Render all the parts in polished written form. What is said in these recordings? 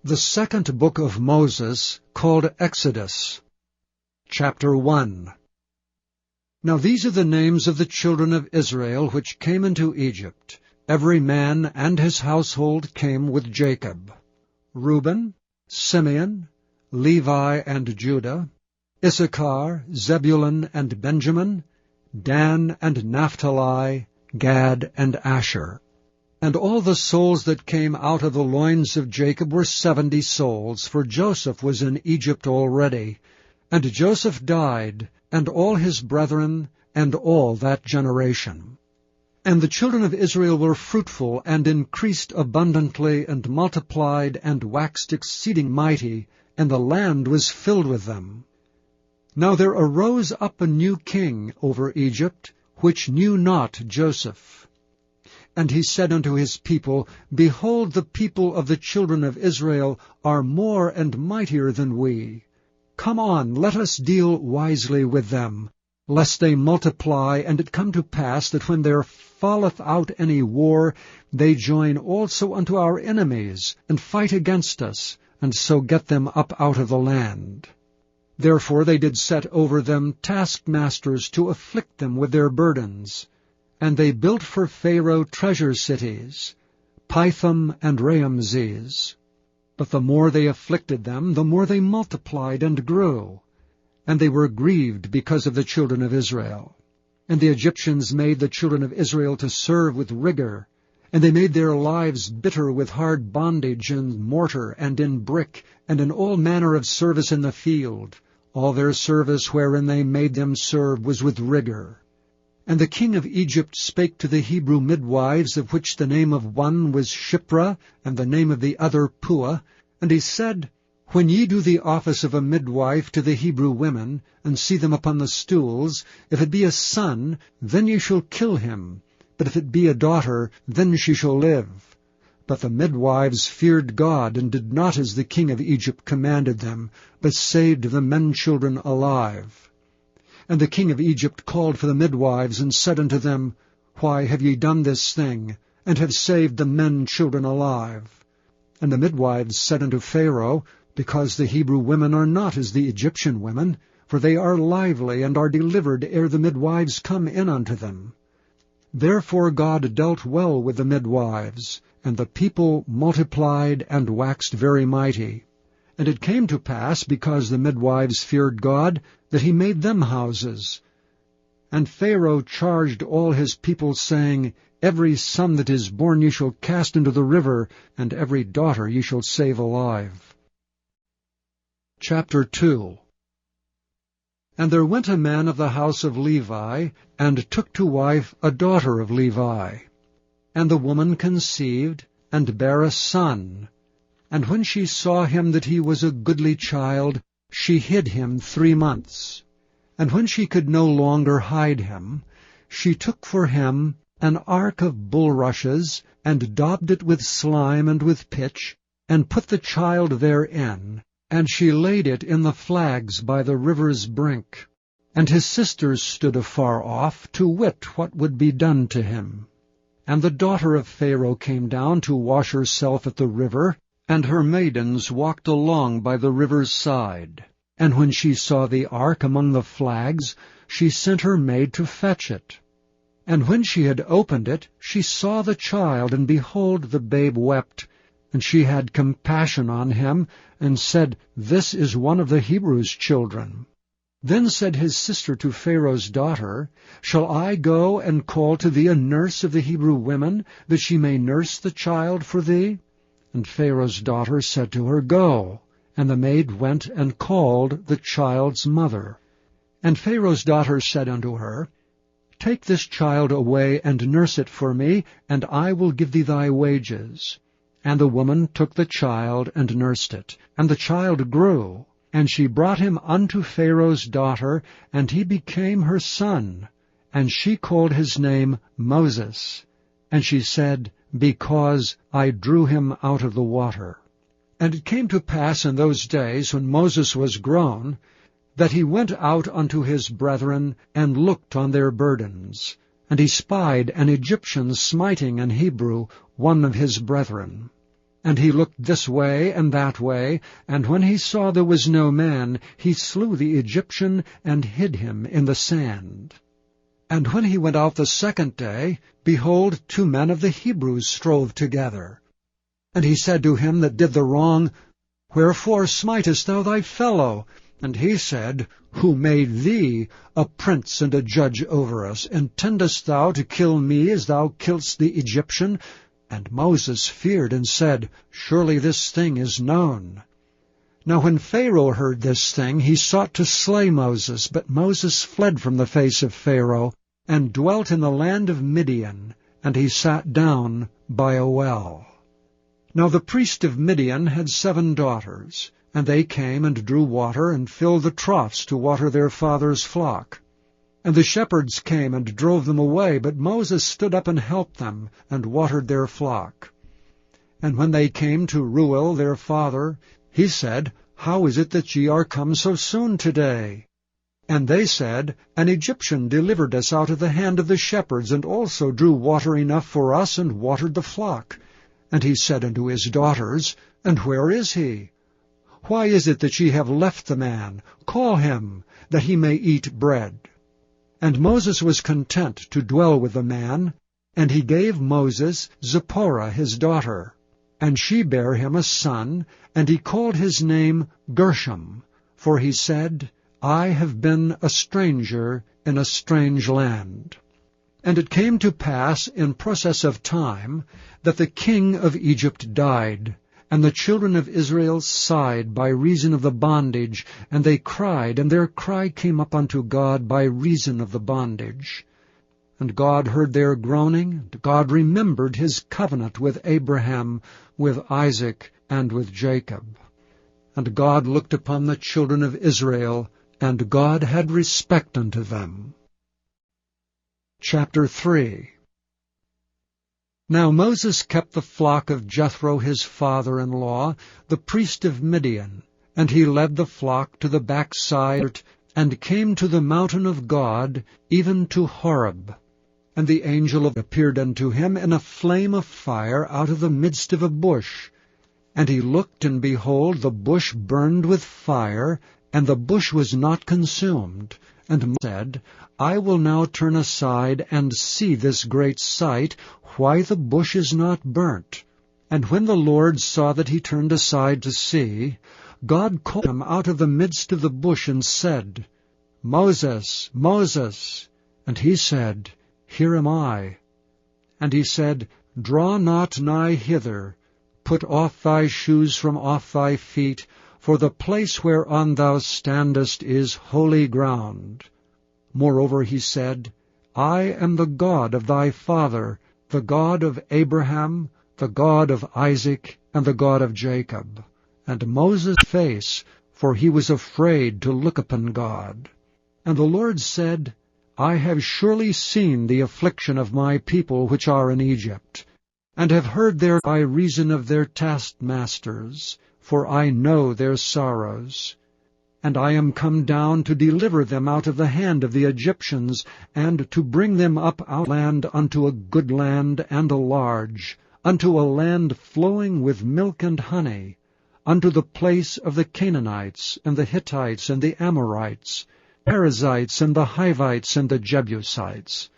The second book of Moses, called Exodus. Chapter 1. Now these are the names of the children of Israel which came into Egypt. Every man and his household came with Jacob: Reuben, Simeon, Levi and Judah, Issachar, Zebulun and Benjamin, Dan and Naphtali, Gad and Asher. And all the souls that came out of the loins of Jacob were 70 souls, for Joseph was in Egypt already. And Joseph died, and all his brethren, and all that generation. And the children of Israel were fruitful, and increased abundantly, and multiplied, and waxed exceeding mighty, and the land was filled with them. Now there arose up a new king over Egypt, which knew not Joseph. And he said unto his people, Behold, the people of the children of Israel are more and mightier than we. Come on, let us deal wisely with them, lest they multiply, and it come to pass that when there falleth out any war, they join also unto our enemies, and fight against us, and so get them up out of the land. Therefore they did set over them taskmasters to afflict them with their burdens. And they built for Pharaoh treasure cities, Pithom and Raamses. But the more they afflicted them, the more they multiplied and grew. And they were grieved because of the children of Israel. And the Egyptians made the children of Israel to serve with rigor. And they made their lives bitter with hard bondage in mortar and in brick, and in all manner of service in the field. All their service wherein they made them serve was with rigor. And the king of Egypt spake to the Hebrew midwives, of which the name of one was Shiphrah, and the name of the other Puah. And he said, When ye do the office of a midwife to the Hebrew women, and see them upon the stools, if it be a son, then ye shall kill him. But if it be a daughter, then she shall live. But the midwives feared God, and did not as the king of Egypt commanded them, but saved the men-children alive. And the king of Egypt called for the midwives, and said unto them, Why have ye done this thing, and have saved the men-children alive? And the midwives said unto Pharaoh, Because the Hebrew women are not as the Egyptian women, for they are lively, and are delivered ere the midwives come in unto them. Therefore God dealt well with the midwives, and the people multiplied and waxed very mighty. And it came to pass, because the midwives feared God, that he made them houses. And Pharaoh charged all his people, saying, Every son that is born ye shall cast into the river, and every daughter ye shall save alive. Chapter 2. And there went a man of the house of Levi, and took to wife a daughter of Levi. And the woman conceived, and bare a son. And when she saw him that he was a goodly child, she hid him 3 months. And when she could no longer hide him, she took for him an ark of bulrushes, and daubed it with slime and with pitch, and put the child therein, and she laid it in the flags by the river's brink. And his sisters stood afar off, to wit what would be done to him. And the daughter of Pharaoh came down to wash herself at the river, and her maidens walked along by the river's side. And when she saw the ark among the flags, she sent her maid to fetch it. And when she had opened it, she saw the child, and behold, the babe wept. And she had compassion on him, and said, This is one of the Hebrews' children. Then said his sister to Pharaoh's daughter, Shall I go and call to thee a nurse of the Hebrew women, that she may nurse the child for thee? And Pharaoh's daughter said to her, Go. And the maid went and called the child's mother. And Pharaoh's daughter said unto her, Take this child away, and nurse it for me, and I will give thee thy wages. And the woman took the child, and nursed it. And the child grew. And she brought him unto Pharaoh's daughter, and he became her son. And she called his name Moses. And she said, Because I drew him out of the water. And it came to pass in those days, when Moses was grown, that he went out unto his brethren, and looked on their burdens. And he spied an Egyptian smiting an Hebrew, one of his brethren. And he looked this way and that way, and when he saw there was no man, he slew the Egyptian and hid him in the sand. And when he went out the second day, behold, 2 men of the Hebrews strove together. And he said to him that did the wrong, Wherefore smitest thou thy fellow? And he said, Who made thee a prince and a judge over us? Intendest thou to kill me as thou killest the Egyptian? And Moses feared and said, Surely this thing is known. Now when Pharaoh heard this thing, he sought to slay Moses, but Moses fled from the face of Pharaoh, and dwelt in the land of Midian, and he sat down by a well. Now the priest of Midian had 7 daughters, and they came and drew water, and filled the troughs to water their father's flock. And the shepherds came and drove them away, but Moses stood up and helped them, and watered their flock. And when they came to Reuel their father, he said, How is it that ye are come so soon today? And they said, An Egyptian delivered us out of the hand of the shepherds, and also drew water enough for us, and watered the flock. And he said unto his daughters, And where is he? Why is it that ye have left the man? Call him, that he may eat bread. And Moses was content to dwell with the man, and he gave Moses Zipporah his daughter. And she bare him a son, and he called his name Gershom, for he said, I have been a stranger in a strange land. And it came to pass in process of time that the king of Egypt died, and the children of Israel sighed by reason of the bondage, and they cried, and their cry came up unto God by reason of the bondage. And God heard their groaning, and God remembered his covenant with Abraham, with Isaac, and with Jacob. And God looked upon the children of Israel, and God had respect unto them. Chapter 3. Now Moses kept the flock of Jethro his father-in-law, the priest of Midian, and he led the flock to the backside, and came to the mountain of God, even to Horeb. And the angel appeared unto him in a flame of fire out of the midst of a bush. And he looked, and behold, the bush burned with fire, and the bush was not consumed. And Moses said, I will now turn aside and see this great sight, why the bush is not burnt. And when the Lord saw that he turned aside to see, God called him out of the midst of the bush and said, Moses, Moses. And he said, Here am I. And he said, Draw not nigh hither, put off thy shoes from off thy feet, for the place whereon thou standest is holy ground. Moreover he said, I am the God of thy father, the God of Abraham, the God of Isaac, and the God of Jacob. And Moses' face, for he was afraid to look upon God. And the Lord said, I have surely seen the affliction of my people which are in Egypt, and have heard their by reason of their taskmasters, for I know their sorrows. And I am come down to deliver them out of the hand of the Egyptians, and to bring them up out of land unto a good land and a large, unto a land flowing with milk and honey, unto the place of the Canaanites, and the Hittites, and the Amorites, Perizzites, and the Hivites, and the Jebusites.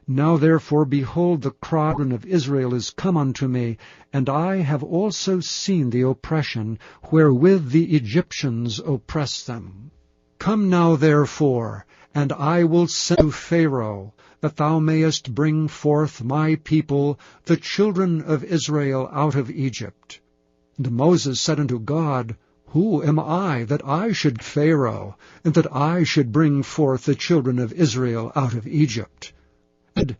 Now therefore, behold, the cry of Israel is come unto me, and I have also seen the oppression wherewith the Egyptians oppress them. Come now therefore, and I will send to Pharaoh, that thou mayest bring forth my people, the children of Israel, out of Egypt. And Moses said unto God, Who am I, that I should Pharaoh, and that I should bring forth the children of Israel out of Egypt? And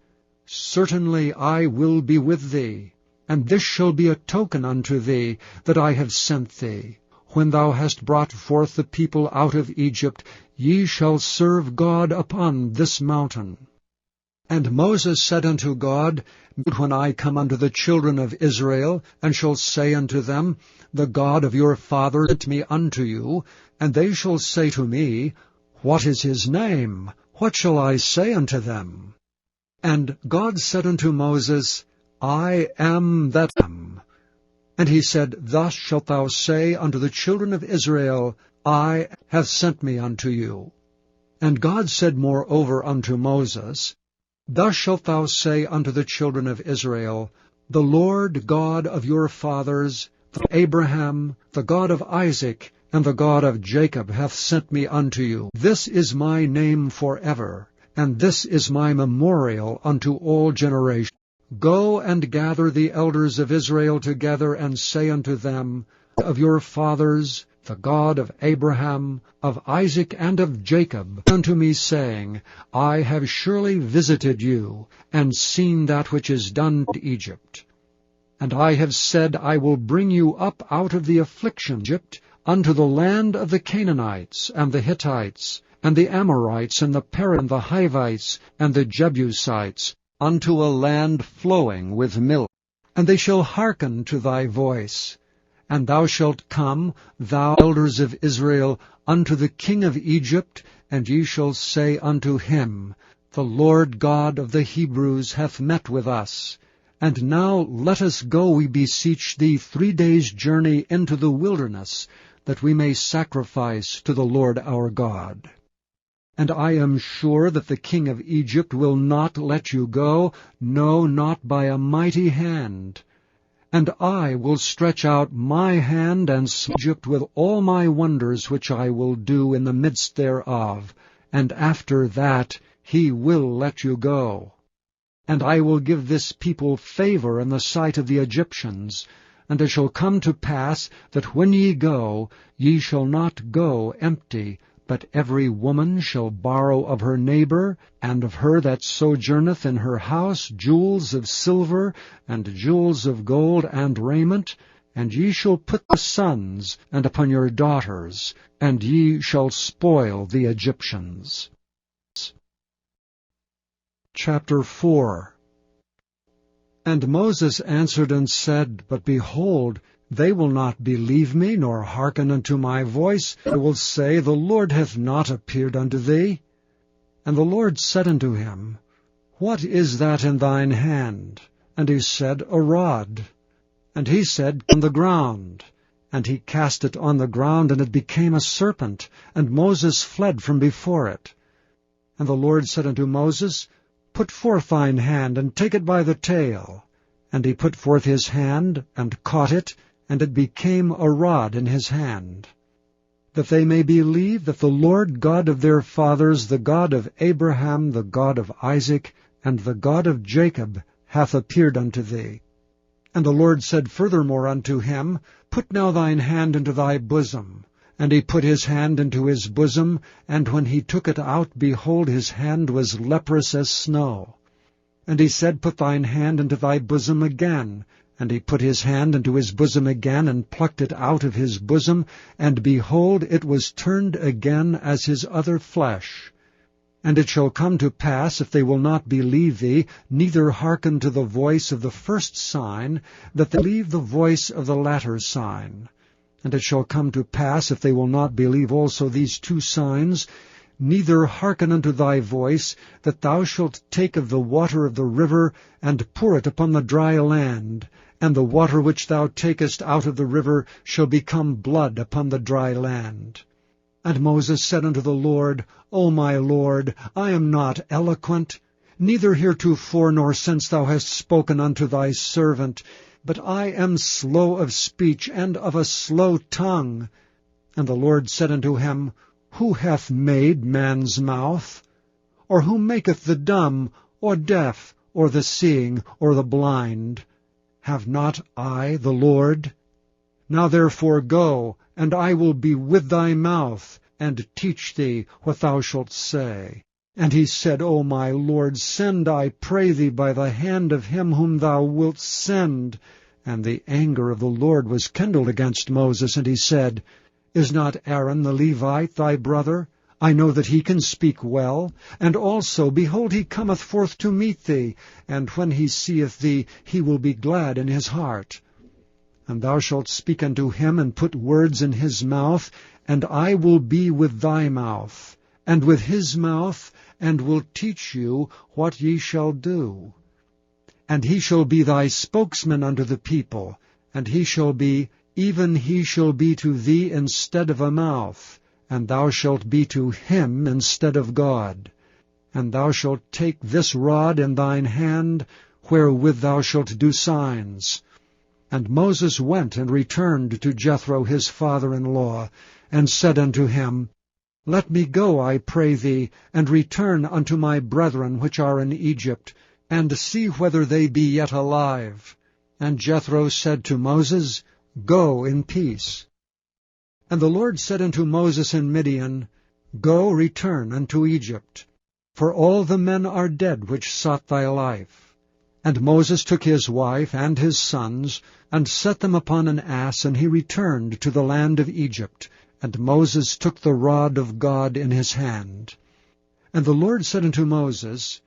certainly I will be with thee, and this shall be a token unto thee, that I have sent thee. When thou hast brought forth the people out of Egypt, ye shall serve God upon this mountain. And Moses said unto God, When I come unto the children of Israel, and shall say unto them, The God of your father sent me unto you, and they shall say to me, What is his name? What shall I say unto them? And God said unto Moses, I am that I am. And he said, Thus shalt thou say unto the children of Israel, I have sent me unto you. And God said moreover unto Moses, Thus shalt thou say unto the children of Israel, The Lord God of your fathers, the Abraham, the God of Isaac, and the God of Jacob hath sent me unto you. This is my name forever, and this is my memorial unto all generations. Go and gather the elders of Israel together, and say unto them, Of your fathers, the God of Abraham, of Isaac, and of Jacob, unto me, saying, I have surely visited you, and seen that which is done to Egypt. And I have said, I will bring you up out of the affliction of Egypt, unto the land of the Canaanites, and the Hittites, and the Amorites, and the Perizzites, and the Hivites, and the Jebusites, unto a land flowing with milk. And they shall hearken to thy voice. And thou shalt come, thou elders of Israel, unto the king of Egypt, and ye shall say unto him, The Lord God of the Hebrews hath met with us. And now let us go, we beseech thee, 3 days' journey into the wilderness, that we may sacrifice to the Lord our God. And I am sure that the king of Egypt will not let you go, no, not by a mighty hand. And I will stretch out my hand and slay Egypt with all my wonders which I will do in the midst thereof, and after that he will let you go. And I will give this people favor in the sight of the Egyptians, and it shall come to pass that when ye go, ye shall not go empty, but every woman shall borrow of her neighbor, and of her that sojourneth in her house, jewels of silver, and jewels of gold, and raiment, and ye shall put the sons and upon your daughters, and ye shall spoil the Egyptians. Chapter 4. And Moses answered and said, But behold, they will not believe me, nor hearken unto my voice. They will say, The Lord hath not appeared unto thee. And the Lord said unto him, What is that in thine hand? And he said, A rod. And he said, On the ground. And he cast it on the ground, and it became a serpent, and Moses fled from before it. And the Lord said unto Moses, Put forth thine hand, and take it by the tail. And he put forth his hand, and caught it, and it became a rod in his hand. That they may believe that the Lord God of their fathers, the God of Abraham, the God of Isaac, and the God of Jacob, hath appeared unto thee. And the Lord said furthermore unto him, Put now thine hand into thy bosom. And he put his hand into his bosom, and when he took it out, behold, his hand was leprous as snow. And he said, Put thine hand into thy bosom again. And he put his hand into his bosom again, and plucked it out of his bosom, and behold, it was turned again as his other flesh. And it shall come to pass, if they will not believe thee, neither hearken to the voice of the first sign, that they believe the voice of the latter sign. And it shall come to pass, if they will not believe also these 2 signs, neither hearken unto thy voice, that thou shalt take of the water of the river, and pour it upon the dry land, and the water which thou takest out of the river shall become blood upon the dry land. And Moses said unto the Lord, O my Lord, I am not eloquent, neither heretofore nor since thou hast spoken unto thy servant, but I am slow of speech, and of a slow tongue. And the Lord said unto him, Who hath made man's mouth? Or who maketh the dumb, or deaf, or the seeing, or the blind? Have not I the Lord? Now therefore go, and I will be with thy mouth, and teach thee what thou shalt say. And he said, O my Lord, send, I pray thee, by the hand of him whom thou wilt send. And the anger of the Lord was kindled against Moses, and he said, Is not Aaron the Levite thy brother? I know that he can speak well. And also, behold, he cometh forth to meet thee, and when he seeth thee, he will be glad in his heart. And thou shalt speak unto him, and put words in his mouth, and I will be with thy mouth, and with his mouth, and will teach you what ye shall do. And he shall be thy spokesman unto the people, And even he shall be to thee instead of a mouth, and thou shalt be to him instead of God. And thou shalt take this rod in thine hand, wherewith thou shalt do signs. And Moses went and returned to Jethro his father-in-law, and said unto him, Let me go, I pray thee, and return unto my brethren which are in Egypt, and see whether they be yet alive. And Jethro said to Moses, Go in peace. And the Lord said unto Moses in Midian, Go, return unto Egypt, for all the men are dead which sought thy life. And Moses took his wife and his sons, and set them upon an ass, and he returned to the land of Egypt. And Moses took the rod of God in his hand. And the Lord said unto Moses,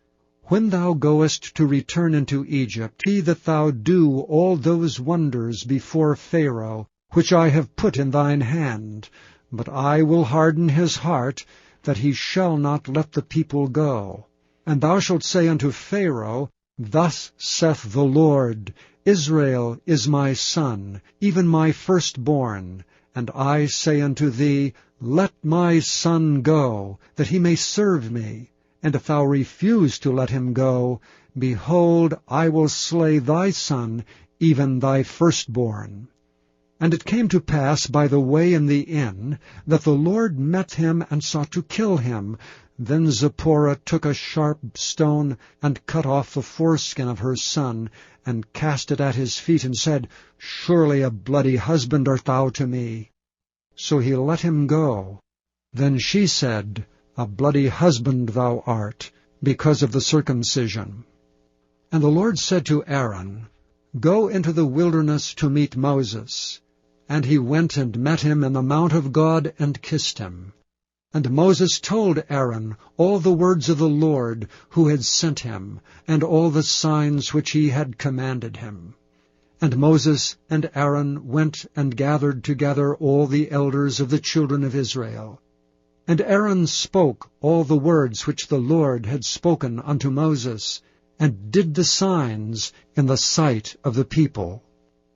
When thou goest to return into Egypt, see that thou do all those wonders before Pharaoh, which I have put in thine hand. But I will harden his heart, that he shall not let the people go. And thou shalt say unto Pharaoh, Thus saith the Lord, Israel is my son, even my firstborn. And I say unto thee, Let my son go, that he may serve me. And if thou refuse to let him go, behold, I will slay thy son, even thy firstborn. And it came to pass by the way in the inn, that the Lord met him and sought to kill him. Then Zipporah took a sharp stone, and cut off the foreskin of her son, and cast it at his feet, and said, Surely a bloody husband art thou to me. So he let him go. Then she said, A bloody husband thou art, because of the circumcision. And the Lord said to Aaron, Go into the wilderness to meet Moses. And he went and met him in the mount of God, and kissed him. And Moses told Aaron all the words of the Lord, who had sent him, and all the signs which he had commanded him. And Moses and Aaron went and gathered together all the elders of the children of Israel. And Aaron spoke all the words which the Lord had spoken unto Moses, and did the signs in the sight of the people.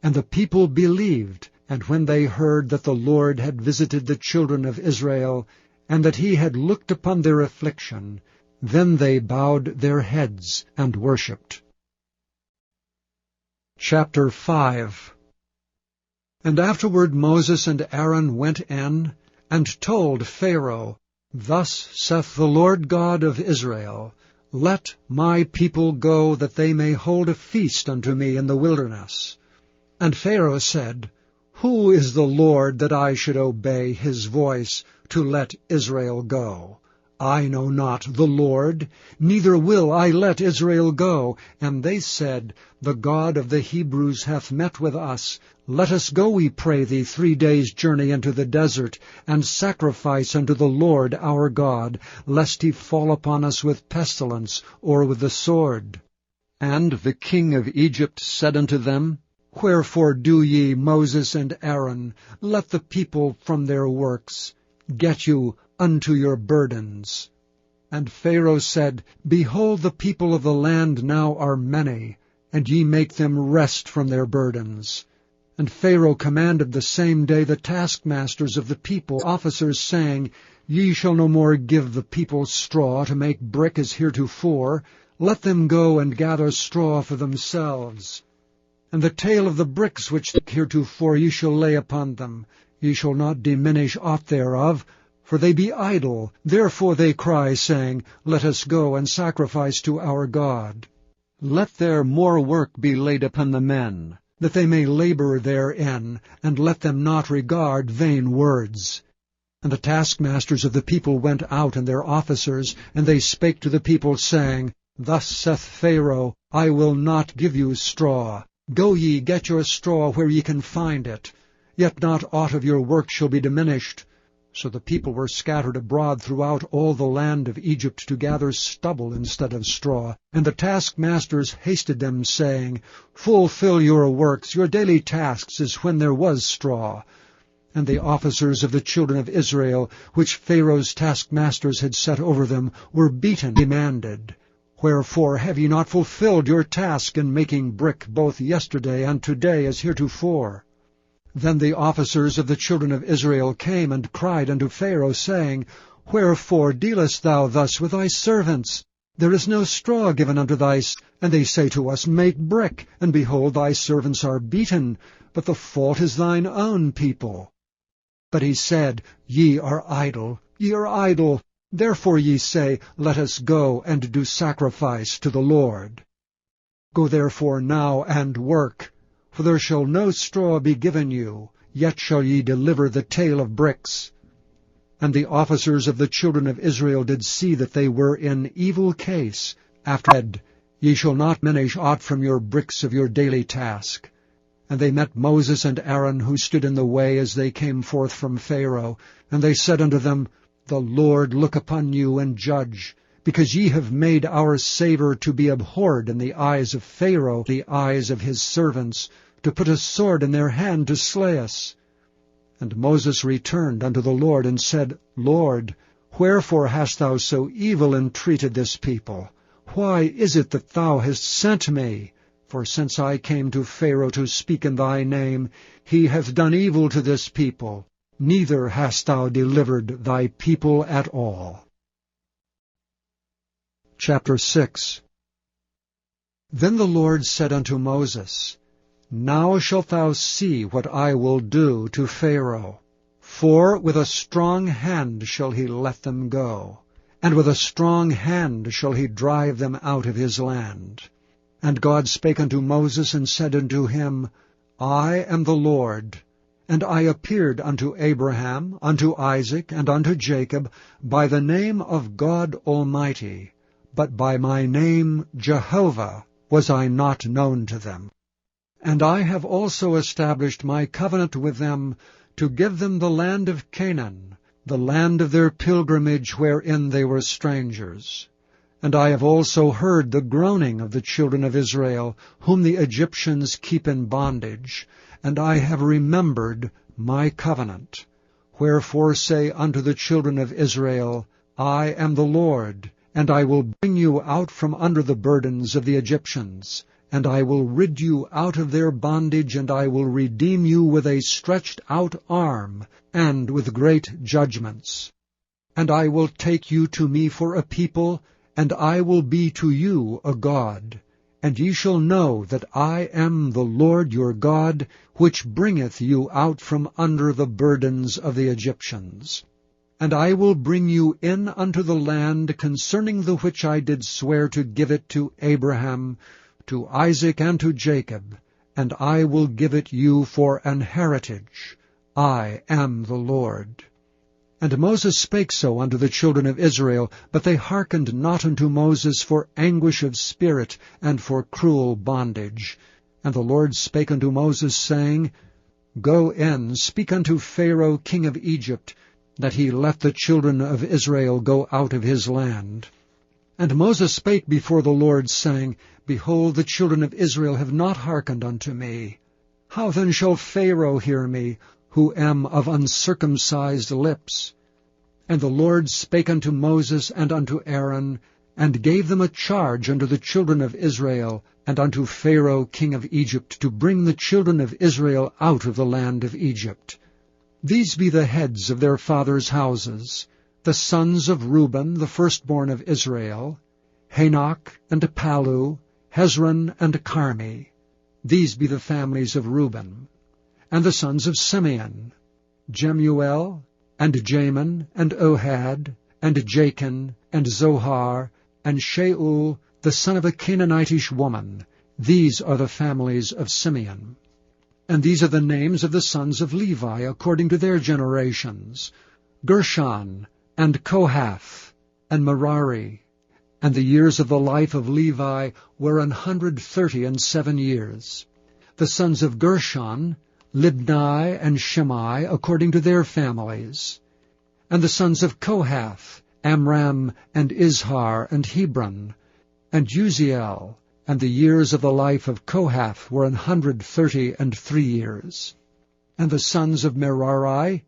And the people believed, and when they heard that the Lord had visited the children of Israel, and that he had looked upon their affliction, then they bowed their heads and worshipped. Chapter 5. And afterward Moses and Aaron went in, and told Pharaoh, Thus saith the Lord God of Israel, Let my people go, that they may hold a feast unto me in the wilderness. And Pharaoh said, Who is the Lord, that I should obey his voice, to let Israel go? I know not the Lord, neither will I let Israel go. And they said, The God of the Hebrews hath met with us. Let us go, we pray thee, 3 days' journey into the desert, and sacrifice unto the Lord our God, lest he fall upon us with pestilence, or with the sword. And the king of Egypt said unto them, Wherefore do ye, Moses and Aaron, let the people from their works? Get you unto your burdens. And Pharaoh said, Behold, the people of the land now are many, and ye make them rest from their burdens. And Pharaoh commanded the same day the taskmasters of the people, officers, saying, Ye shall no more give the people straw to make brick as heretofore. Let them go and gather straw for themselves. And the tale of the bricks which heretofore ye shall lay upon them, ye shall not diminish aught thereof, for they be idle. Therefore they cry, saying, Let us go and sacrifice to our God. Let there more work be laid upon the men, that they may labor therein, and let them not regard vain words. And the taskmasters of the people went out, and their officers, and they spake to the people, saying, Thus saith Pharaoh, I will not give you straw. Go ye, get your straw where ye can find it. Yet not aught of your work shall be diminished. So the people were scattered abroad throughout all the land of Egypt to gather stubble instead of straw. And the taskmasters hasted them, saying, Fulfill your works, your daily tasks, as when there was straw. And the officers of the children of Israel, which Pharaoh's taskmasters had set over them, were beaten, demanded, Wherefore have ye not fulfilled your task in making brick both yesterday and today as heretofore? Then the officers of the children of Israel came and cried unto Pharaoh, saying, Wherefore dealest thou thus with thy servants? There is no straw given unto thy and they say to us, Make brick, and behold, thy servants are beaten, but the fault is thine own people. But he said, Ye are idle, ye are idle. Therefore ye say, Let us go and do sacrifice to the Lord. Go therefore now and work, for there shall no straw be given you, yet shall ye deliver the tale of bricks. And the officers of the children of Israel did see that they were in evil case, after said, Ye shall not diminish aught from your bricks of your daily task. And they met Moses and Aaron, who stood in the way as they came forth from Pharaoh. And they said unto them, The Lord look upon you and judge, because ye have made our savour to be abhorred in the eyes of Pharaoh, the eyes of his servants, to put a sword in their hand to slay us. And Moses returned unto the Lord, and said, Lord, wherefore hast thou so evil entreated this people? Why is it that thou hast sent me? For since I came to Pharaoh to speak in thy name, he hath done evil to this people, neither hast thou delivered thy people at all. Chapter 6. Then the Lord said unto Moses, Now shalt thou see what I will do to Pharaoh. For with a strong hand shall he let them go, and with a strong hand shall he drive them out of his land. And God spake unto Moses, and said unto him, I am the Lord. And I appeared unto Abraham, unto Isaac, and unto Jacob, by the name of God Almighty, but by my name Jehovah was I not known to them. And I have also established my covenant with them, to give them the land of Canaan, the land of their pilgrimage wherein they were strangers. And I have also heard the groaning of the children of Israel, whom the Egyptians keep in bondage, and I have remembered my covenant. Wherefore say unto the children of Israel, I am the Lord, and I will bring you out from under the burdens of the Egyptians, and I will rid you out of their bondage, and I will redeem you with a stretched out arm, and with great judgments. And I will take you to me for a people, and I will be to you a God. And ye shall know that I am the Lord your God, which bringeth you out from under the burdens of the Egyptians. And I will bring you in unto the land concerning the which I did swear to give it to Abraham, to Isaac, and to Jacob, and I will give it you for an heritage. I am the Lord. And Moses spake so unto the children of Israel, but they hearkened not unto Moses for anguish of spirit, and for cruel bondage. And the Lord spake unto Moses, saying, Go in, speak unto Pharaoh king of Egypt, that he let the children of Israel go out of his land. And Moses spake before the Lord, saying, Behold, the children of Israel have not hearkened unto me. How then shall Pharaoh hear me, who am of uncircumcised lips? And the Lord spake unto Moses and unto Aaron, and gave them a charge unto the children of Israel, and unto Pharaoh king of Egypt, to bring the children of Israel out of the land of Egypt. These be the heads of their fathers' houses, the sons of Reuben, the firstborn of Israel, Hanok, and Palu, Hezron, and Carmi. These be the families of Reuben. And the sons of Simeon, Jemuel, and Jamin, and Ohad, and Jachin, and Zohar, and Shaul, the son of a Canaanitish woman. These are the families of Simeon. And these are the names of the sons of Levi according to their generations, Gershon, and Kohath, and Merari. And the years of the life of Levi were 137 years. The sons of Gershon, Libni and Shimei, according to their families. And the sons of Kohath, Amram, and Izhar, and Hebron, and Uziel. And the years of the life of Kohath were 133 years. And the sons of Merari,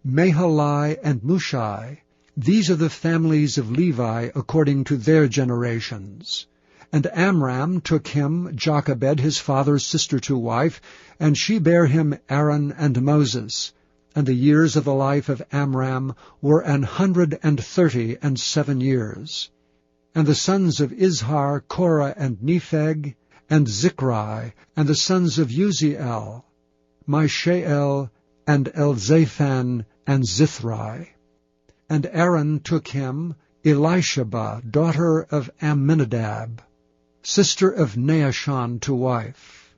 Mahali and Mushai. These are the families of Levi according to their generations. And Amram took him Jochebed his father's sister to wife, and she bare him Aaron and Moses. And the years of the life of Amram were 137 years. And the sons of Izhar, Korah, and Nepheg, and Zichri, and the sons of Uziel, Mishael, and Elzaphan, and Zithri. And Aaron took him Elisheba, daughter of Amminadab, sister of Naashon, to wife.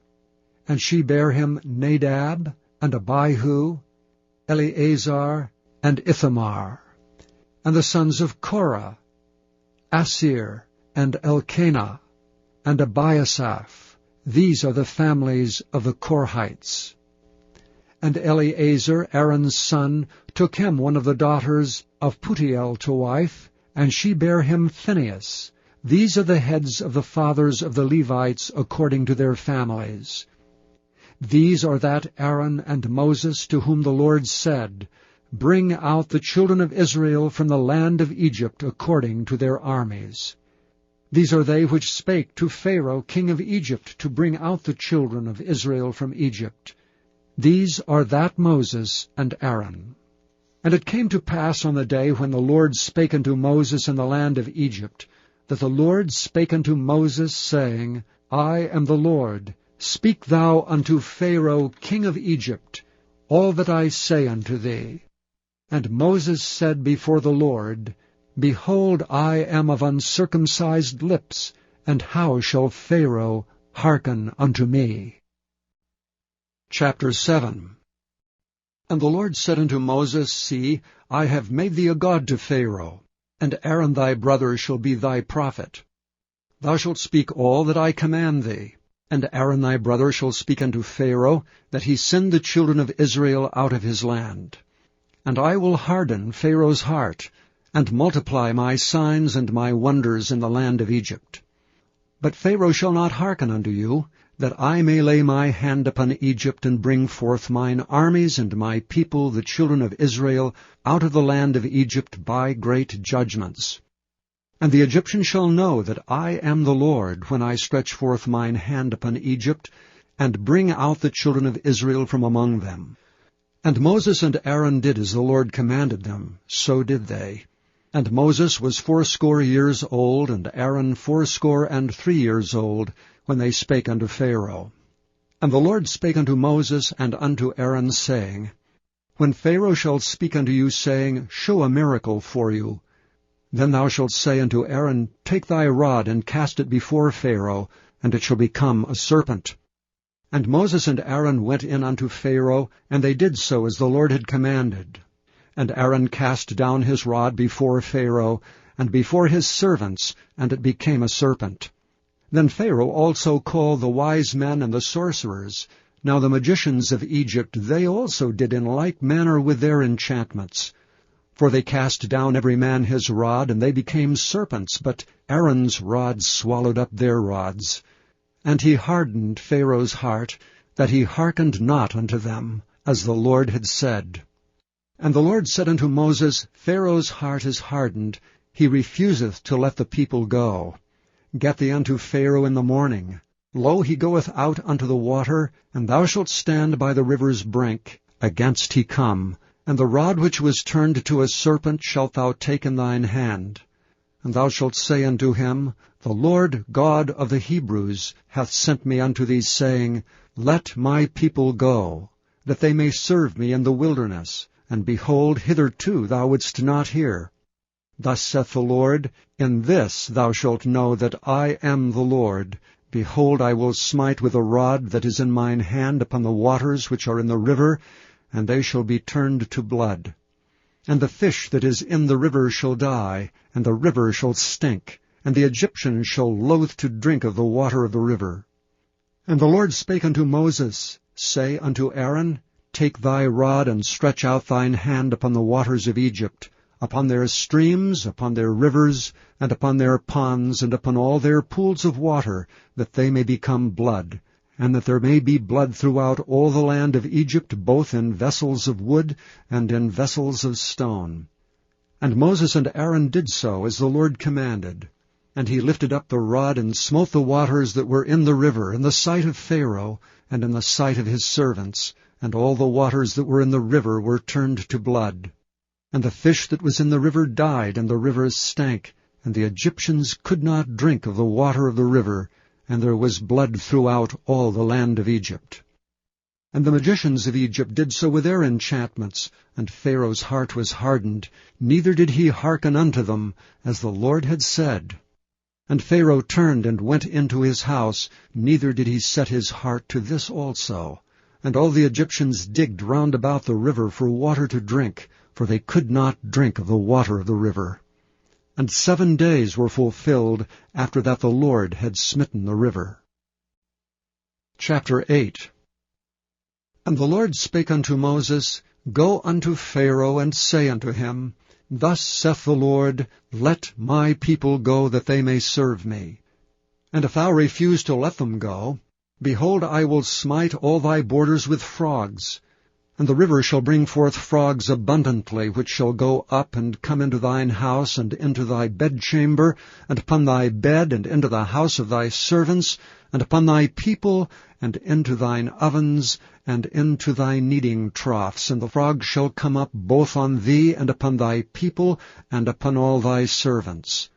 And she bare him Nadab, and Abihu, Eleazar, and Ithamar. And the sons of Korah, Asir, and Elkanah, and Abiasaph. These are the families of the Korhites. And Eleazar, Aaron's son, took him one of the daughters of Putiel to wife, and she bare him Phinehas. These are the heads of the fathers of the Levites according to their families. These are that Aaron and Moses to whom the Lord said, Bring out the children of Israel from the land of Egypt according to their armies. These are they which spake to Pharaoh king of Egypt to bring out the children of Israel from Egypt. These are that Moses and Aaron. And it came to pass on the day when the Lord spake unto Moses in the land of Egypt, that the Lord spake unto Moses, saying, I am the Lord. Speak thou unto Pharaoh king of Egypt all that I say unto thee. And Moses said before the Lord, Behold, I am of uncircumcised lips, and how shall Pharaoh hearken unto me? Chapter 7. And the Lord said unto Moses, See, I have made thee a god to Pharaoh, and Aaron thy brother shall be thy prophet. Thou shalt speak all that I command thee, and Aaron thy brother shall speak unto Pharaoh, that he send the children of Israel out of his land. And I will harden Pharaoh's heart, and multiply my signs and my wonders in the land of Egypt. But Pharaoh shall not hearken unto you, that I may lay my hand upon Egypt, and bring forth mine armies and my people, the children of Israel, out of the land of Egypt by great judgments. And the Egyptians shall know that I am the Lord, when I stretch forth mine hand upon Egypt, and bring out the children of Israel from among them. And Moses and Aaron did as the Lord commanded them, so did they. And Moses was 80 years old, and Aaron 83 years old, when they spake unto Pharaoh. And the Lord spake unto Moses and unto Aaron, saying, When Pharaoh shall speak unto you, saying, Show a miracle for you, then thou shalt say unto Aaron, Take thy rod, and cast it before Pharaoh, and it shall become a serpent. And Moses and Aaron went in unto Pharaoh, and they did so as the Lord had commanded. And Aaron cast down his rod before Pharaoh, and before his servants, and it became a serpent. Then Pharaoh also called the wise men and the sorcerers. Now the magicians of Egypt, they also did in like manner with their enchantments. For they cast down every man his rod, and they became serpents, but Aaron's rod swallowed up their rods. And he hardened Pharaoh's heart, that he hearkened not unto them, as the Lord had said. And the Lord said unto Moses, Pharaoh's heart is hardened, he refuseth to let the people go. Get thee unto Pharaoh in the morning. Lo, he goeth out unto the water, and thou shalt stand by the river's brink, against he come. And the rod which was turned to a serpent shalt thou take in thine hand. And thou shalt say unto him, The Lord God of the Hebrews hath sent me unto thee, saying, Let my people go, that they may serve me in the wilderness. And behold, hitherto thou wouldst not hear. Thus saith the Lord, In this thou shalt know that I am the Lord. Behold, I will smite with a rod that is in mine hand upon the waters which are in the river, and they shall be turned to blood. And the fish that is in the river shall die, and the river shall stink, and the Egyptians shall loathe to drink of the water of the river. And the Lord spake unto Moses, Say unto Aaron, Take thy rod, and stretch out thine hand upon the waters of Egypt, upon their streams, upon their rivers, and upon their ponds, and upon all their pools of water, that they may become blood, and that there may be blood throughout all the land of Egypt, both in vessels of wood and in vessels of stone. And Moses and Aaron did so as the Lord commanded. And he lifted up the rod and smote the waters that were in the river in the sight of Pharaoh and in the sight of his servants, and all the waters that were in the river were turned to blood. And the fish that was in the river died, and the river stank, and the Egyptians could not drink of the water of the river, and there was blood throughout all the land of Egypt. And the magicians of Egypt did so with their enchantments, and Pharaoh's heart was hardened, neither did he hearken unto them, as the Lord had said. And Pharaoh turned and went into his house, neither did he set his heart to this also. And all the Egyptians digged round about the river for water to drink, for they could not drink of the water of the river. And 7 days were fulfilled after that the Lord had smitten the river. Chapter 8. And the Lord spake unto Moses, Go unto Pharaoh, and say unto him, Thus saith the Lord, Let my people go, that they may serve me. And if thou refuse to let them go, behold, I will smite all thy borders with frogs. And the river shall bring forth frogs abundantly, which shall go up and come into thine house, and into thy bedchamber, and upon thy bed, and into the house of thy servants, and upon thy people, and into thine ovens, and into thy kneading troughs. And the frogs shall come up both on thee, and upon thy people, and upon all thy servants.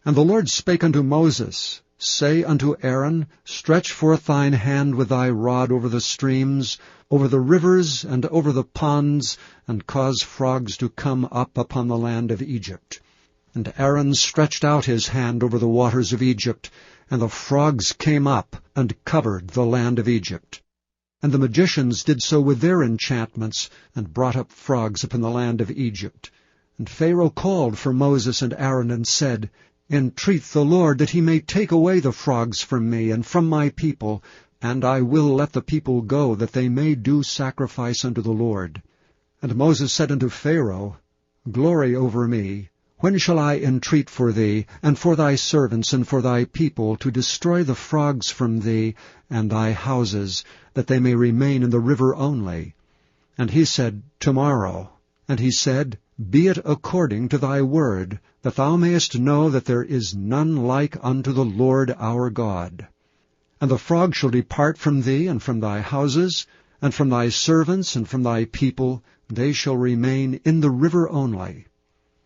And the Lord spake unto Moses, Say unto Aaron, Stretch forth thine hand with thy rod over the streams, over the rivers, and over the ponds, and cause frogs to come up upon the land of Egypt. And Aaron stretched out his hand over the waters of Egypt, and the frogs came up, and covered the land of Egypt. And the magicians did so with their enchantments, and brought up frogs upon the land of Egypt. And Pharaoh called for Moses and Aaron, and said, Entreat the Lord that he may take away the frogs from me and from my people, and I will let the people go, that they may do sacrifice unto the Lord. And Moses said unto Pharaoh, Glory over me. When shall I entreat for thee, and for thy servants, and for thy people, to destroy the frogs from thee and thy houses, that they may remain in the river only? And he said, Tomorrow. And he said, Be it according to thy word, that thou mayest know that there is none like unto the Lord our God. And the frog shall depart from thee, and from thy houses, and from thy servants, and from thy people, they shall remain in the river only.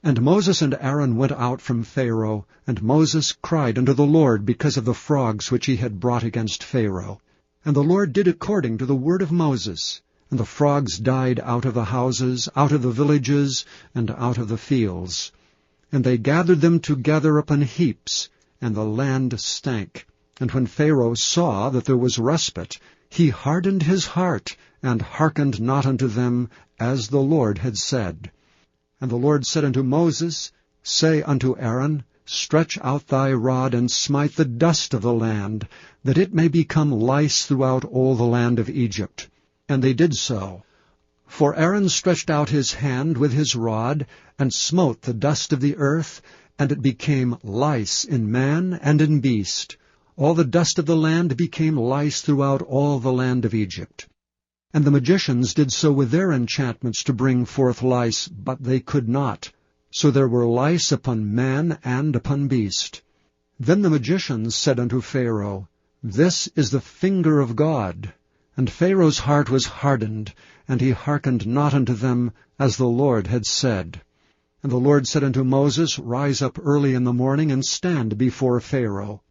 And Moses and Aaron went out from Pharaoh, and Moses cried unto the Lord because of the frogs which he had brought against Pharaoh. And the Lord did according to the word of Moses. And the frogs died out of the houses, out of the villages, and out of the fields. And they gathered them together upon heaps, and the land stank. And when Pharaoh saw that there was respite, he hardened his heart, and hearkened not unto them, as the Lord had said. And the Lord said unto Moses, Say unto Aaron, Stretch out thy rod, and smite the dust of the land, that it may become lice throughout all the land of Egypt. And they did so. For Aaron stretched out his hand with his rod, and smote the dust of the earth, and it became lice in man and in beast. All the dust of the land became lice throughout all the land of Egypt. And the magicians did so with their enchantments to bring forth lice, but they could not. So there were lice upon man and upon beast. Then the magicians said unto Pharaoh, This is the finger of God. And Pharaoh's heart was hardened, and he hearkened not unto them, as the Lord had said. And the Lord said unto Moses, Rise up early in the morning, and stand before Pharaoh.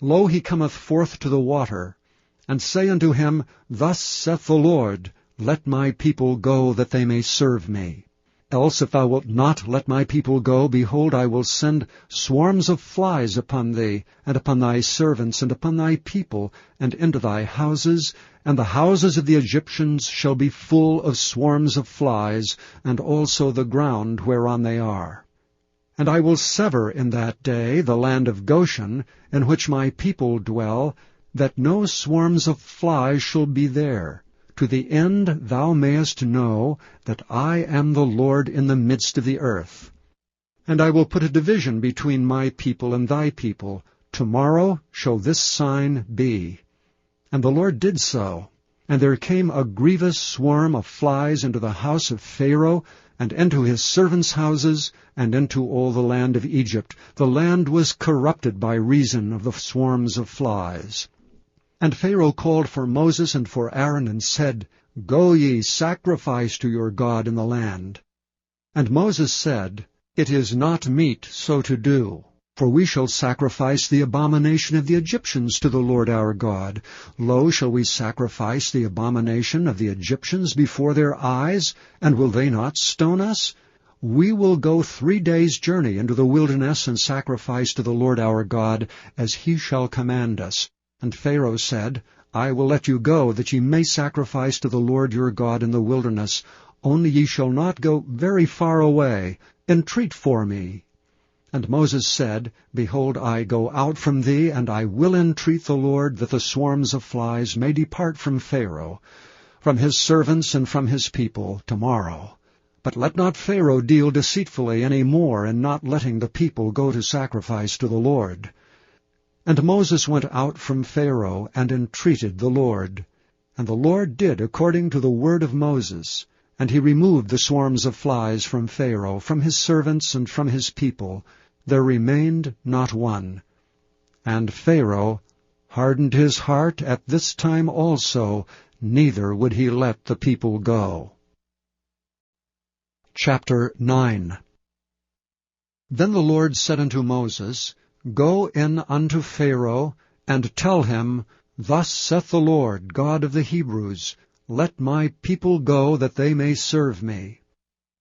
Lo, he cometh forth to the water. And say unto him, Thus saith the Lord, Let my people go, that they may serve me. Else if thou wilt not let my people go, behold, I will send swarms of flies upon thee, and upon thy servants, and upon thy people, and into thy houses, and the houses of the Egyptians shall be full of swarms of flies, and also the ground whereon they are. And I will sever in that day the land of Goshen, in which my people dwell, that no swarms of flies shall be there, to the end thou mayest know that I am the Lord in the midst of the earth. And I will put a division between my people and thy people. Tomorrow shall this sign be. And the Lord did so. And there came a grievous swarm of flies into the house of Pharaoh, and into his servants' houses, and into all the land of Egypt. The land was corrupted by reason of the swarms of flies. And Pharaoh called for Moses and for Aaron, and said, Go ye, sacrifice to your God in the land. And Moses said, It is not meet so to do. For we shall sacrifice the abomination of the Egyptians to the Lord our God. Lo, shall we sacrifice the abomination of the Egyptians before their eyes? And will they not stone us? We will go 3 days' journey into the wilderness and sacrifice to the Lord our God, as he shall command us. And Pharaoh said, I will let you go, that ye may sacrifice to the Lord your God in the wilderness. Only ye shall not go very far away. Entreat for me. And Moses said, Behold, I go out from thee, and I will entreat the Lord, that the swarms of flies may depart from Pharaoh, from his servants and from his people, tomorrow. But let not Pharaoh deal deceitfully any more in not letting the people go to sacrifice to the Lord. And Moses went out from Pharaoh, and entreated the Lord. And the Lord did according to the word of Moses. And he removed the swarms of flies from Pharaoh, from his servants and from his people. There remained not one. And Pharaoh hardened his heart at this time also, neither would he let the people go. Chapter 9. Then the Lord said unto Moses, Go in unto Pharaoh, and tell him, Thus saith the Lord, God of the Hebrews, Let my people go, that they may serve me.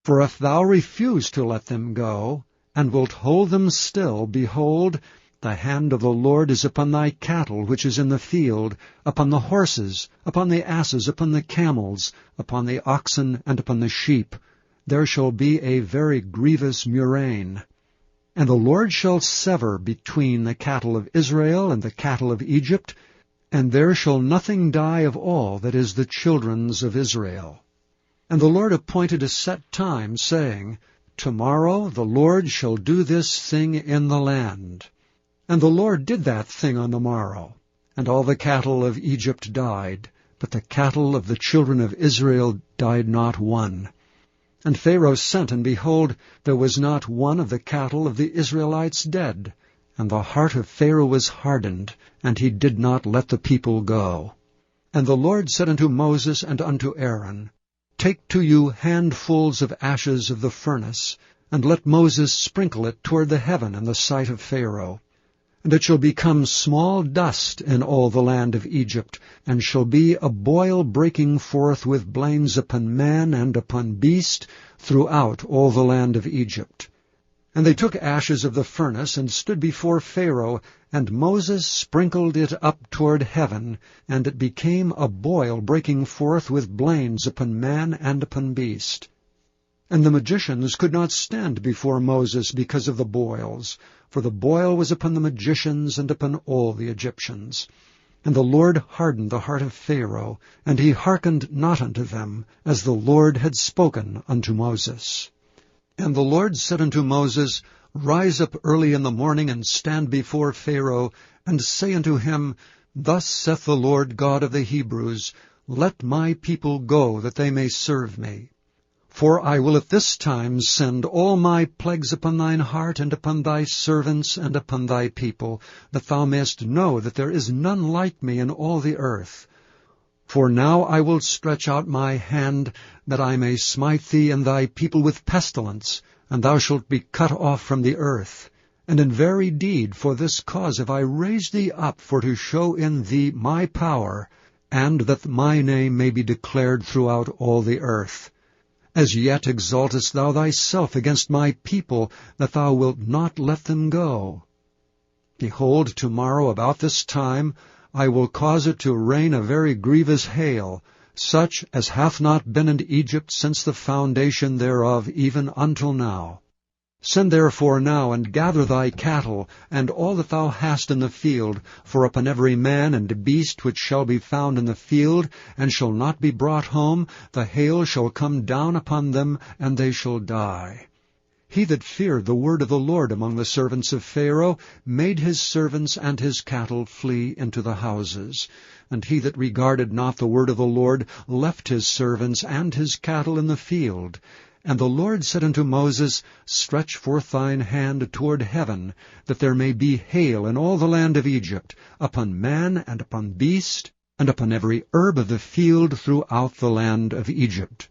For if thou refuse to let them go, and wilt hold them still, behold, the hand of the Lord is upon thy cattle which is in the field, upon the horses, upon the asses, upon the camels, upon the oxen, and upon the sheep. There shall be a very grievous murrain. And the Lord shall sever between the cattle of Israel and the cattle of Egypt, and there shall nothing die of all that is the children's of Israel. And the Lord appointed a set time, saying, Tomorrow the Lord shall do this thing in the land. And the Lord did that thing on the morrow. And all the cattle of Egypt died, but the cattle of the children of Israel died not one. And Pharaoh sent, and behold, there was not one of the cattle of the Israelites dead. And the heart of Pharaoh was hardened, and he did not let the people go. And the Lord said unto Moses and unto Aaron, Take to you handfuls of ashes of the furnace, and let Moses sprinkle it toward the heaven in the sight of Pharaoh. And it shall become small dust in all the land of Egypt, and shall be a boil breaking forth with blains upon man and upon beast throughout all the land of Egypt. And they took ashes of the furnace, and stood before Pharaoh, and Moses sprinkled it up toward heaven, and it became a boil breaking forth with blains upon man and upon beast. And the magicians could not stand before Moses because of the boils, for the boil was upon the magicians and upon all the Egyptians. And the Lord hardened the heart of Pharaoh, and he hearkened not unto them, as the Lord had spoken unto Moses. And the Lord said unto Moses, Rise up early in the morning, and stand before Pharaoh, and say unto him, Thus saith the Lord God of the Hebrews, Let my people go, that they may serve me. For I will at this time send all my plagues upon thine heart, and upon thy servants, and upon thy people, that thou mayest know that there is none like me in all the earth. For now I will stretch out my hand, that I may smite thee and thy people with pestilence, and thou shalt be cut off from the earth. And in very deed for this cause have I raised thee up, for to show in thee my power, and that my name may be declared throughout all the earth. As yet exaltest thou thyself against my people, that thou wilt not let them go. Behold, tomorrow about this time I will cause it to rain a very grievous hail, such as hath not been in Egypt since the foundation thereof even until now. Send therefore now, and gather thy cattle, and all that thou hast in the field, for upon every man and beast which shall be found in the field, and shall not be brought home, the hail shall come down upon them, and they shall die. He that feared the word of the Lord among the servants of Pharaoh made his servants and his cattle flee into the houses. And he that regarded not the word of the Lord left his servants and his cattle in the field. And the Lord said unto Moses, Stretch forth thine hand toward heaven, that there may be hail in all the land of Egypt, upon man and upon beast, and upon every herb of the field throughout the land of Egypt.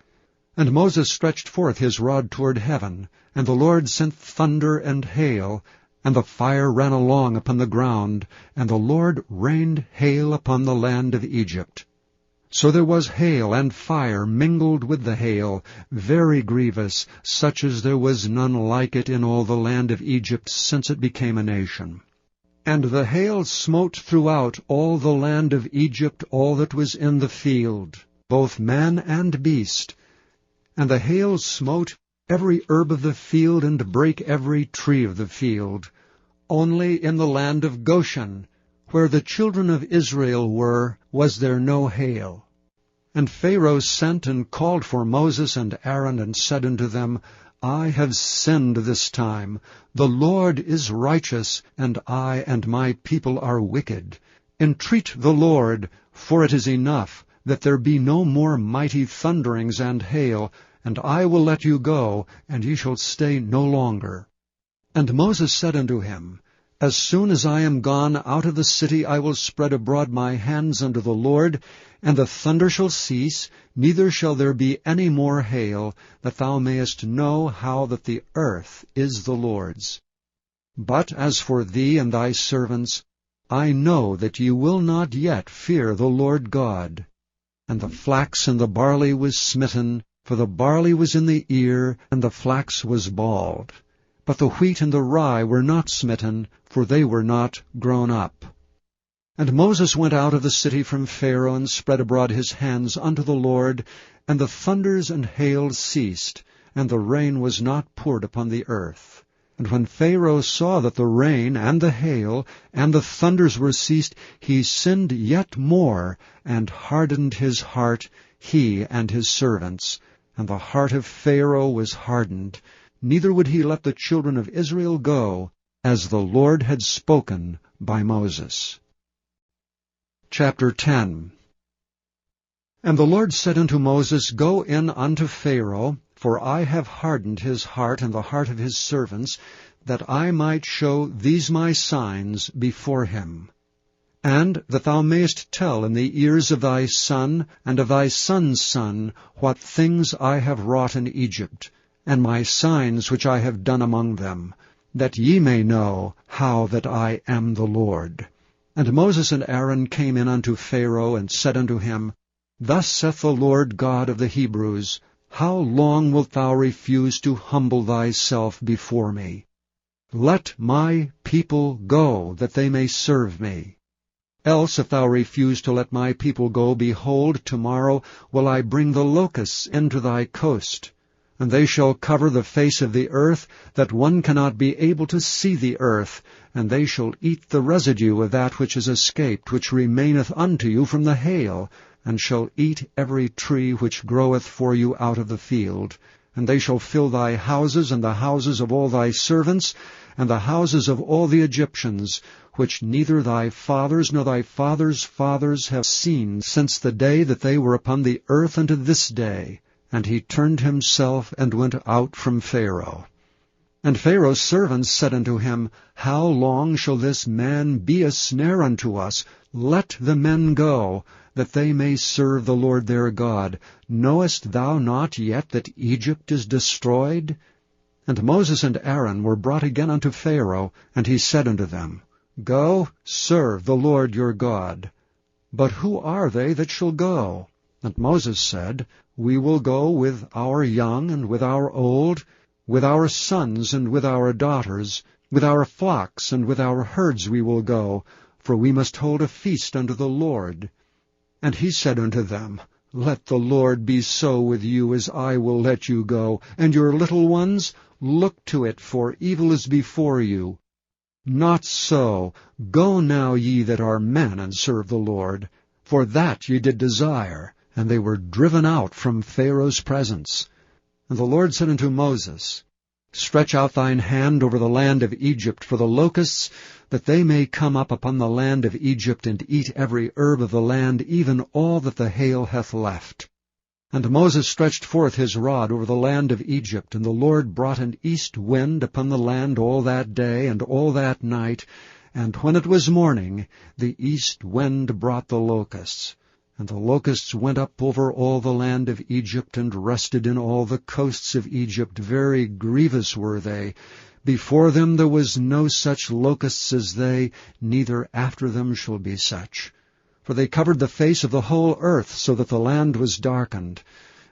And Moses stretched forth his rod toward heaven, and the Lord sent thunder and hail, and the fire ran along upon the ground, and the Lord rained hail upon the land of Egypt. So there was hail and fire mingled with the hail, very grievous, such as there was none like it in all the land of Egypt since it became a nation. And the hail smote throughout all the land of Egypt all that was in the field, both man and beast. And the hail smote every herb of the field, and brake every tree of the field. Only in the land of Goshen, where the children of Israel were, was there no hail. And Pharaoh sent and called for Moses and Aaron, and said unto them, I have sinned this time. The Lord is righteous, and I and my people are wicked. Entreat the Lord, for it is enough, that there be no more mighty thunderings and hail, and I will let you go, and ye shall stay no longer. And Moses said unto him, As soon as I am gone out of the city, I will spread abroad my hands unto the Lord, and the thunder shall cease, neither shall there be any more hail, that thou mayest know how that the earth is the Lord's. But as for thee and thy servants, I know that ye will not yet fear the Lord God. And the flax and the barley was smitten, for the barley was in the ear, and the flax was bald. But the wheat and the rye were not smitten, for they were not grown up. And Moses went out of the city from Pharaoh, and spread abroad his hands unto the Lord, and the thunders and hail ceased, and the rain was not poured upon the earth. And when Pharaoh saw that the rain and the hail and the thunders were ceased, he sinned yet more, and hardened his heart, he and his servants. And the heart of Pharaoh was hardened, neither would he let the children of Israel go, as the Lord had spoken by Moses. Chapter 10. And the Lord said unto Moses, Go in unto Pharaoh, for I have hardened his heart and the heart of his servants, that I might show these my signs before him. And that thou mayest tell in the ears of thy son and of thy son's son what things I have wrought in Egypt, and my signs which I have done among them, that ye may know how that I am the Lord. And Moses and Aaron came in unto Pharaoh, and said unto him, Thus saith the Lord God of the Hebrews, How long wilt thou refuse to humble thyself before me? Let my people go, that they may serve me. Else, if thou refuse to let my people go, behold, tomorrow will I bring the locusts into thy coast, and they shall cover the face of the earth, that one cannot be able to see the earth, and they shall eat the residue of that which is escaped, which remaineth unto you from the hail, and shall eat every tree which groweth for you out of the field. And they shall fill thy houses, and the houses of all thy servants, and the houses of all the Egyptians, which neither thy fathers nor thy fathers' fathers have seen since the day that they were upon the earth unto this day. And he turned himself and went out from Pharaoh. And Pharaoh's servants said unto him, How long shall this man be a snare unto us? Let the men go, that they may serve the Lord their God. Knowest thou not yet that Egypt is destroyed? And Moses and Aaron were brought again unto Pharaoh, and he said unto them, Go, serve the Lord your God. But who are they that shall go? And Moses said, We will go with our young and with our old, with our sons and with our daughters, with our flocks and with our herds we will go, for we must hold a feast unto the Lord. And he said unto them, Let the Lord be so with you as I will let you go, and your little ones, look to it, for evil is before you. Not so. Go now ye that are men, and serve the Lord. For that ye did desire, and they were driven out from Pharaoh's presence. And the Lord said unto Moses, Stretch out thine hand over the land of Egypt for the locusts, that they may come up upon the land of Egypt, and eat every herb of the land, even all that the hail hath left. And Moses stretched forth his rod over the land of Egypt, and the Lord brought an east wind upon the land all that day and all that night, and when it was morning, the east wind brought the locusts. And the locusts went up over all the land of Egypt, and rested in all the coasts of Egypt. Very grievous were they. Before them there was no such locusts as they, neither after them shall be such. For they covered the face of the whole earth, so that the land was darkened.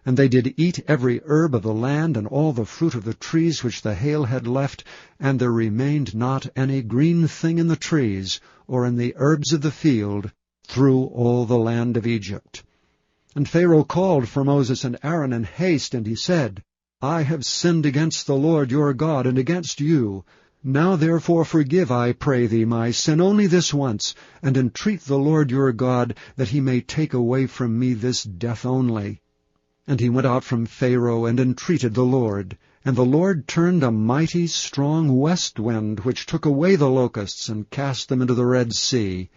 And they did eat every herb of the land, and all the fruit of the trees which the hail had left, and there remained not any green thing in the trees, or in the herbs of the field, through all the land of Egypt. And Pharaoh called for Moses and Aaron in haste, and he said, I have sinned against the Lord your God, and against you. Now therefore forgive, I pray thee, my sin only this once, and entreat the Lord your God, that he may take away from me this death only. And he went out from Pharaoh, and entreated the Lord. And the Lord turned a mighty strong west wind, which took away the locusts, and cast them into the Red Sea.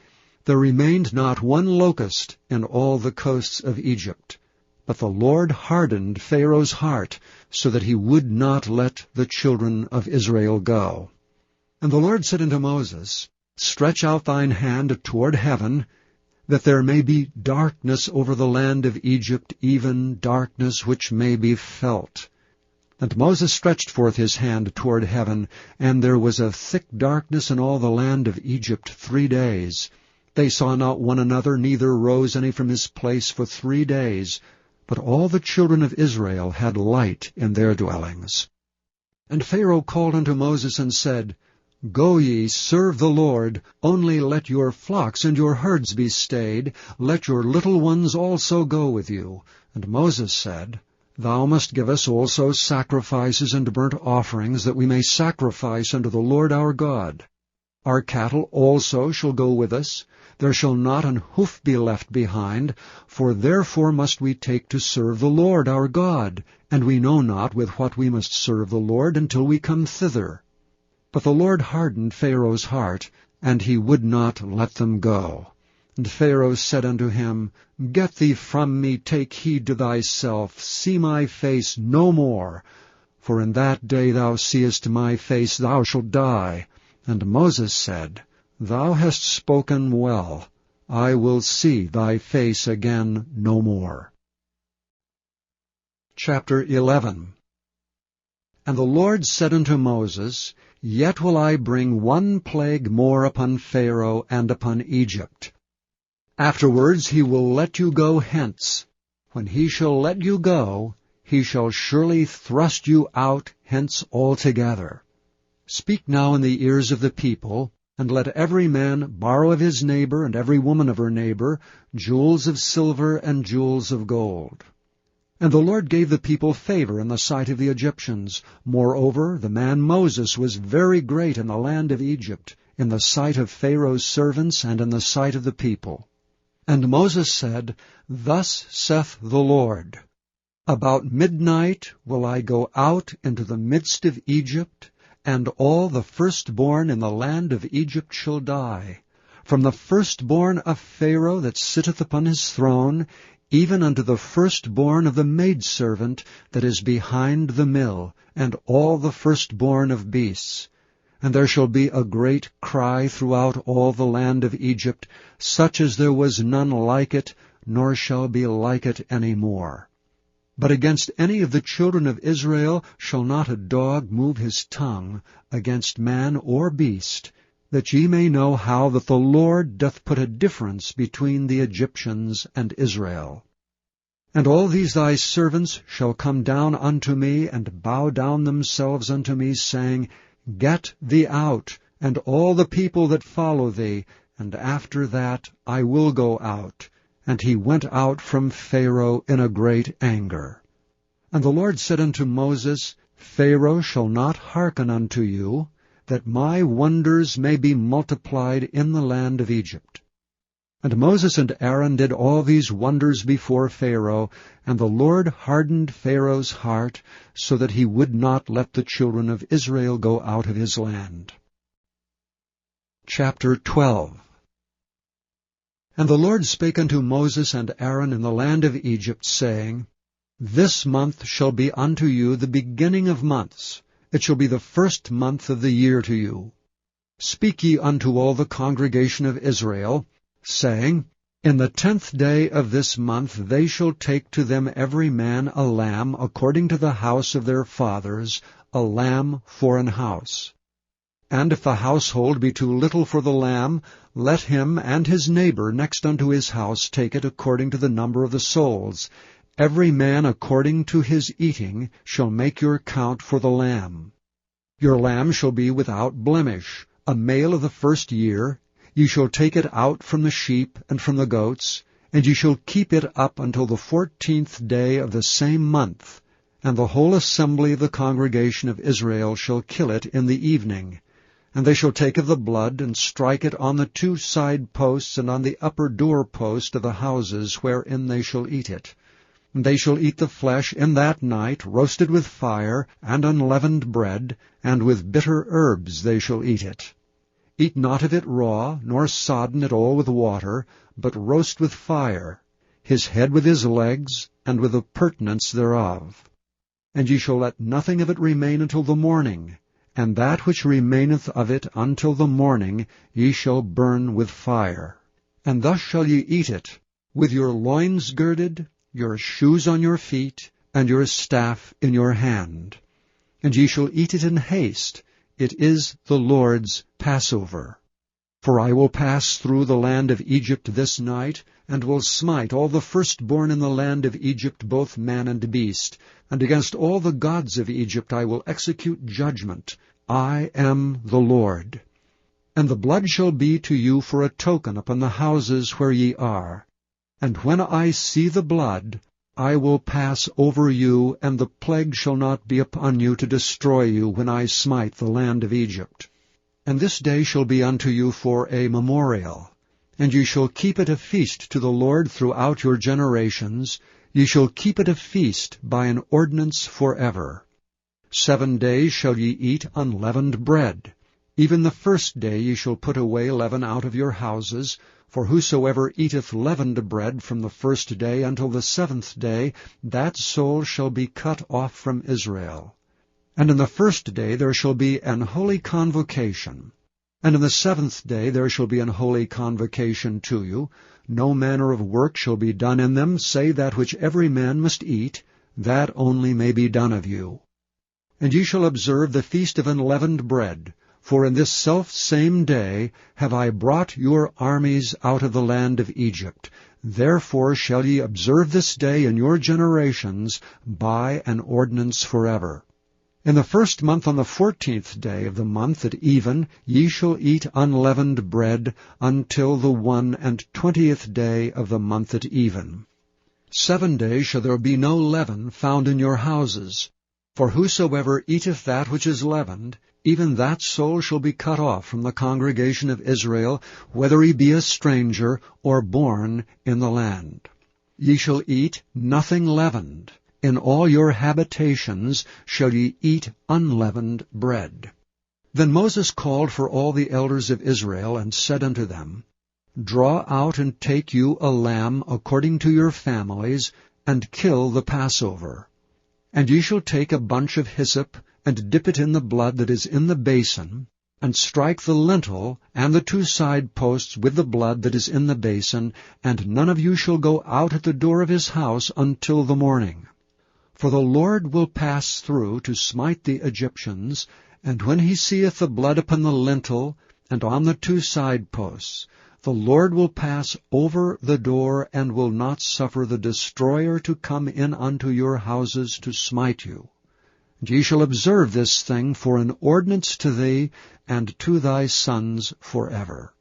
There remained not one locust in all the coasts of Egypt. But the Lord hardened Pharaoh's heart, so that he would not let the children of Israel go. And the Lord said unto Moses, Stretch out thine hand toward heaven, that there may be darkness over the land of Egypt, even darkness which may be felt. And Moses stretched forth his hand toward heaven, and there was a thick darkness in all the land of Egypt 3 days. They saw not one another, neither rose any from his place for 3 days. But all the children of Israel had light in their dwellings. And Pharaoh called unto Moses and said, Go ye, serve the Lord, only let your flocks and your herds be stayed, let your little ones also go with you. And Moses said, Thou must give us also sacrifices and burnt offerings, that we may sacrifice unto the Lord our God. Our cattle also shall go with us. There shall not an hoof be left behind, for therefore must we take to serve the Lord our God, and we know not with what we must serve the Lord until we come thither. But the Lord hardened Pharaoh's heart, and he would not let them go. And Pharaoh said unto him, Get thee from me, take heed to thyself, see my face no more. For in that day thou seest my face, thou shalt die. And Moses said, Thou hast spoken well. I will see thy face again no more. Chapter 11. And the Lord said unto Moses, Yet will I bring one plague more upon Pharaoh and upon Egypt. Afterwards he will let you go hence. When he shall let you go, he shall surely thrust you out hence altogether. Speak now in the ears of the people, and let every man borrow of his neighbor and every woman of her neighbor jewels of silver and jewels of gold. And the Lord gave the people favor in the sight of the Egyptians. Moreover, the man Moses was very great in the land of Egypt, in the sight of Pharaoh's servants and in the sight of the people. And Moses said, Thus saith the Lord, About midnight will I go out into the midst of Egypt, and all the firstborn in the land of Egypt shall die, from the firstborn of Pharaoh that sitteth upon his throne, even unto the firstborn of the maidservant that is behind the mill, and all the firstborn of beasts. And there shall be a great cry throughout all the land of Egypt, such as there was none like it, nor shall be like it any more. But against any of the children of Israel shall not a dog move his tongue against man or beast, that ye may know how that the Lord doth put a difference between the Egyptians and Israel. And all these thy servants shall come down unto me, and bow down themselves unto me, saying, Get thee out, and all the people that follow thee, and after that I will go out. And he went out from Pharaoh in a great anger. And the Lord said unto Moses, Pharaoh shall not hearken unto you, that my wonders may be multiplied in the land of Egypt. And Moses and Aaron did all these wonders before Pharaoh, and the Lord hardened Pharaoh's heart, so that he would not let the children of Israel go out of his land. Chapter 12. And the Lord spake unto Moses and Aaron in the land of Egypt, saying, This month shall be unto you the beginning of months. It shall be the first month of the year to you. Speak ye unto all the congregation of Israel, saying, In the 10th day of this month they shall take to them every man a lamb according to the house of their fathers, a lamb for an house. And if the household be too little for the lamb, let him and his neighbor next unto his house take it according to the number of the souls. Every man according to his eating shall make your count for the lamb. Your lamb shall be without blemish, a male of the first year. Ye shall take it out from the sheep and from the goats, and ye shall keep it up until the 14th day of the same month. And the whole assembly of the congregation of Israel shall kill it in the evening. And they shall take of the blood, and strike it on the 2 side posts and on the upper door post of the houses wherein they shall eat it. And they shall eat the flesh in that night, roasted with fire, and unleavened bread, and with bitter herbs they shall eat it. Eat not of it raw, nor sodden it all with water, but roast with fire, his head with his legs, and with the purtenance thereof. And ye shall let nothing of it remain until the morning, and that which remaineth of it until the morning ye shall burn with fire. And thus shall ye eat it, with your loins girded, your shoes on your feet, and your staff in your hand. And ye shall eat it in haste. It is the Lord's Passover. For I will pass through the land of Egypt this night, and will smite all the firstborn in the land of Egypt, both man and beast. And against all the gods of Egypt I will execute judgment. I am the Lord. And the blood shall be to you for a token upon the houses where ye are. And when I see the blood, I will pass over you, and the plague shall not be upon you to destroy you when I smite the land of Egypt. And this day shall be unto you for a memorial, and ye shall keep it a feast to the Lord throughout your generations. Ye shall keep it a feast by an ordinance forever. 7 days shall ye eat unleavened bread. Even the first day ye shall put away leaven out of your houses. For whosoever eateth leavened bread from the first day until the 7th day, that soul shall be cut off from Israel. And in the first day there shall be an holy convocation. And in the 7th day there shall be an holy convocation to you. No manner of work shall be done in them, save that which every man must eat, that only may be done of you. And ye shall observe the feast of unleavened bread. For in this selfsame day have I brought your armies out of the land of Egypt. Therefore shall ye observe this day in your generations by an ordinance forever. In the 1st month on the 14th day of the month at even ye shall eat unleavened bread until the 21st day of the month at even. 7 days shall there be no leaven found in your houses. For whosoever eateth that which is leavened, even that soul shall be cut off from the congregation of Israel, whether he be a stranger or born in the land. Ye shall eat nothing leavened. In all your habitations shall ye eat unleavened bread. Then Moses called for all the elders of Israel, and said unto them, Draw out and take you a lamb according to your families, and kill the Passover. And ye shall take a bunch of hyssop, and dip it in the blood that is in the basin, and strike the lintel and the 2 side posts with the blood that is in the basin, and none of you shall go out at the door of his house until the morning. For the Lord will pass through to smite the Egyptians, and when he seeth the blood upon the lintel and on the 2 side posts, the Lord will pass over the door, and will not suffer the destroyer to come in unto your houses to smite you. And ye shall observe this thing for an ordinance to thee and to thy sons forever.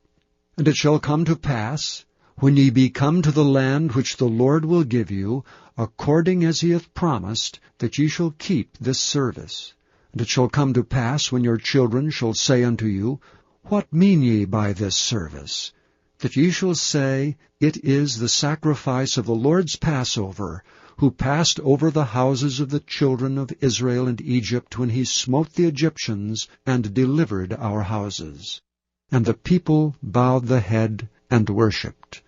And it shall come to pass, when ye be come to the land which the Lord will give you, according as he hath promised, that ye shall keep this service. And it shall come to pass, when your children shall say unto you, What mean ye by this service? that ye shall say, It is the sacrifice of the Lord's Passover, who passed over the houses of the children of Israel and Egypt when he smote the Egyptians and delivered our houses. And the people bowed the head and worshipped.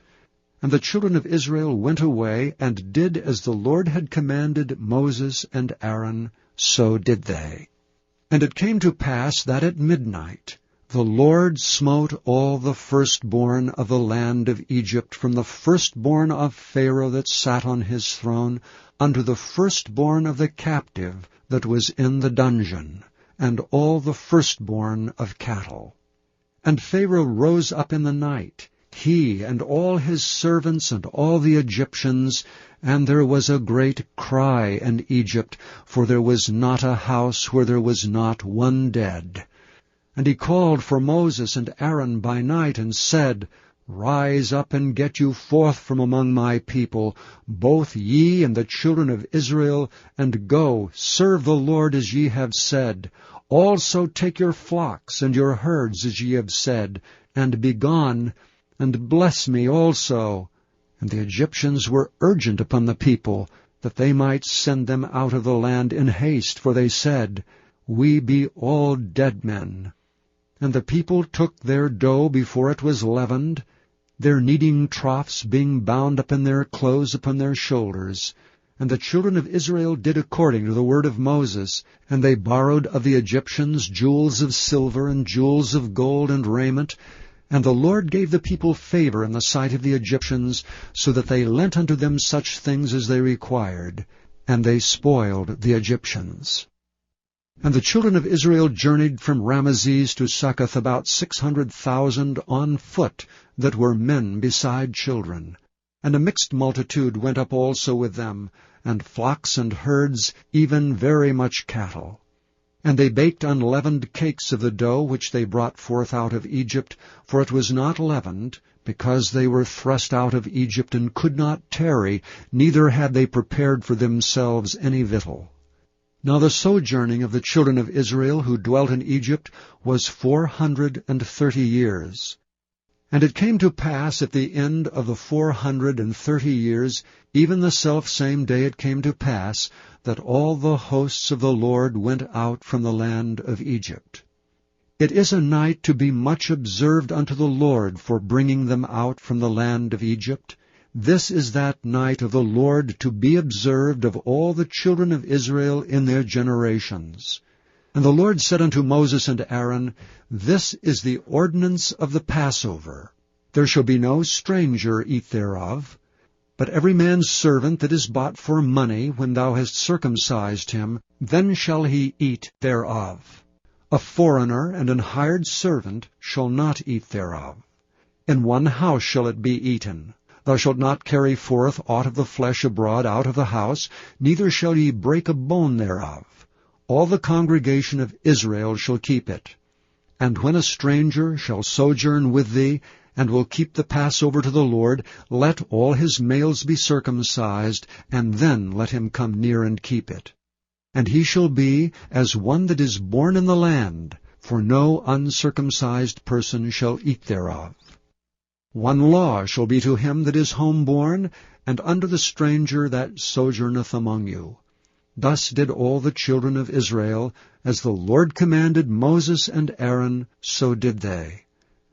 And the children of Israel went away, and did as the Lord had commanded Moses and Aaron, so did they. And it came to pass that at midnight the Lord smote all the firstborn of the land of Egypt, from the firstborn of Pharaoh that sat on his throne, unto the firstborn of the captive that was in the dungeon, and all the firstborn of cattle. And Pharaoh rose up in the night, he and all his servants and all the Egyptians, and there was a great cry in Egypt, for there was not a house where there was not one dead. And he called for Moses and Aaron by night, and said, Rise up and get you forth from among my people, both ye and the children of Israel, and go, serve the Lord as ye have said. Also take your flocks and your herds as ye have said, and be gone, and bless me also. And the Egyptians were urgent upon the people, that they might send them out of the land in haste, for they said, We be all dead men. And the people took their dough before it was leavened, their kneading troughs being bound up in their clothes upon their shoulders. And the children of Israel did according to the word of Moses, and they borrowed of the Egyptians jewels of silver and jewels of gold and raiment. And the Lord gave the people favor in the sight of the Egyptians, so that they lent unto them such things as they required, and they spoiled the Egyptians. And the children of Israel journeyed from Ramesses to Succoth, about 600,000 on foot, that were men beside children. And a mixed multitude went up also with them, and flocks and herds, even very much cattle. And they baked unleavened cakes of the dough which they brought forth out of Egypt, for it was not leavened, because they were thrust out of Egypt and could not tarry, neither had they prepared for themselves any victual. Now the sojourning of the children of Israel who dwelt in Egypt was 430 years. And it came to pass at the end of the 430 years, even the selfsame day it came to pass, that all the hosts of the Lord went out from the land of Egypt. It is a night to be much observed unto the Lord for bringing them out from the land of Egypt. This is that night of the Lord to be observed of all the children of Israel in their generations. And the Lord said unto Moses and Aaron, This is the ordinance of the Passover. There shall be no stranger eat thereof. But every man's servant that is bought for money, when thou hast circumcised him, then shall he eat thereof. A foreigner and an hired servant shall not eat thereof. In one house shall it be eaten. Thou shalt not carry forth aught of the flesh abroad out of the house, neither shall ye break a bone thereof. All the congregation of Israel shall keep it. And when a stranger shall sojourn with thee, and will keep the Passover to the Lord, let all his males be circumcised, and then let him come near and keep it. And he shall be as one that is born in the land, for no uncircumcised person shall eat thereof. One law shall be to him that is homeborn, and unto the stranger that sojourneth among you. Thus did all the children of Israel, as the Lord commanded Moses and Aaron, so did they.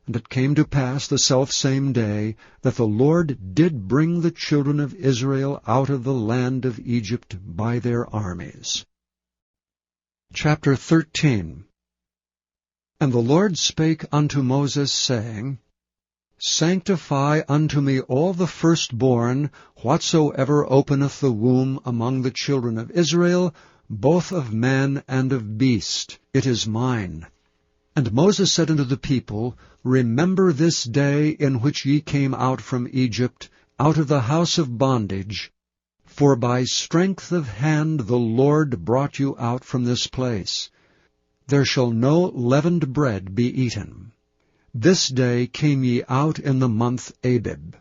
And it came to pass the selfsame day, that the Lord did bring the children of Israel out of the land of Egypt by their armies. Chapter 13. And the Lord spake unto Moses, saying, Sanctify unto me all the firstborn, whatsoever openeth the womb among the children of Israel, both of man and of beast. It is mine. And Moses said unto the people, Remember this day in which ye came out from Egypt, out of the house of bondage. For by strength of hand the Lord brought you out from this place. There shall no leavened bread be eaten. This day came ye out in the month Abib.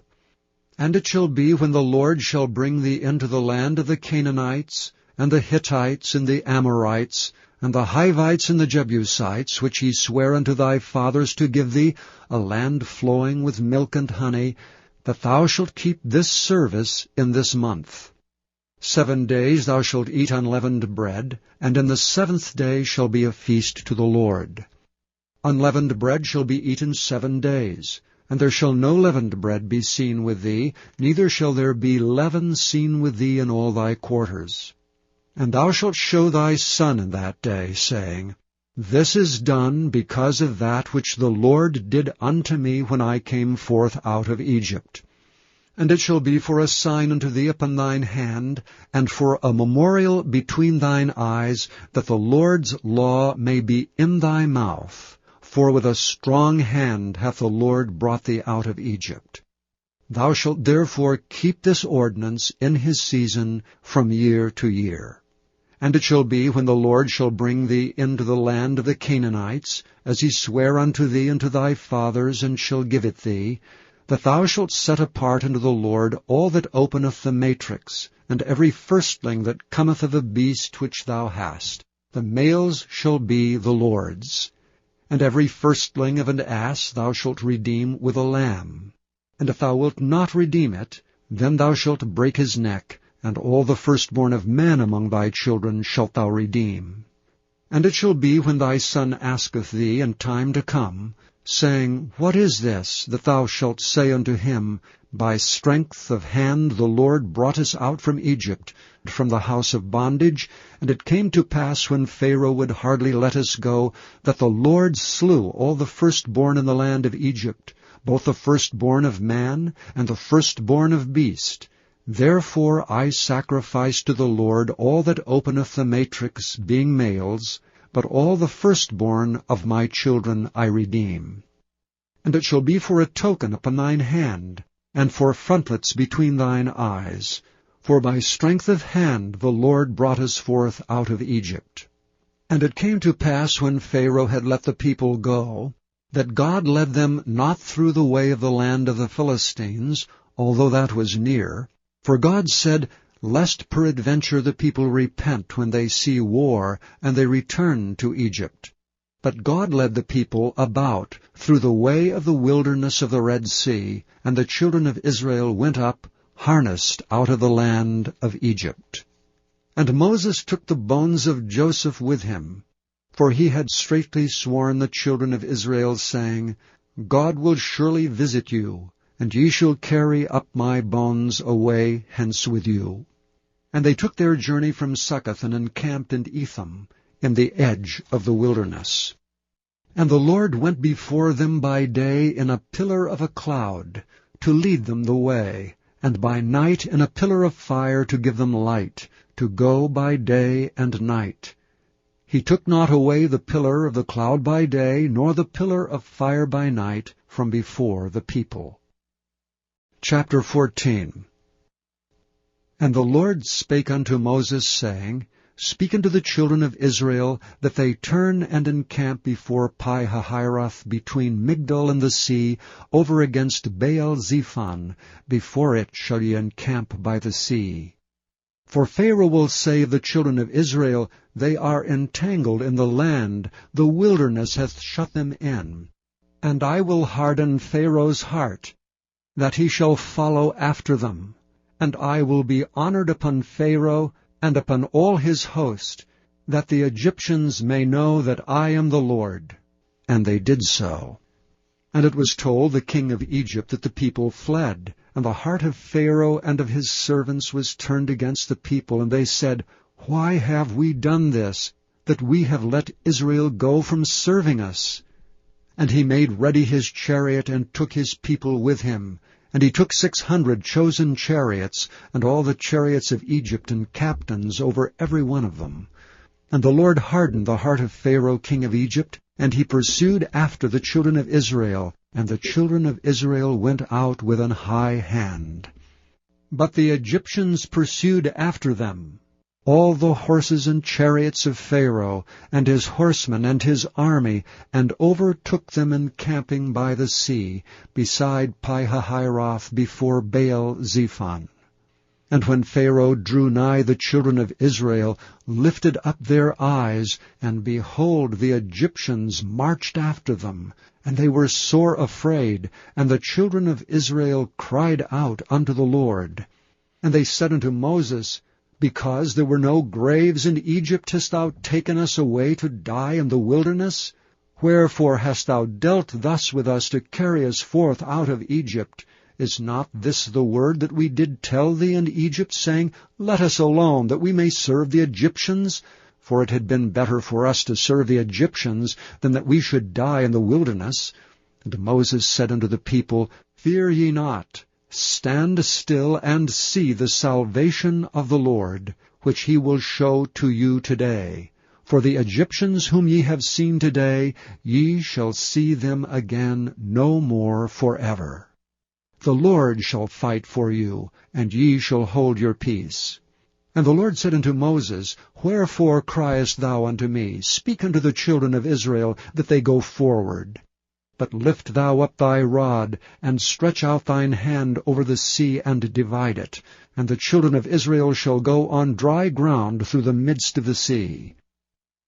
And it shall be, when the Lord shall bring thee into the land of the Canaanites, and the Hittites, and the Amorites, and the Hivites and the Jebusites, which he sware unto thy fathers to give thee, a land flowing with milk and honey, that thou shalt keep this service in this month. 7 days thou shalt eat unleavened bread, and in the 7th day shall be a feast to the Lord. Unleavened bread shall be eaten 7 days, and there shall no leavened bread be seen with thee, neither shall there be leaven seen with thee in all thy quarters. And thou shalt show thy son in that day, saying, This is done because of that which the Lord did unto me when I came forth out of Egypt. And it shall be for a sign unto thee upon thine hand, and for a memorial between thine eyes, that the Lord's law may be in thy mouth. For with a strong hand hath the Lord brought thee out of Egypt. Thou shalt therefore keep this ordinance in his season from year to year. And it shall be, when the Lord shall bring thee into the land of the Canaanites, as he sware unto thee and to thy fathers, and shall give it thee, that thou shalt set apart unto the Lord all that openeth the matrix, and every firstling that cometh of a beast which thou hast. The males shall be the Lord's. And every firstling of an ass thou shalt redeem with a lamb. And if thou wilt not redeem it, then thou shalt break his neck, and all the firstborn of men among thy children shalt thou redeem. And it shall be, when thy son asketh thee in time to come, saying, What is this? That thou shalt say unto him, By strength of hand the Lord brought us out from Egypt, from the house of bondage. And it came to pass, when Pharaoh would hardly let us go, that the Lord slew all the firstborn in the land of Egypt, both the firstborn of man and the firstborn of beast. Therefore I sacrifice to the Lord all that openeth the matrix, being males, but all the firstborn of my children I redeem. And it shall be for a token upon thine hand, and for frontlets between thine eyes. For by strength of hand the Lord brought us forth out of Egypt. And it came to pass, when Pharaoh had let the people go, that God led them not through the way of the land of the Philistines, although that was near. For God said, Lest peradventure the people repent when they see war, and they return to Egypt. But God led the people about through the way of the wilderness of the Red Sea, and the children of Israel went up, harnessed out of the land of Egypt. And Moses took the bones of Joseph with him, for he had straitly sworn the children of Israel, saying, God will surely visit you, and ye shall carry up my bones away hence with you. And they took their journey from Succoth, and encamped in Etham, in the edge of the wilderness. And the Lord went before them by day in a pillar of a cloud, to lead them the way, and by night in a pillar of fire to give them light, to go by day and night. He took not away the pillar of the cloud by day, nor the pillar of fire by night, from before the people. Chapter 14. And the Lord spake unto Moses, saying, Speak unto the children of Israel, that they turn and encamp before Pi-hahiroth, between Migdol and the sea, over against Baal-zephon. Before it shall ye encamp by the sea. For Pharaoh will say of the children of Israel, They are entangled in the land, the wilderness hath shut them in. And I will harden Pharaoh's heart, that he shall follow after them. And I will be honored upon Pharaoh, and upon all his host, that the Egyptians may know that I am the Lord. And they did so. And it was told the king of Egypt that the people fled, and the heart of Pharaoh and of his servants was turned against the people, and they said, Why have we done this, that we have let Israel go from serving us? And he made ready his chariot, and took his people with him. And he took 600 chosen chariots, and all the chariots of Egypt, and captains over every one of them. And the Lord hardened the heart of Pharaoh king of Egypt, and he pursued after the children of Israel, and the children of Israel went out with an high hand. But the Egyptians pursued after them, all the horses and chariots of Pharaoh, and his horsemen and his army, and overtook them encamping by the sea, beside Pi-hahiroth, before Baal-zephon. And when Pharaoh drew nigh, the children of Israel lifted up their eyes, and behold, the Egyptians marched after them. And they were sore afraid, and the children of Israel cried out unto the Lord. And they said unto Moses, Because there were no graves in Egypt hast thou taken us away to die in the wilderness? Wherefore hast thou dealt thus with us to carry us forth out of Egypt? Is not this the word that we did tell thee in Egypt, saying, Let us alone, that we may serve the Egyptians? For it had been better for us to serve the Egyptians than that we should die in the wilderness. And Moses said unto the people, Fear ye not, stand still, and see the salvation of the Lord, which he will show to you today. For the Egyptians whom ye have seen today, ye shall see them again no more forever. The Lord shall fight for you, and ye shall hold your peace. And the Lord said unto Moses, Wherefore criest thou unto me? Speak unto the children of Israel, that they go forward. But lift thou up thy rod, and stretch out thine hand over the sea, and divide it. And the children of Israel shall go on dry ground through the midst of the sea.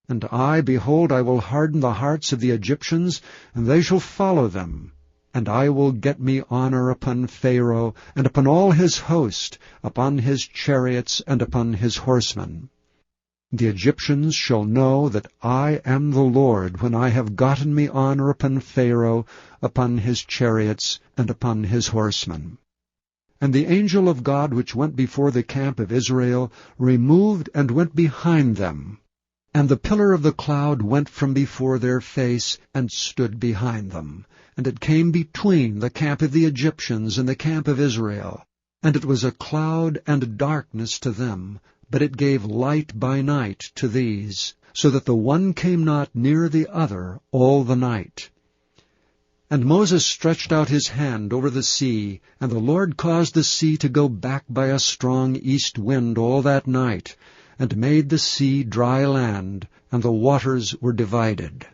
And I, behold, I will harden the hearts of the Egyptians, and they shall follow them. And I will get me honor upon Pharaoh, and upon all his host, upon his chariots, and upon his horsemen. The Egyptians shall know that I am the Lord, when I have gotten me honor upon Pharaoh, upon his chariots, and upon his horsemen. And the angel of God which went before the camp of Israel removed and went behind them. And the pillar of the cloud went from before their face, and stood behind them. And it came between the camp of the Egyptians and the camp of Israel. And it was a cloud and darkness to them, but it gave light by night to these, so that the one came not near the other all the night. And Moses stretched out his hand over the sea, and the Lord caused the sea to go back by a strong east wind all that night, and made the sea dry land, and the waters were divided.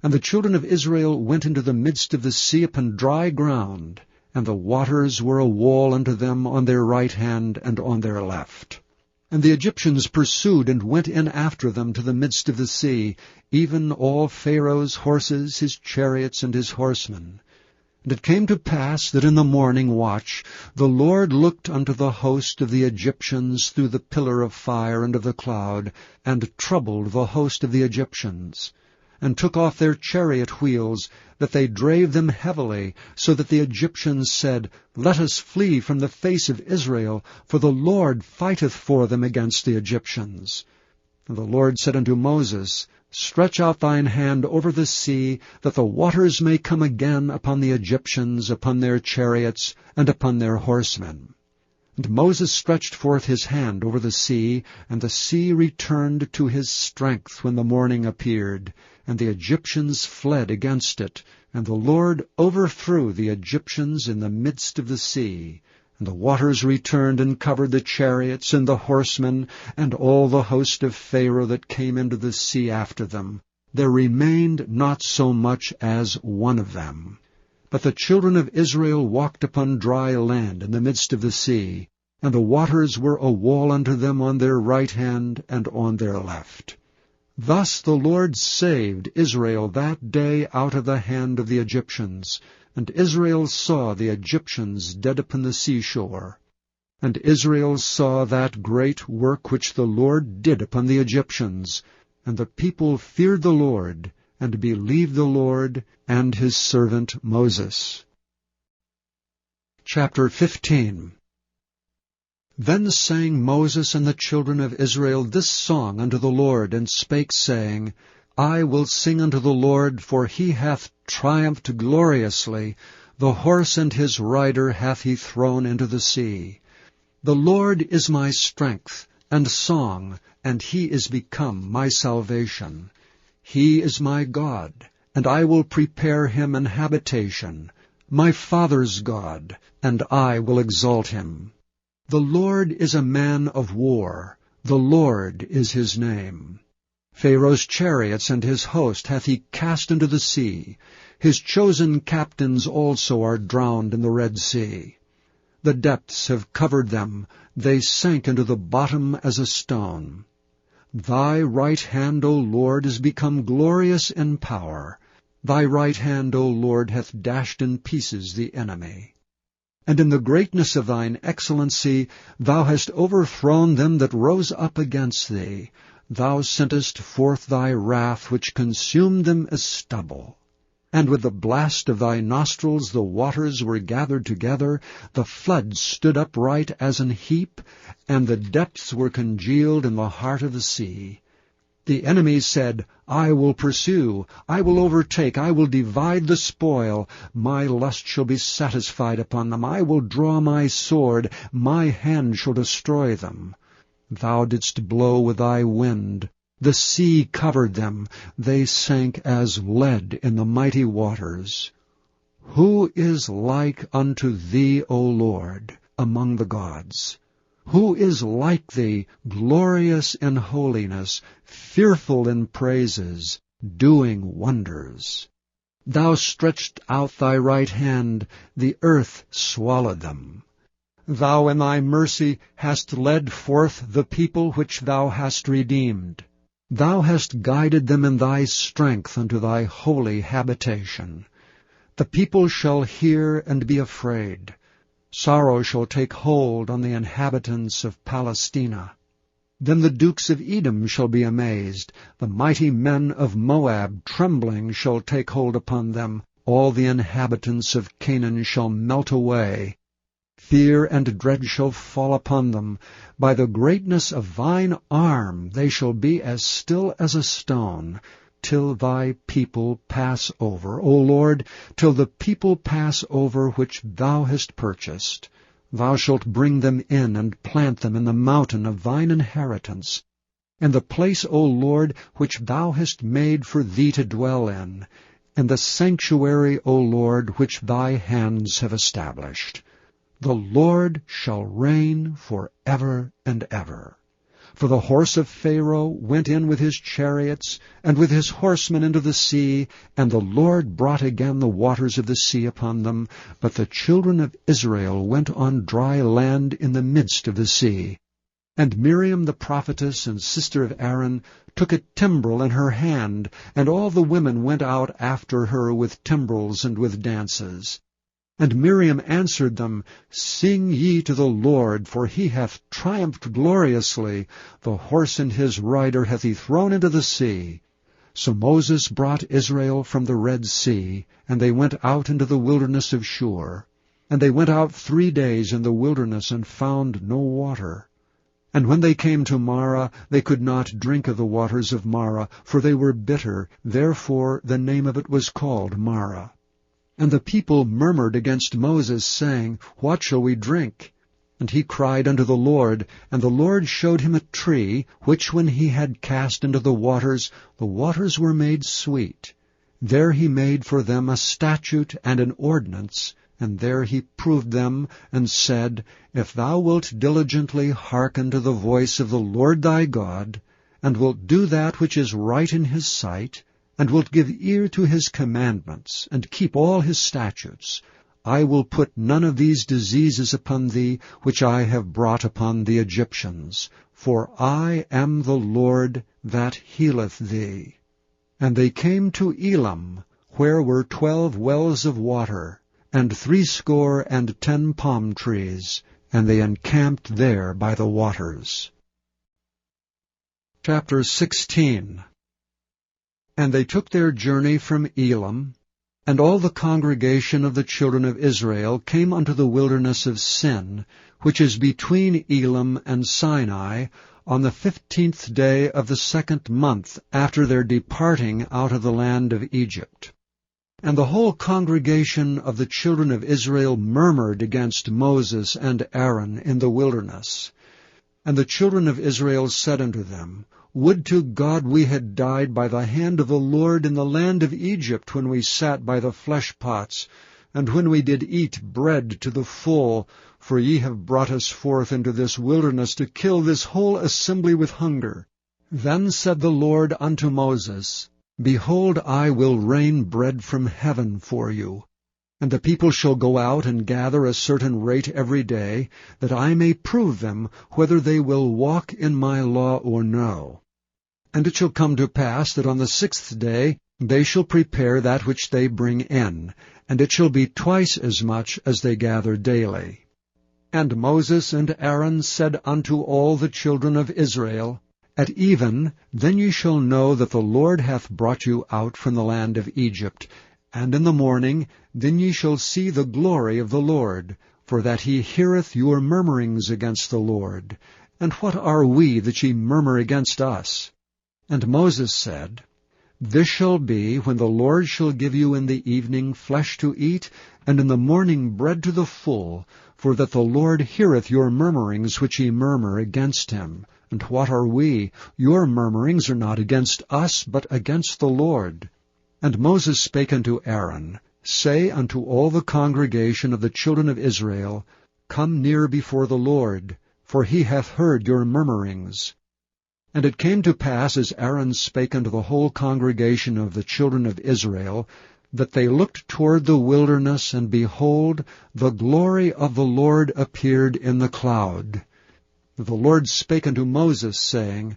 And the children of Israel went into the midst of the sea upon dry ground, and the waters were a wall unto them on their right hand and on their left. And the Egyptians pursued and went in after them to the midst of the sea, even all Pharaoh's horses, his chariots, and his horsemen. And it came to pass that in the morning watch the Lord looked unto the host of the Egyptians through the pillar of fire and of the cloud, and troubled the host of the Egyptians, and took off their chariot wheels, that they drave them heavily, so that the Egyptians said, Let us flee from the face of Israel, for the Lord fighteth for them against the Egyptians. And the Lord said unto Moses, Stretch out thine hand over the sea, that the waters may come again upon the Egyptians, upon their chariots, and upon their horsemen. And Moses stretched forth his hand over the sea returned to his strength when the morning appeared, and the Egyptians fled against it, and the Lord overthrew the Egyptians in the midst of the sea. And the waters returned and covered the chariots and the horsemen, and all the host of Pharaoh that came into the sea after them. There remained not so much as one of them. But the children of Israel walked upon dry land in the midst of the sea, and the waters were a wall unto them on their right hand and on their left. Thus the Lord saved Israel that day out of the hand of the Egyptians. And Israel saw the Egyptians dead upon the seashore. And Israel saw that great work which the Lord did upon the Egyptians. And the people feared the Lord, and believed the Lord and his servant Moses. Chapter 15. Then sang Moses and the children of Israel this song unto the Lord, and spake, saying, I will sing unto the Lord, for he hath triumphed gloriously. The horse and his rider hath he thrown into the sea. The Lord is my strength and song, and he is become my salvation. He is my God, and I will prepare him an habitation, my father's God, and I will exalt him. The Lord is a man of war, the Lord is his name. Pharaoh's chariots and his host hath he cast into the sea. His chosen captains also are drowned in the Red Sea. The depths have covered them, they sank into the bottom as a stone. Thy right hand, O Lord, is become glorious in power. Thy right hand, O Lord, hath dashed in pieces the enemy. And in the greatness of thine excellency thou hast overthrown them that rose up against thee. Thou sentest forth thy wrath, which consumed them as stubble. And with the blast of thy nostrils the waters were gathered together, the floods stood upright as an heap, and the depths were congealed in the heart of the sea. The enemy said, I will pursue, I will overtake, I will divide the spoil. My lust shall be satisfied upon them. I will draw my sword, my hand shall destroy them. Thou didst blow with thy wind. The sea covered them. They sank as lead in the mighty waters. Who is like unto thee, O Lord, among the gods? Who is like thee, glorious in holiness, fearful in praises, doing wonders? Thou stretched out thy right hand, the earth swallowed them. Thou in thy mercy hast led forth the people which thou hast redeemed. Thou hast guided them in thy strength unto thy holy habitation. The people shall hear and be afraid. Sorrow shall take hold on the inhabitants of Palestina. Then the dukes of Edom shall be amazed. The mighty men of Moab trembling shall take hold upon them. All the inhabitants of Canaan shall melt away. Fear and dread shall fall upon them. By the greatness of thine arm they shall be as still as a stone, till thy people pass over, O Lord, till the people pass over which thou hast purchased. Thou shalt bring them in and plant them in the mountain of thine inheritance, in the place, O Lord, which thou hast made for thee to dwell in the sanctuary, O Lord, which thy hands have established. The Lord shall reign for ever and ever. For the horse of Pharaoh went in with his chariots, and with his horsemen into the sea, and the Lord brought again the waters of the sea upon them. But the children of Israel went on dry land in the midst of the sea. And Miriam the prophetess and sister of Aaron took a timbrel in her hand, and all the women went out after her with timbrels and with dances. And Miriam answered them, Sing ye to the Lord, for he hath triumphed gloriously. The horse and his rider hath he thrown into the sea. So Moses brought Israel from the Red Sea, and they went out into the wilderness of Shur. And they went out 3 days in the wilderness, and found no water. And when they came to Marah, they could not drink of the waters of Marah, for they were bitter. Therefore the name of it was called Marah. And the people murmured against Moses, saying, What shall we drink? And he cried unto the Lord, and the Lord showed him a tree, which when he had cast into the waters were made sweet. There he made for them a statute and an ordinance, and there he proved them, and said, If thou wilt diligently hearken to the voice of the Lord thy God, and wilt do that which is right in his sight, and wilt give ear to his commandments, and keep all his statutes, I will put none of these diseases upon thee, which I have brought upon the Egyptians. For I am the Lord that healeth thee. And they came to Elam, where were 12 wells of water, and 70 palm trees, and they encamped there by the waters. Chapter 16. And they took their journey from Elam, and all the congregation of the children of Israel came unto the wilderness of Sin, which is between Elam and Sinai, on the 15th day of the 2nd month after their departing out of the land of Egypt. And the whole congregation of the children of Israel murmured against Moses and Aaron in the wilderness. And the children of Israel said unto them, Would to God we had died by the hand of the Lord in the land of Egypt, when we sat by the flesh pots, and when we did eat bread to the full, for ye have brought us forth into this wilderness to kill this whole assembly with hunger. Then said the Lord unto Moses, Behold, I will rain bread from heaven for you. And the people shall go out and gather a certain rate every day, that I may prove them whether they will walk in my law or no. And it shall come to pass that on the 6th day they shall prepare that which they bring in, and it shall be twice as much as they gather daily. And Moses and Aaron said unto all the children of Israel, At even, then ye shall know that the Lord hath brought you out from the land of Egypt. And in the morning, then ye shall see the glory of the Lord, for that he heareth your murmurings against the Lord. And what are we that ye murmur against us? And Moses said, This shall be when the Lord shall give you in the evening flesh to eat, and in the morning bread to the full, for that the Lord heareth your murmurings which ye murmur against him. And what are we? Your murmurings are not against us, but against the Lord. And Moses spake unto Aaron, Say unto all the congregation of the children of Israel, Come near before the Lord, for he hath heard your murmurings. And it came to pass, as Aaron spake unto the whole congregation of the children of Israel, that they looked toward the wilderness, and behold, the glory of the Lord appeared in the cloud. The Lord spake unto Moses, saying,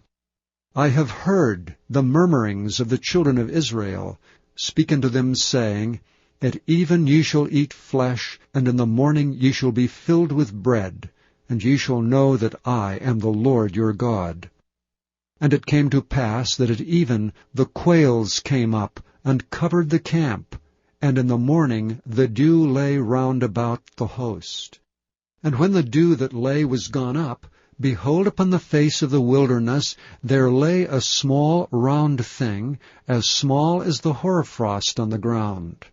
I have heard the murmurings of the children of Israel. Speak unto them, saying, At even ye shall eat flesh, and in the morning ye shall be filled with bread, and ye shall know that I am the Lord your God. And it came to pass that at even the quails came up, and covered the camp, and in the morning the dew lay round about the host. And when the dew that lay was gone up, behold, upon the face of the wilderness there lay a small round thing, as small as the hoarfrost on the ground.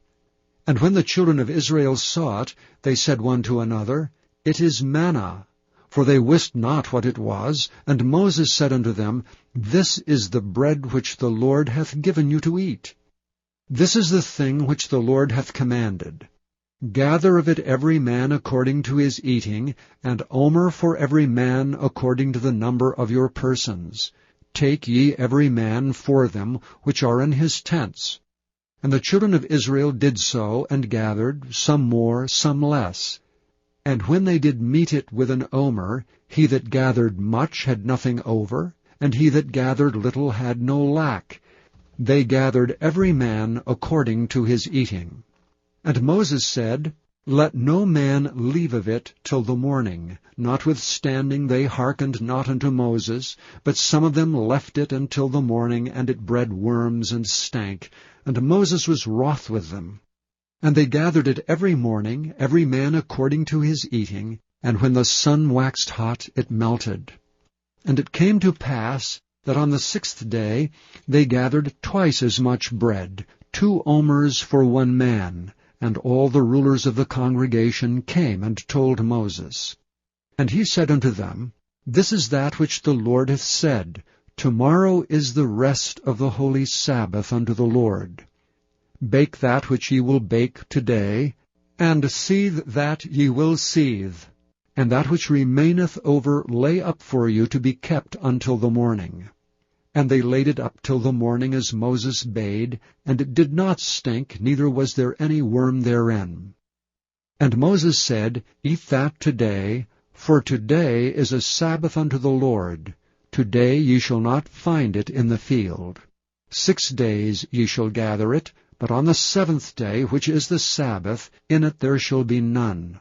And when the children of Israel saw it, they said one to another, It is manna. For they wist not what it was. And Moses said unto them, This is the bread which the Lord hath given you to eat. This is the thing which the Lord hath commanded. Gather of it every man according to his eating, and omer for every man according to the number of your persons. Take ye every man for them which are in his tents. And the children of Israel did so, and gathered, some more, some less. And when they did meet it with an omer, he that gathered much had nothing over, and he that gathered little had no lack. They gathered every man according to his eating. And Moses said, Let no man leave of it till the morning. Notwithstanding they hearkened not unto Moses, but some of them left it until the morning, and it bred worms and stank. And Moses was wroth with them. And they gathered it every morning, every man according to his eating, and when the sun waxed hot, it melted. And it came to pass that on the 6th day they gathered twice as much bread, 2 omers for one man. And all the rulers of the congregation came and told Moses. And he said unto them, This is that which the Lord hath said, Tomorrow is the rest of the holy Sabbath unto the Lord. Bake that which ye will bake today, and seethe that ye will seethe, and that which remaineth over lay up for you to be kept until the morning. And they laid it up till the morning as Moses bade, and it did not stink, neither was there any worm therein. And Moses said, Eat that today, for today is a Sabbath unto the Lord. Today ye shall not find it in the field. 6 days ye shall gather it, but on the 7th day, which is the Sabbath, in it there shall be none.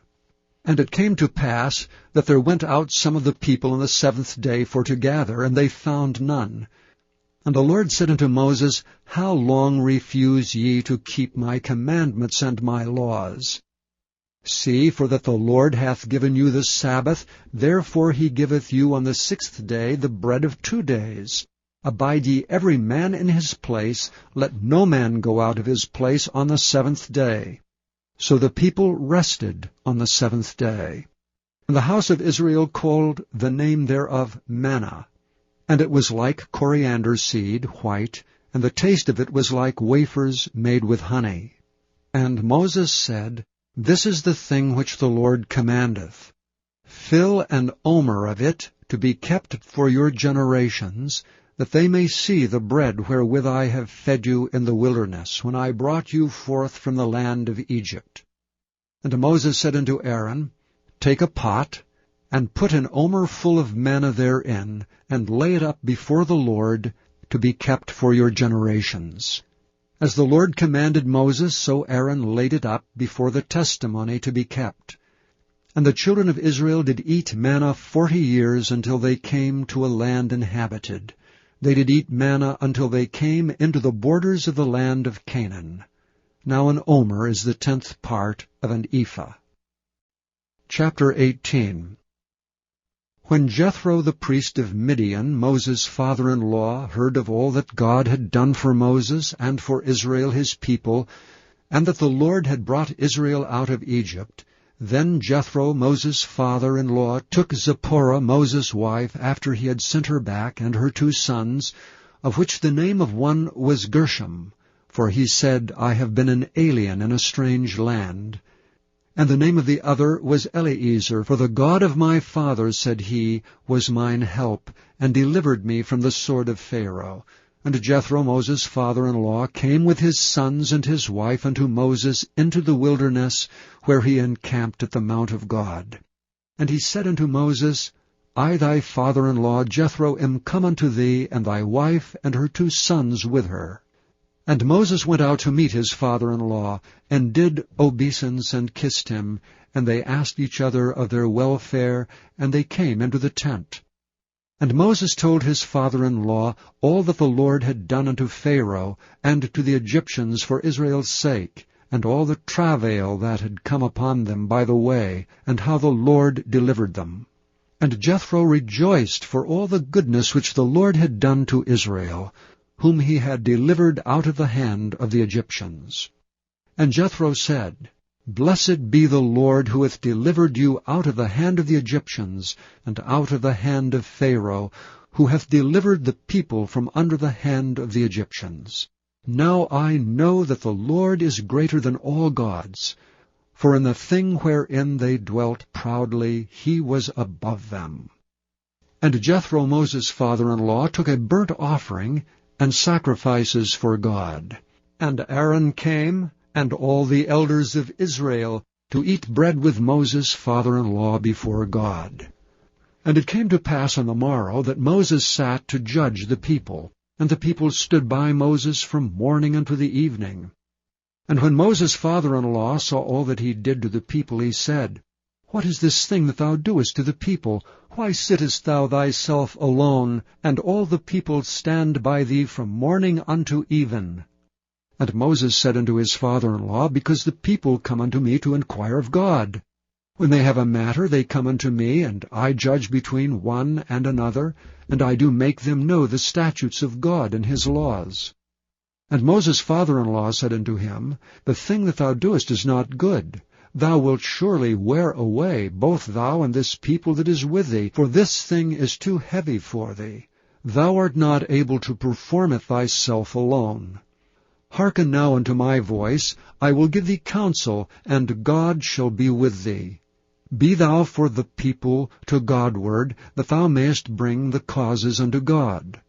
And it came to pass that there went out some of the people on the 7th day for to gather, and they found none. And the Lord said unto Moses, How long refuse ye to keep my commandments and my laws? See, for that the Lord hath given you the Sabbath, therefore he giveth you on the 6th day the bread of 2 days. Abide ye every man in his place, let no man go out of his place on the 7th day. So the people rested on the 7th day. And the house of Israel called the name thereof manna. And it was like coriander seed, white, and the taste of it was like wafers made with honey. And Moses said, This is the thing which the Lord commandeth. Fill an omer of it to be kept for your generations, that they may see the bread wherewith I have fed you in the wilderness, when I brought you forth from the land of Egypt. And Moses said unto Aaron, Take a pot, and put an omer full of manna therein, and lay it up before the Lord, to be kept for your generations. As the Lord commanded Moses, so Aaron laid it up before the testimony to be kept. And the children of Israel did eat manna 40 years, until they came to a land inhabited. They did eat manna until they came into the borders of the land of Canaan. Now an omer is the 10th part of an ephah. Chapter 18. When Jethro the priest of Midian, Moses' father-in-law, heard of all that God had done for Moses and for Israel his people, and that the Lord had brought Israel out of Egypt, then Jethro, Moses' father-in-law, took Zipporah, Moses' wife, after he had sent her back, and her 2 sons, of which the name of one was Gershom, for he said, I have been an alien in a strange land. And the name of the other was Eleazar, for the God of my fathers, said he, was mine help, and delivered me from the sword of Pharaoh. And Jethro, Moses' father-in-law, came with his sons and his wife unto Moses into the wilderness, where he encamped at the mount of God. And he said unto Moses, I thy father-in-law Jethro am come unto thee, and thy wife and her 2 sons with her. And Moses went out to meet his father-in-law, and did obeisance and kissed him, and they asked each other of their welfare, and they came into the tent. And Moses told his father-in-law all that the Lord had done unto Pharaoh and to the Egyptians for Israel's sake, and all the travail that had come upon them by the way, and how the Lord delivered them. And Jethro rejoiced for all the goodness which the Lord had done to Israel, whom he had delivered out of the hand of the Egyptians. And Jethro said, Blessed be the Lord, who hath delivered you out of the hand of the Egyptians, and out of the hand of Pharaoh, who hath delivered the people from under the hand of the Egyptians. Now I know that the Lord is greater than all gods, for in the thing wherein they dwelt proudly he was above them. And Jethro, Moses' father-in-law, took a burnt offering and sacrifices for God. And Aaron came, and all the elders of Israel, to eat bread with Moses' father-in-law before God. And it came to pass on the morrow that Moses sat to judge the people, and the people stood by Moses from morning unto the evening. And when Moses' father-in-law saw all that he did to the people, he said, What is this thing that thou doest to the people? Why sittest thou thyself alone, and all the people stand by thee from morning unto even? And Moses said unto his father-in-law, Because the people come unto me to inquire of God. When they have a matter, they come unto me, and I judge between one and another, and I do make them know the statutes of God and his laws. And Moses' father-in-law said unto him, The thing that thou doest is not good. Thou wilt surely wear away, both thou and this people that is with thee, for this thing is too heavy for thee. Thou art not able to perform it thyself alone. Hearken now unto my voice, I will give thee counsel, and God shall be with thee. Be thou for the people to Godward, that thou mayest bring the causes unto God.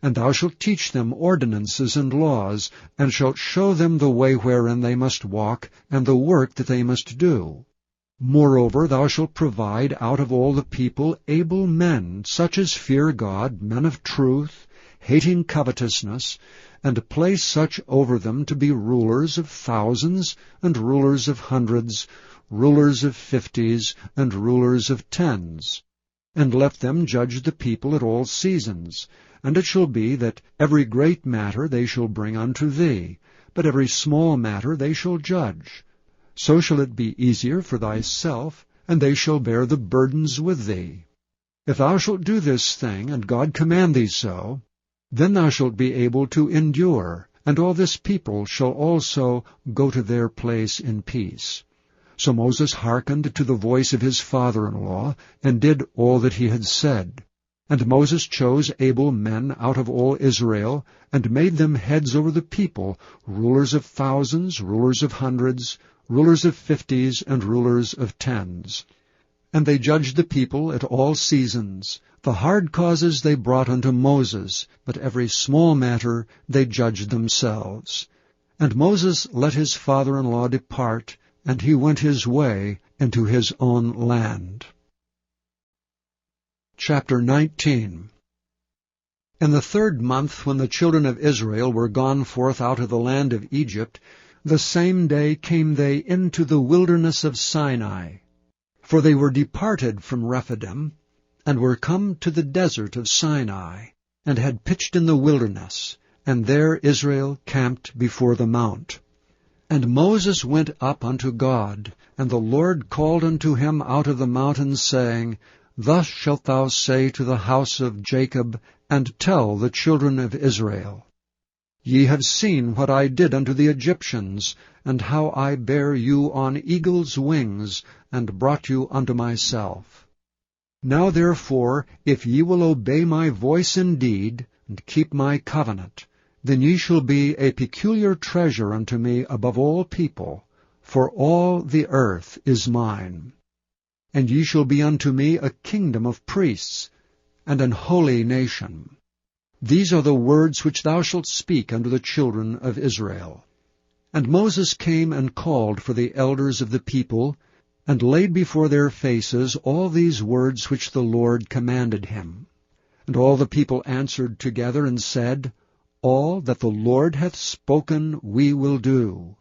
And thou shalt teach them ordinances and laws, and shalt show them the way wherein they must walk, and the work that they must do. Moreover, thou shalt provide out of all the people able men, such as fear God, men of truth, hating covetousness, and place such over them to be rulers of thousands, and rulers of hundreds, rulers of 50s, and rulers of 10s. And let them judge the people at all seasons. And it shall be that every great matter they shall bring unto thee, but every small matter they shall judge. So shall it be easier for thyself, and they shall bear the burdens with thee. If thou shalt do this thing, and God command thee so, then thou shalt be able to endure, and all this people shall also go to their place in peace. So Moses hearkened to the voice of his father-in-law, and did all that he had said. And Moses chose able men out of all Israel, and made them heads over the people, rulers of thousands, rulers of hundreds, rulers of 50s, and rulers of 10s. And they judged the people at all seasons. The hard causes they brought unto Moses, but every small matter they judged themselves. And Moses let his father-in-law depart, and he went his way into his own land. Chapter 19. In the 3rd month, when the children of Israel were gone forth out of the land of Egypt, the same day came they into the wilderness of Sinai. For they were departed from Rephidim, and were come to the desert of Sinai, and had pitched in the wilderness, and there Israel camped before the mount. And Moses went up unto God, and the Lord called unto him out of the mountain, saying, Thus shalt thou say to the house of Jacob, and tell the children of Israel, Ye have seen what I did unto the Egyptians, and how I bare you on eagle's wings, and brought you unto myself. Now therefore, if ye will obey my voice indeed, and keep my covenant, then ye shall be a peculiar treasure unto me above all people, for all the earth is mine. And ye shall be unto me a kingdom of priests, and an holy nation. These are the words which thou shalt speak unto the children of Israel. And Moses came and called for the elders of the people, and laid before their faces all these words which the Lord commanded him. And all the people answered together and said, All that the Lord hath spoken we will do.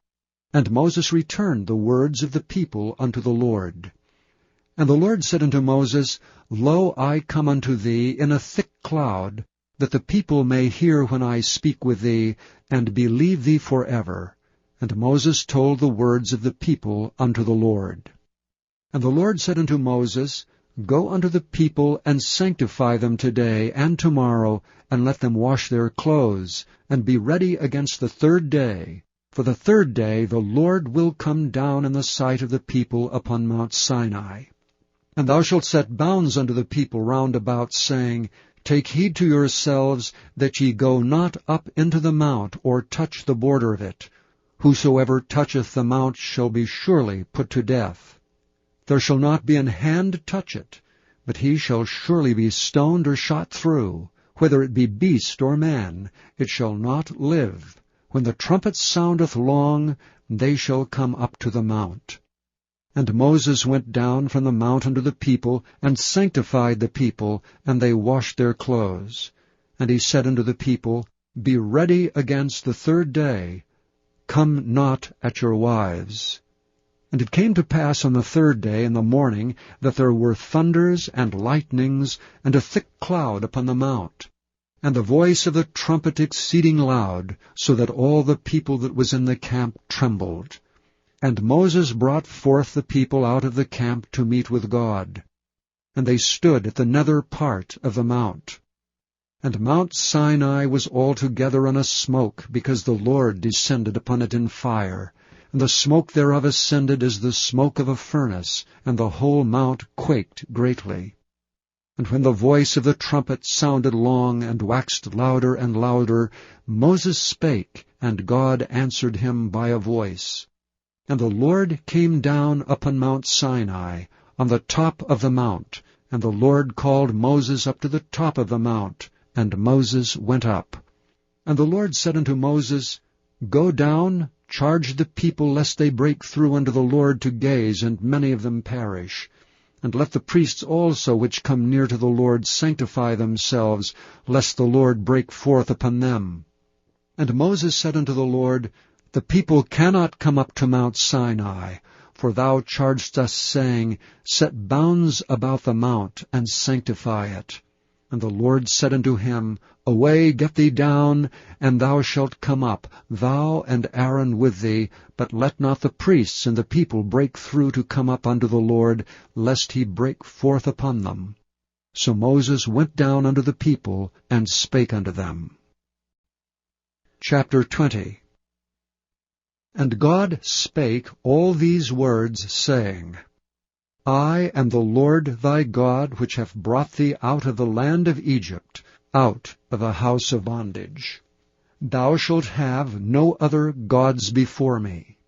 And Moses returned the words of the people unto the Lord. And the Lord said unto Moses, Lo, I come unto thee in a thick cloud, that the people may hear when I speak with thee, and believe thee forever. And Moses told the words of the people unto the Lord. And the Lord said unto Moses, Go unto the people, and sanctify them today and tomorrow, and let them wash their clothes, and be ready against the 3rd day. For the 3rd day the Lord will come down in the sight of the people upon Mount Sinai. And thou shalt set bounds unto the people round about, saying, Take heed to yourselves, that ye go not up into the mount, or touch the border of it. Whosoever toucheth the mount shall be surely put to death. There shall not be an hand touch it, but he shall surely be stoned or shot through. Whether it be beast or man, it shall not live. When the trumpet soundeth long, they shall come up to the mount. And Moses went down from the mount unto the people, and sanctified the people, and they washed their clothes. And he said unto the people, Be ready against the 3rd day, come not at your wives. And it came to pass on the 3rd day in the morning, that there were thunders and lightnings, and a thick cloud upon the mount, and the voice of the trumpet exceeding loud, so that all the people that was in the camp trembled. And Moses brought forth the people out of the camp to meet with God. And they stood at the nether part of the mount. And Mount Sinai was altogether on a smoke, because the Lord descended upon it in fire. And the smoke thereof ascended as the smoke of a furnace, and the whole mount quaked greatly. And when the voice of the trumpet sounded long, and waxed louder and louder, Moses spake, and God answered him by a voice. And the Lord came down upon Mount Sinai, on the top of the mount, and the Lord called Moses up to the top of the mount, and Moses went up. And the Lord said unto Moses, Go down, charge the people, lest they break through unto the Lord to gaze, and many of them perish. And let the priests also which come near to the Lord sanctify themselves, lest the Lord break forth upon them. And Moses said unto the Lord, The people cannot come up to Mount Sinai, for thou chargedst us, saying, Set bounds about the mount, and sanctify it. And the Lord said unto him, Away, get thee down, and thou shalt come up, thou and Aaron with thee, but let not the priests and the people break through to come up unto the Lord, lest he break forth upon them. So Moses went down unto the people, and spake unto them. Chapter 20. And God spake all these words, saying, I am the Lord thy God, which have brought thee out of the land of Egypt, out of the house of bondage. Thou shalt have no other gods before me.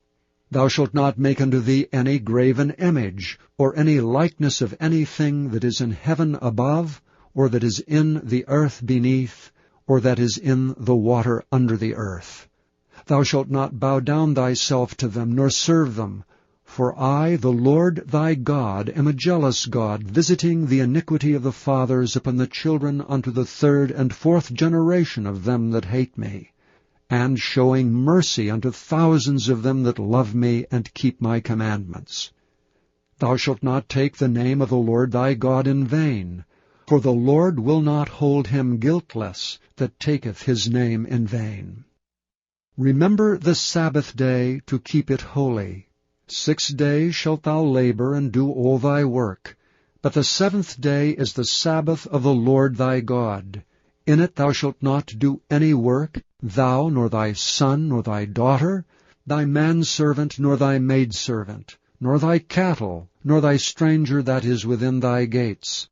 Thou shalt not make unto thee any graven image, or any likeness of anything that is in heaven above, or that is in the earth beneath, or that is in the water under the earth. Thou shalt not bow down thyself to them, nor serve them. For I, the Lord thy God, am a jealous God, visiting the iniquity of the fathers upon the children unto the third and fourth generation of them that hate me, and showing mercy unto thousands of them that love me and keep my commandments. Thou shalt not take the name of the Lord thy God in vain, for the Lord will not hold him guiltless that taketh his name in vain. Remember the Sabbath day to keep it holy. 6 days shalt thou labor and do all thy work, but the 7th day is the Sabbath of the Lord thy God. In it thou shalt not do any work, thou, nor thy son, nor thy daughter, thy manservant, nor thy maidservant, nor thy cattle, nor thy stranger that is within thy gates.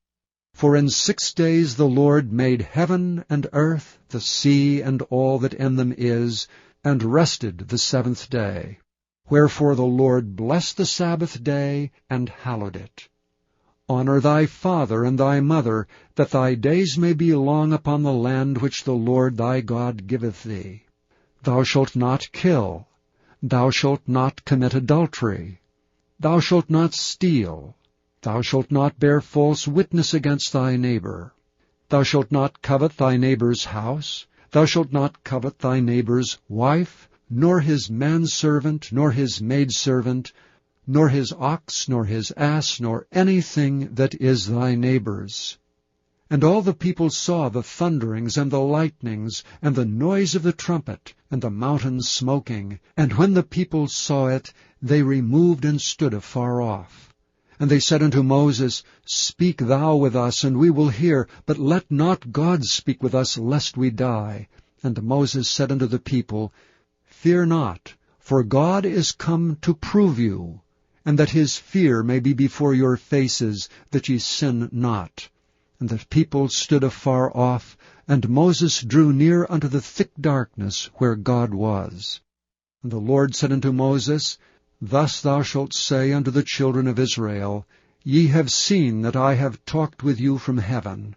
For in 6 days the Lord made heaven and earth, the sea, and all that in them is, and rested the 7th day. Wherefore the Lord blessed the Sabbath day, and hallowed it. Honor thy father and thy mother, that thy days may be long upon the land which the Lord thy God giveth thee. Thou shalt not kill. Thou shalt not commit adultery. Thou shalt not steal. Thou shalt not bear false witness against thy neighbor. Thou shalt not covet thy neighbor's house. Thou shalt not covet thy neighbor's wife, nor his manservant, nor his maidservant, nor his ox, nor his ass, nor anything that is thy neighbor's. And all the people saw the thunderings and the lightnings, and the noise of the trumpet, and the mountain smoking. And when the people saw it, they removed and stood afar off. And they said unto Moses, Speak thou with us, and we will hear, but let not God speak with us, lest we die. And Moses said unto the people, Fear not, for God is come to prove you, and that his fear may be before your faces, that ye sin not. And the people stood afar off, and Moses drew near unto the thick darkness where God was. And the Lord said unto Moses, Thus thou shalt say unto the children of Israel, Ye have seen that I have talked with you from heaven.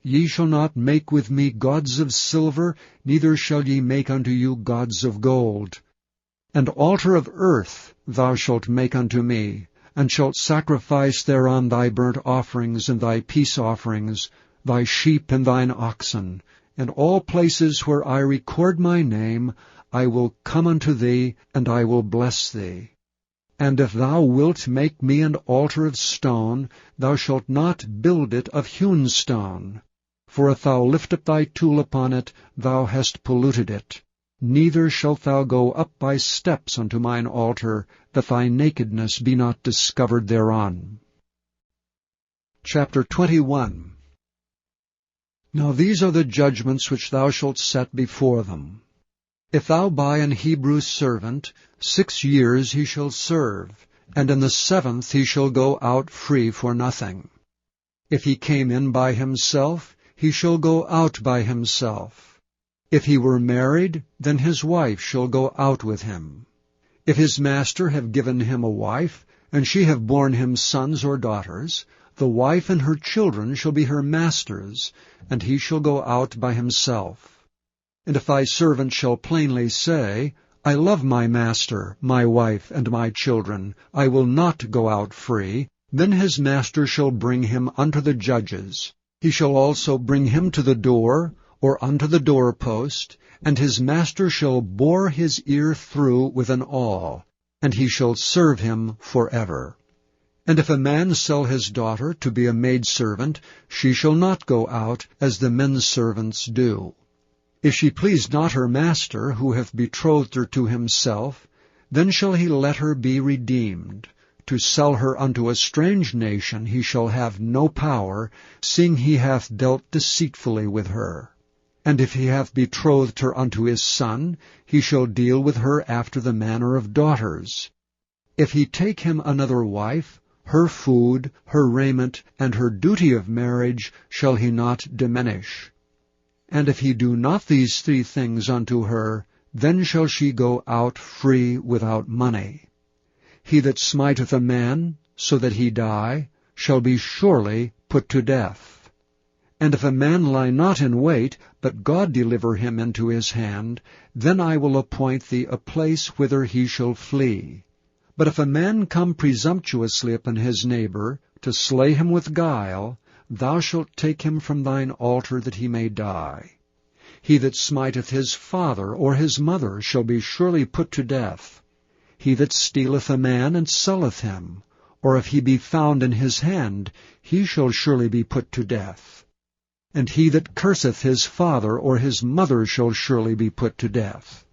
Ye shall not make with me gods of silver, neither shall ye make unto you gods of gold. An altar of earth thou shalt make unto me, and shalt sacrifice thereon thy burnt offerings and thy peace offerings, thy sheep and thine oxen. In all places where I record my name, I will come unto thee, and I will bless thee. And if thou wilt make me an altar of stone, thou shalt not build it of hewn stone. For if thou lift up thy tool upon it, thou hast polluted it. Neither shalt thou go up by steps unto mine altar, that thy nakedness be not discovered thereon. Chapter 21. Now these are the judgments which thou shalt set before them. If thou buy an Hebrew servant, 6 years he shall serve, and in the 7th he shall go out free for nothing. If he came in by himself, he shall go out by himself. If he were married, then his wife shall go out with him. If his master have given him a wife, and she have borne him sons or daughters, the wife and her children shall be her master's, and he shall go out by himself. And if thy servant shall plainly say, I love my master, my wife, and my children, I will not go out free, then his master shall bring him unto the judges. He shall also bring him to the door, or unto the doorpost, and his master shall bore his ear through with an awl, and he shall serve him forever. And if a man sell his daughter to be a maidservant, she shall not go out as the men's servants do. If she please not her master, who hath betrothed her to himself, then shall he let her be redeemed. To sell her unto a strange nation he shall have no power, seeing he hath dealt deceitfully with her. And if he hath betrothed her unto his son, he shall deal with her after the manner of daughters. If he take him another wife, her food, her raiment, and her duty of marriage shall he not diminish. And if he do not these 3 things unto her, then shall she go out free without money. He that smiteth a man, so that he die, shall be surely put to death. And if a man lie not in wait, but God deliver him into his hand, then I will appoint thee a place whither he shall flee. But if a man come presumptuously upon his neighbor, to slay him with guile, thou shalt take him from thine altar that he may die. He that smiteth his father or his mother shall be surely put to death. He that stealeth a man and selleth him, or if he be found in his hand, he shall surely be put to death. And he that curseth his father or his mother shall surely be put to death.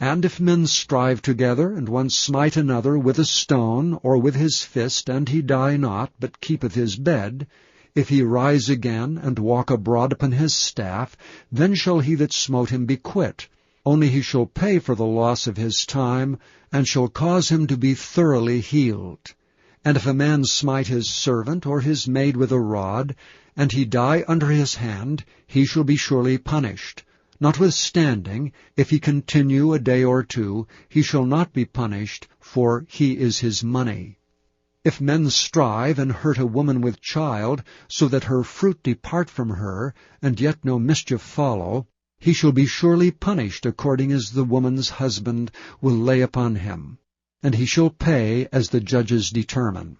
And if men strive together, and one smite another with a stone, or with his fist, and he die not, but keepeth his bed, if he rise again, and walk abroad upon his staff, then shall he that smote him be quit. Only he shall pay for the loss of his time, and shall cause him to be thoroughly healed. And if a man smite his servant or his maid with a rod, and he die under his hand, he shall be surely punished. Notwithstanding, if he continue a day or two, he shall not be punished, for he is his money. If men strive and hurt a woman with child, so that her fruit depart from her, and yet no mischief follow, he shall be surely punished according as the woman's husband will lay upon him, and he shall pay as the judges determine.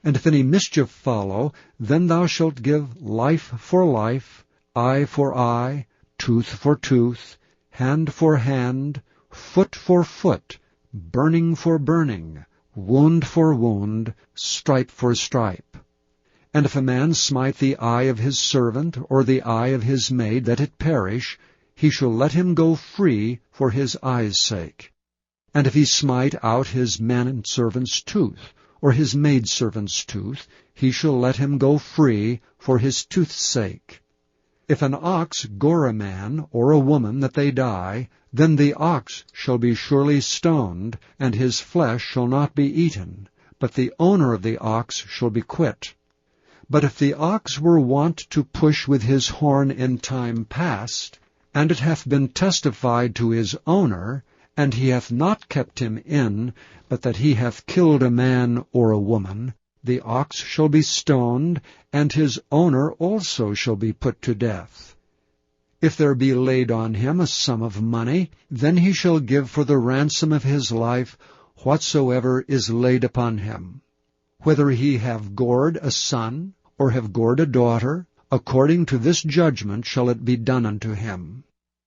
And if any mischief follow, then thou shalt give life for life, eye for eye, tooth for tooth, hand for hand, foot for foot, burning for burning, wound for wound, stripe for stripe. And if a man smite the eye of his servant, or the eye of his maid, that it perish, he shall let him go free for his eye's sake. And if he smite out his manservant's tooth, or his maidservant's tooth, he shall let him go free for his tooth's sake. If an ox gore a man or a woman that they die, then the ox shall be surely stoned, and his flesh shall not be eaten, but the owner of the ox shall be quit. But if the ox were wont to push with his horn in time past, and it hath been testified to his owner, and he hath not kept him in, but that he hath killed a man or a woman, the ox shall be stoned, and his owner also shall be put to death. If there be laid on him a sum of money, then he shall give for the ransom of his life whatsoever is laid upon him. Whether he have gored a son, or have gored a daughter, according to this judgment shall it be done unto him.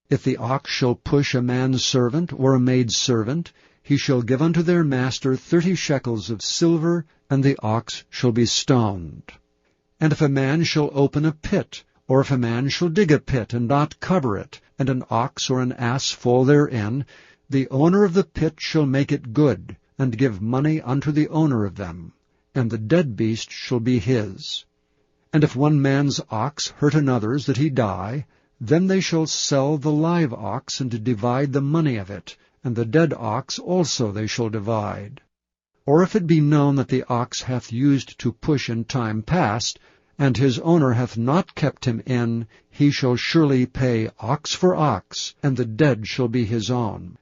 If the ox shall push a man's servant or a maid's servant, he shall give unto their master 30 shekels of silver, and the ox shall be stoned. And if a man shall open a pit, or if a man shall dig a pit, and not cover it, and an ox or an ass fall therein, the owner of the pit shall make it good, and give money unto the owner of them, and the dead beast shall be his. And if one man's ox hurt another's that he die, then they shall sell the live ox, and divide the money of it, and the dead ox also they shall divide. Or if it be known that the ox hath used to push in time past, and his owner hath not kept him in, he shall surely pay ox for ox, and the dead shall be his own.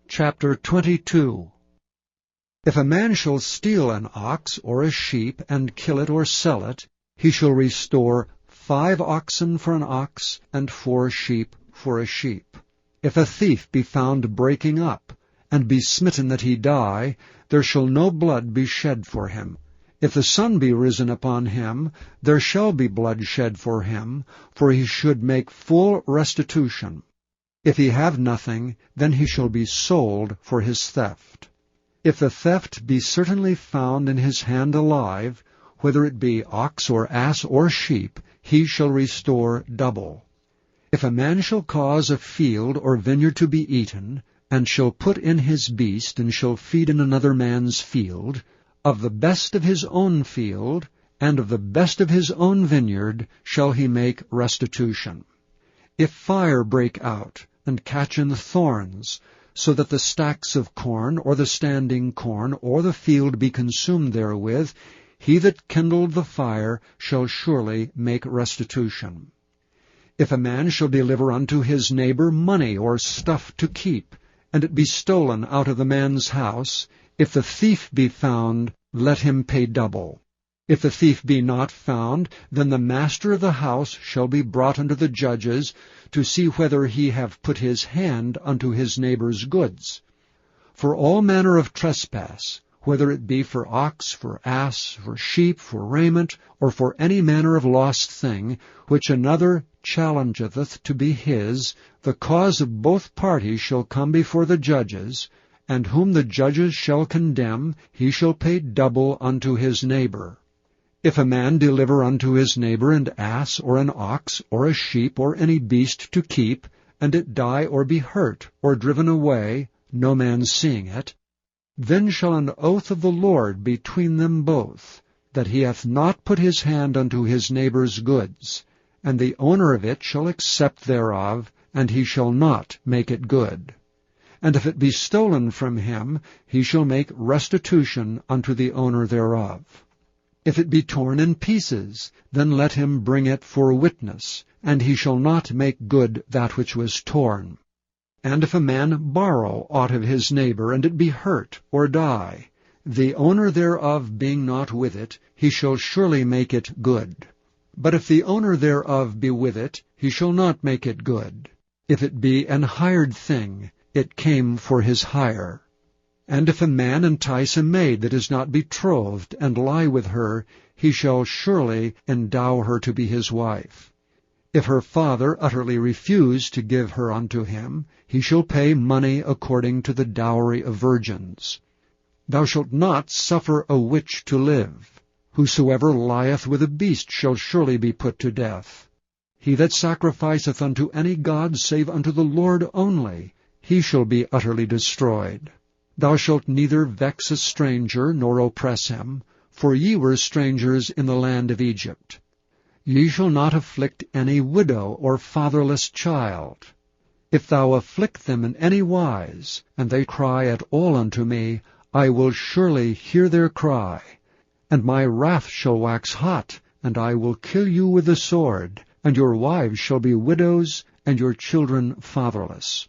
Chapter 22. If a man shall steal an ox or a sheep, and kill it or sell it, he shall restore 5 oxen for an ox, and 4 sheep for a sheep. If a thief be found breaking up, and be smitten that he die, there shall no blood be shed for him. If the sun be risen upon him, there shall be blood shed for him, for he should make full restitution. If he have nothing, then he shall be sold for his theft. If the theft be certainly found in his hand alive, whether it be ox or ass or sheep, he shall restore double. If a man shall cause a field or vineyard to be eaten, and shall put in his beast, and shall feed in another man's field, of the best of his own field, and of the best of his own vineyard, shall he make restitution. If fire break out, and catch in the thorns, so that the stacks of corn, or the standing corn, or the field be consumed therewith, he that kindled the fire shall surely make restitution. If a man shall deliver unto his neighbor money or stuff to keep, and it be stolen out of the man's house, if the thief be found, let him pay double. If the thief be not found, then the master of the house shall be brought unto the judges, to see whether he have put his hand unto his neighbor's goods. for all manner of trespass, whether it be for ox, for ass, for sheep, for raiment, or for any manner of lost thing, which another challengeth to be his, the cause of both parties shall come before the judges, and whom the judges shall condemn, he shall pay double unto his neighbor. If a man deliver unto his neighbor an ass, or an ox, or a sheep, or any beast to keep, and it die or be hurt, or driven away, no man seeing it, then shall an oath of the Lord between them both, that he hath not put his hand unto his neighbor's goods, and the owner of it shall accept thereof, and he shall not make it good. And if it be stolen from him, he shall make restitution unto the owner thereof. If it be torn in pieces, then let him bring it for witness, and he shall not make good that which was torn. And if a man borrow aught of his neighbor, and it be hurt, or die, the owner thereof being not with it, he shall surely make it good. But if the owner thereof be with it, he shall not make it good. If it be an hired thing, it came for his hire. And if a man entice a maid that is not betrothed, and lie with her, he shall surely endow her to be his wife. If her father utterly refuse to give her unto him, he shall pay money according to the dowry of virgins. Thou shalt not suffer a witch to live. Whosoever lieth with a beast shall surely be put to death. He that sacrificeth unto any god save unto the Lord only, he shall be utterly destroyed. Thou shalt neither vex a stranger, nor oppress him, for ye were strangers in the land of Egypt. Ye shall not afflict any widow or fatherless child. If thou afflict them in any wise, and they cry at all unto me, I will surely hear their cry. And my wrath shall wax hot, and I will kill you with the sword, and your wives shall be widows, and your children fatherless.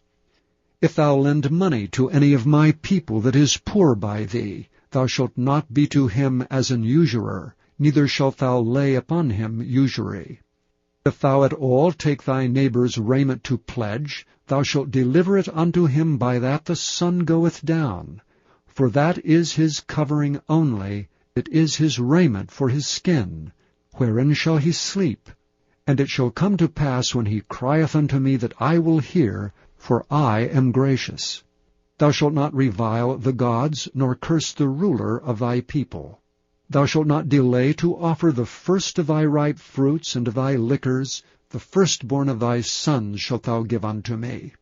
If thou lend money to any of my people that is poor by thee, thou shalt not be to him as an usurer, neither shalt thou lay upon him usury. If thou at all take thy neighbor's raiment to pledge, thou shalt deliver it unto him by that the sun goeth down. For that is his covering only, it is his raiment for his skin. Wherein shall he sleep? And it shall come to pass when he crieth unto me that I will hear, for I am gracious. Thou shalt not revile the gods, nor curse the ruler of thy people. Thou shalt not delay to offer the first of thy ripe fruits and of thy liquors, the firstborn of thy sons shalt thou give unto me.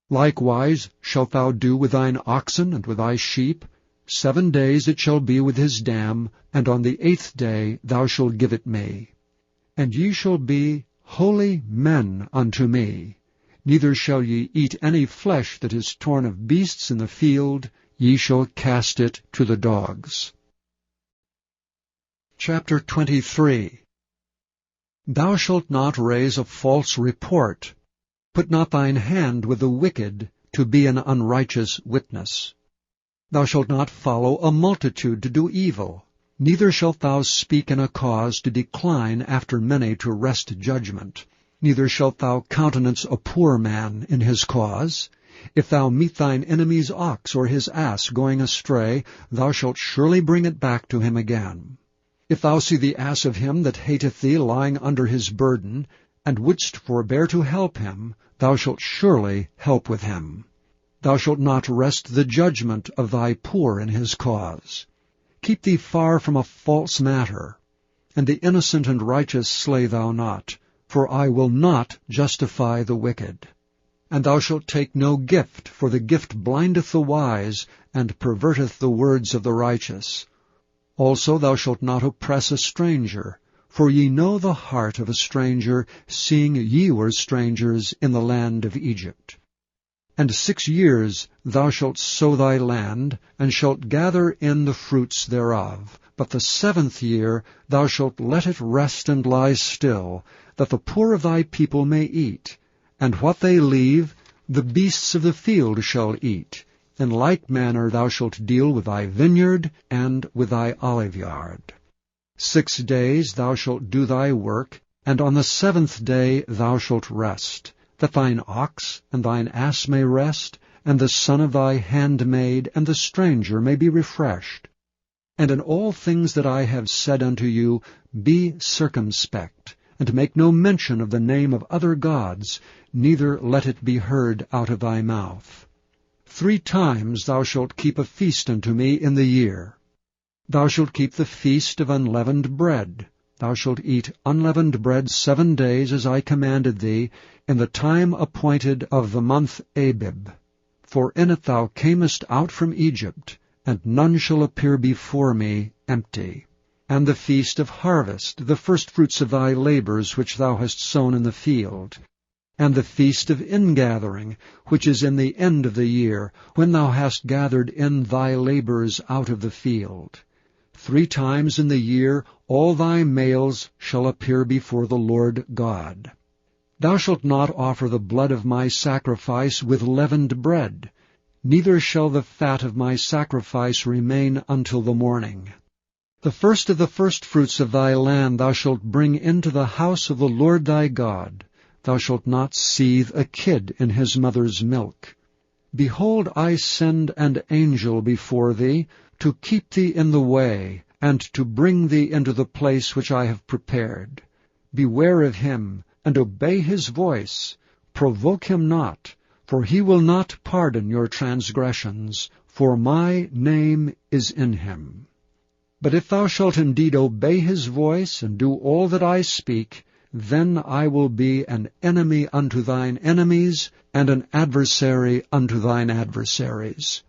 Likewise shalt thou do with thine oxen and with thy sheep. 7 days it shall be with his dam, and on the 8th day thou shalt give it me. And ye shall be holy men unto me. Neither shall ye eat any flesh that is torn of beasts in the field, ye shall cast it to the dogs. Chapter 23. Thou shalt not raise a false report. Put not thine hand with the wicked, to be an unrighteous witness. Thou shalt not follow a multitude to do evil, neither shalt thou speak in a cause to decline after many to wrest judgment. Neither shalt thou countenance a poor man in his cause. If thou meet thine enemy's ox or his ass going astray, thou shalt surely bring it back to him again. If thou see the ass of him that hateth thee lying under his burden, and wouldst forbear to help him, thou shalt surely help with him. Thou shalt not wrest the judgment of thy poor in his cause. Keep thee far from a false matter. And the innocent and righteous slay thou not, for I will not justify the wicked. And thou shalt take no gift, for the gift blindeth the wise, and perverteth the words of the righteous. Also thou shalt not oppress a stranger, for ye know the heart of a stranger, seeing ye were strangers in the land of Egypt. And 6 years thou shalt sow thy land, and shalt gather in the fruits thereof. But the 7th year thou shalt let it rest and lie still, that the poor of thy people may eat. And what they leave, the beasts of the field shall eat. In like manner thou shalt deal with thy vineyard and with thy oliveyard. 6 days thou shalt do thy work, and on the 7th day thou shalt rest, that thine ox and thine ass may rest, and the son of thy handmaid, and the stranger may be refreshed. And in all things that I have said unto you, be circumspect, and make no mention of the name of other gods, neither let it be heard out of thy mouth. 3 times thou shalt keep a feast unto me in the year. Thou shalt keep the feast of unleavened bread. Thou shalt eat unleavened bread 7 days, as I commanded thee, in the time appointed of the month Abib. For in it thou camest out from Egypt, and none shall appear before me empty. And the feast of harvest, the firstfruits of thy labors which thou hast sown in the field. And the feast of ingathering, which is in the end of the year, when thou hast gathered in thy labors out of the field. 3 times in the year all thy males shall appear before the Lord God. Thou shalt not offer the blood of my sacrifice with leavened bread, neither shall the fat of my sacrifice remain until the morning. The first of the firstfruits of thy land thou shalt bring into the house of the Lord thy God. Thou shalt not seethe a kid in his mother's milk. Behold, I send an angel before thee, to keep thee in the way, and to bring thee into the place which I have prepared. Beware of him, and obey his voice. Provoke him not, for he will not pardon your transgressions, for my name is in him. But if thou shalt indeed obey his voice, and do all that I speak, then I will be an enemy unto thine enemies, and an adversary unto thine adversaries.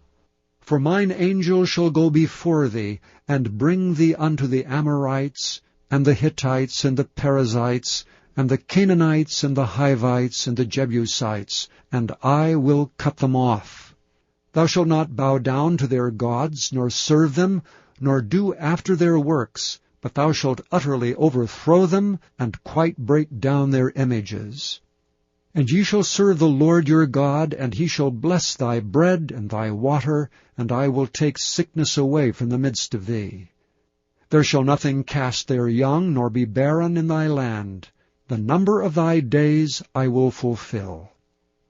For mine angel shall go before thee, and bring thee unto the Amorites, and the Hittites, and the Perizzites, and the Canaanites, and the Hivites, and the Jebusites, and I will cut them off. Thou shalt not bow down to their gods, nor serve them, nor do after their works, but thou shalt utterly overthrow them, and quite break down their images. And ye shall serve the Lord your God, and he shall bless thy bread and thy water, and I will take sickness away from the midst of thee. There shall nothing cast their young, nor be barren in thy land. The number of thy days I will fulfill.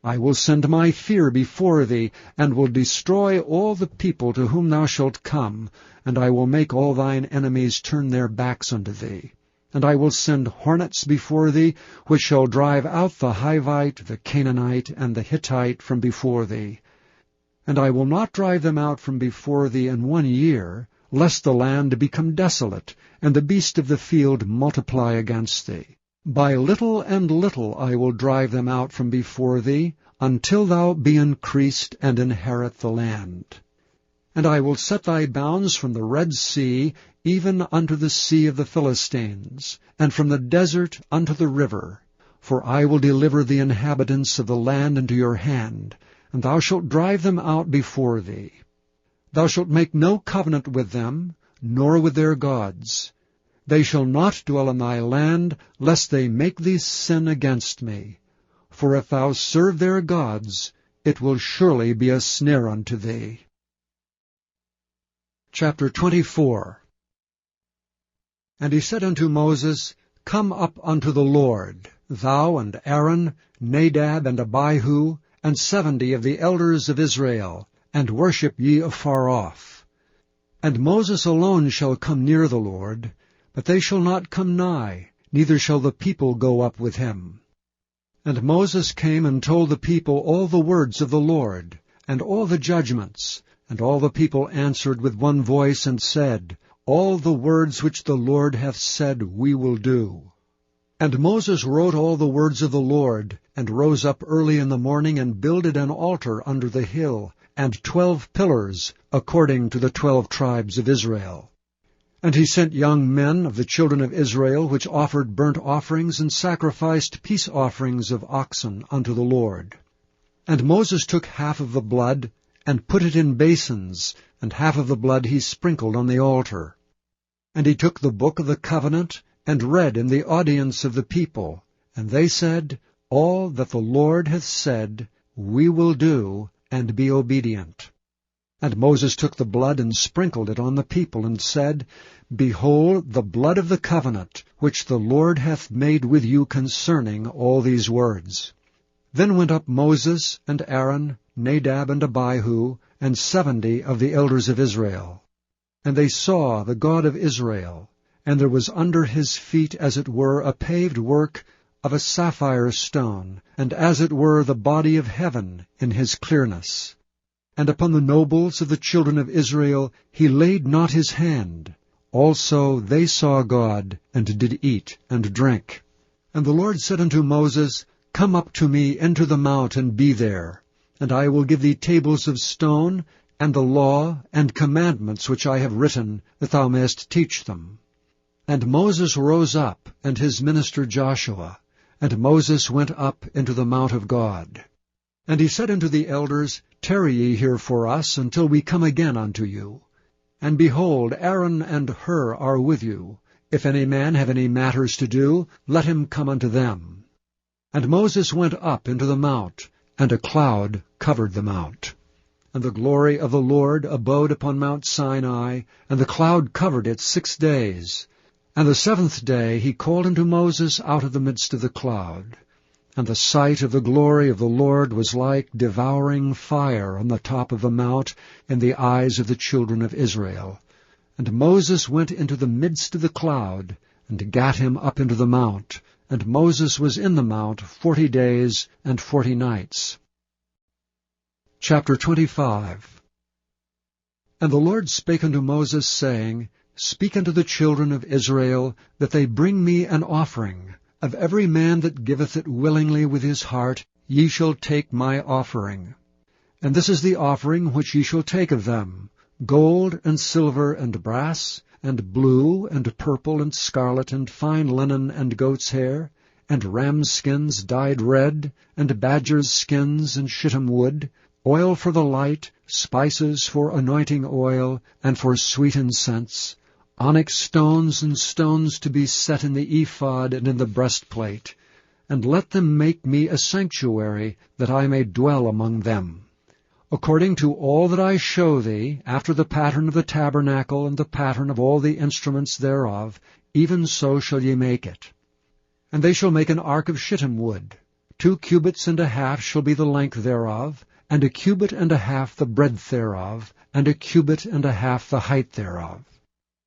I will send my fear before thee, and will destroy all the people to whom thou shalt come, and I will make all thine enemies turn their backs unto thee. And I will send hornets before thee, which shall drive out the Hivite, the Canaanite, and the Hittite from before thee. And I will not drive them out from before thee in 1 year, lest the land become desolate, and the beast of the field multiply against thee. By little and little I will drive them out from before thee, until thou be increased and inherit the land. And I will set thy bounds from the Red Sea, even unto the sea of the Philistines, and from the desert unto the river. For I will deliver the inhabitants of the land into your hand, and thou shalt drive them out before thee. Thou shalt make no covenant with them, nor with their gods. They shall not dwell in thy land, lest they make thee sin against me. For if thou serve their gods, it will surely be a snare unto thee. Chapter 24. And he said unto Moses, Come up unto the Lord, thou and Aaron, Nadab and Abihu, and 70 of the elders of Israel, and worship ye afar off. And Moses alone shall come near the Lord, but they shall not come nigh, neither shall the people go up with him. And Moses came and told the people all the words of the Lord, and all the judgments. And all the people answered with one voice, and said, All the words which the Lord hath said we will do. And Moses wrote all the words of the Lord, and rose up early in the morning, and builded an altar under the hill, and 12 pillars, according to the 12 tribes of Israel. And he sent young men of the children of Israel, which offered burnt offerings, and sacrificed peace offerings of oxen unto the Lord. And Moses took half of the blood, and put it in basins, and half of the blood he sprinkled on the altar. And he took the book of the covenant, and read in the audience of the people. And they said, All that the Lord hath said, we will do, and be obedient. And Moses took the blood, and sprinkled it on the people, and said, Behold the blood of the covenant, which the Lord hath made with you concerning all these words. Then went up Moses, and Aaron, Nadab and Abihu, and 70 of the elders of Israel. And they saw the God of Israel, and there was under his feet as it were a paved work of a sapphire stone, and as it were the body of heaven in his clearness. And upon the nobles of the children of Israel he laid not his hand. Also they saw God, and did eat and drink. And the Lord said unto Moses, Come up to me into the mount, and be there. And I will give thee tables of stone, and the law and commandments which I have written, that thou mayest teach them. And Moses rose up, and his minister Joshua, and Moses went up into the mount of God. And he said unto the elders, Tarry ye here for us, until we come again unto you. And behold, Aaron and Hur are with you. If any man have any matters to do, let him come unto them. And Moses went up into the mount, and a cloud covered the mount. And the glory of the Lord abode upon Mount Sinai, and the cloud covered it 6 days. And the 7th day he called unto Moses out of the midst of the cloud. And the sight of the glory of the Lord was like devouring fire on the top of the mount in the eyes of the children of Israel. And Moses went into the midst of the cloud, and gat him up into the mount. And Moses was in the mount 40 days and 40 nights. Chapter 25. And the Lord spake unto Moses, saying, Speak unto the children of Israel, that they bring me an offering. Of every man that giveth it willingly with his heart, ye shall take my offering. And this is the offering which ye shall take of them: gold, and silver, and brass, and blue, and purple, and scarlet, and fine linen, and goat's hair, and rams' skins dyed red, and badgers' skins, and shittim wood, oil for the light, spices for anointing oil, and for sweet incense, onyx stones and stones to be set in the ephod and in the breastplate. And let them make me a sanctuary, that I may dwell among them. According to all that I show thee, after the pattern of the tabernacle and the pattern of all the instruments thereof, even so shall ye make it. And they shall make an ark of shittim wood. 2 cubits and a half shall be the length thereof, and 1 cubit and a half the breadth thereof, and 1 cubit and a half the height thereof.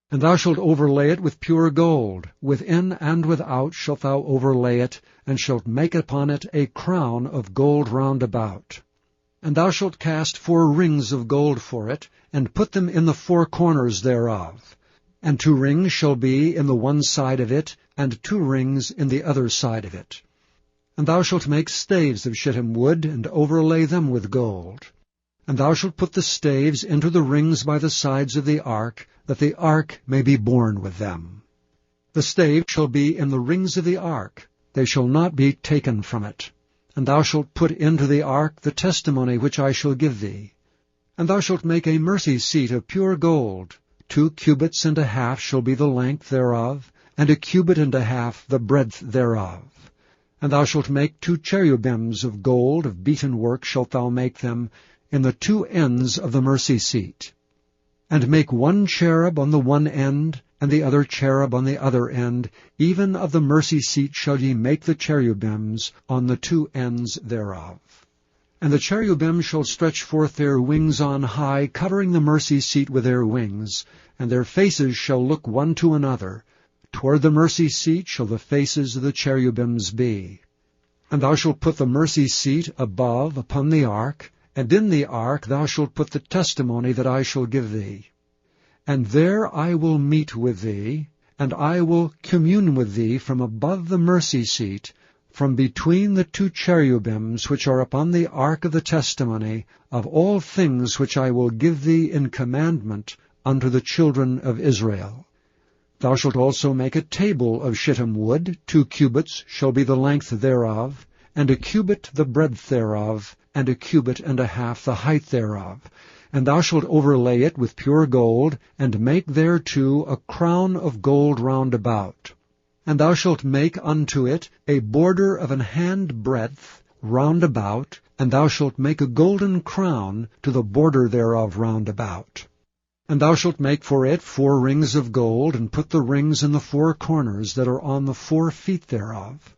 And thou shalt overlay it with pure gold. Within and without shalt thou overlay it, and shalt make upon it a crown of gold round about. And thou shalt cast 4 rings of gold for it, and put them in the 4 corners thereof. And 2 rings shall be in the one side of it, and 2 rings in the other side of it. And thou shalt make staves of shittim wood, and overlay them with gold. And thou shalt put the staves into the rings by the sides of the ark, that the ark may be borne with them. The staves shall be in the rings of the ark, they shall not be taken from it. And thou shalt put into the ark the testimony which I shall give thee. And thou shalt make a mercy seat of pure gold. 2 cubits and a half shall be the length thereof, and 1 cubit and a half the breadth thereof. And thou shalt make 2 cherubims of gold, of beaten work shalt thou make them, in the 2 ends of the mercy seat. And make 1 cherub on the one end, and the other cherub on the other end. Even of the mercy seat shall ye make the cherubims on the 2 ends thereof. And the cherubim shall stretch forth their wings on high, covering the mercy seat with their wings, and their faces shall look one to another. Toward the mercy seat shall the faces of the cherubims be. And thou shalt put the mercy seat above upon the ark, and in the ark thou shalt put the testimony that I shall give thee. And there I will meet with thee, and I will commune with thee from above the mercy seat, from between the 2 cherubims which are upon the ark of the testimony, of all things which I will give thee in commandment unto the children of Israel. Thou shalt also make a table of shittim wood. 2 cubits shall be the length thereof, and 1 cubit the breadth thereof, and 1 cubit and a half the height thereof. And thou shalt overlay it with pure gold, and make thereto a crown of gold round about. And thou shalt make unto it a border of an hand breadth round about, and thou shalt make a golden crown to the border thereof round about. And thou shalt make for it 4 rings of gold, and put the rings in the 4 corners that are on the 4 feet thereof.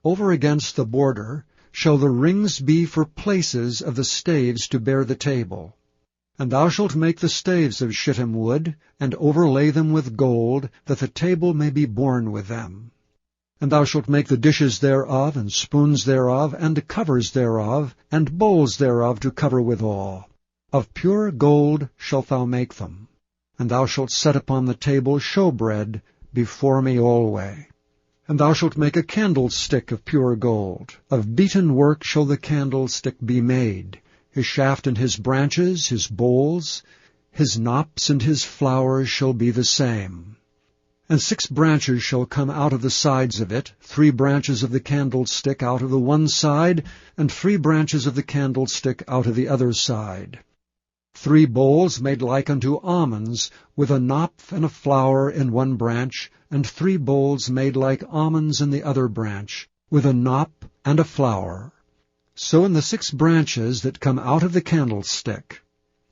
Over against the border shall the rings be for places of the staves to bear the table. And thou shalt make the staves of shittim wood, and overlay them with gold, that the table may be borne with them. And thou shalt make the dishes thereof, and spoons thereof, and covers thereof, and bowls thereof to cover withal. Of pure gold shalt thou make them. And thou shalt set upon the table showbread before me alway. And thou shalt make a candlestick of pure gold. Of beaten work shall the candlestick be made. His shaft and his branches, his bowls, his knops and his flowers shall be the same. And 6 branches shall come out of the sides of it, 3 branches of the candlestick out of the one side, and 3 branches of the candlestick out of the other side. 3 bowls made like unto almonds, with a knop and a flower in one branch, and 3 bowls made like almonds in the other branch, with a knop and a flower. So in the 6 branches that come out of the candlestick.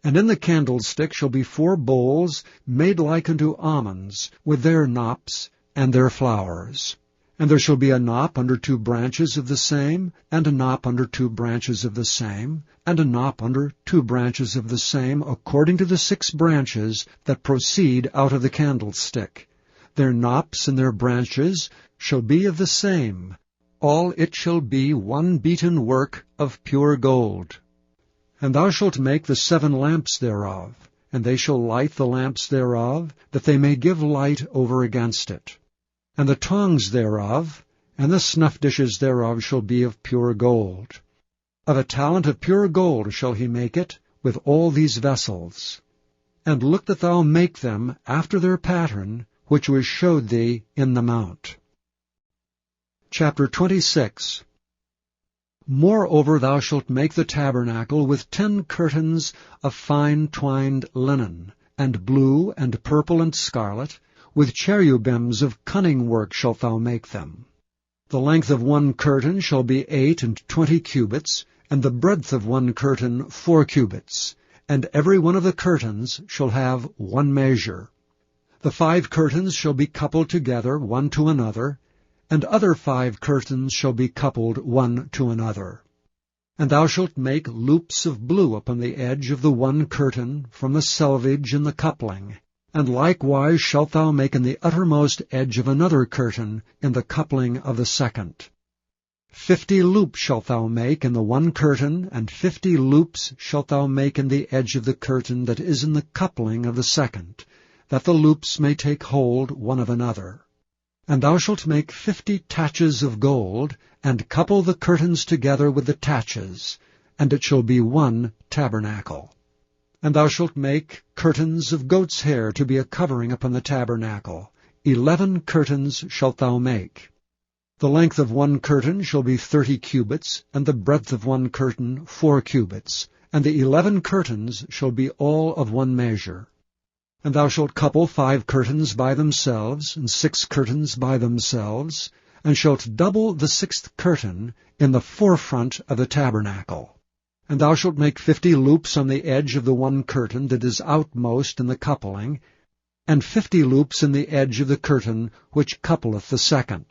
And in the candlestick shall be 4 bowls made like unto almonds, with their knops and their flowers. And there shall be a knop under 2 branches of the same, and a knop under 2 branches of the same, and a knop under 2 branches of the same, according to the 6 branches that proceed out of the candlestick. Their knops and their branches shall be of the same. All it shall be one beaten work of pure gold. And thou shalt make the 7 lamps thereof, and they shall light the lamps thereof, that they may give light over against it. And the tongs thereof, and the snuff dishes thereof shall be of pure gold. Of a talent of pure gold shall he make it, with all these vessels. And look that thou make them after their pattern, which was showed thee in the mount. Chapter 26. Moreover thou shalt make the tabernacle with 10 curtains of fine twined linen, and blue, and purple, and scarlet, with cherubims of cunning work shalt thou make them. The length of one curtain shall be 28 cubits, and the breadth of one curtain 4 cubits, and every one of the curtains shall have one measure. The 5 curtains shall be coupled together one to another, and other 5 curtains shall be coupled one to another. And thou shalt make loops of blue upon the edge of the one curtain from the selvage in the coupling, and likewise shalt thou make in the uttermost edge of another curtain in the coupling of the second. 50 loops shalt thou make in the one curtain, and 50 loops shalt thou make in the edge of the curtain that is in the coupling of the second, that the loops may take hold one of another. And thou shalt make 50 taches of gold, and couple the curtains together with the taches, and it shall be one tabernacle. And thou shalt make curtains of goat's hair to be a covering upon the tabernacle. 11 curtains shalt thou make. The length of one curtain shall be 30 cubits, and the breadth of one curtain 4 cubits, and the 11 curtains shall be all of one measure. And thou shalt couple 5 curtains by themselves, and 6 curtains by themselves, and shalt double the 6th curtain in the forefront of the tabernacle. And thou shalt make 50 loops on the edge of the one curtain that is outmost in the coupling, and 50 loops in the edge of the curtain which coupleth the second.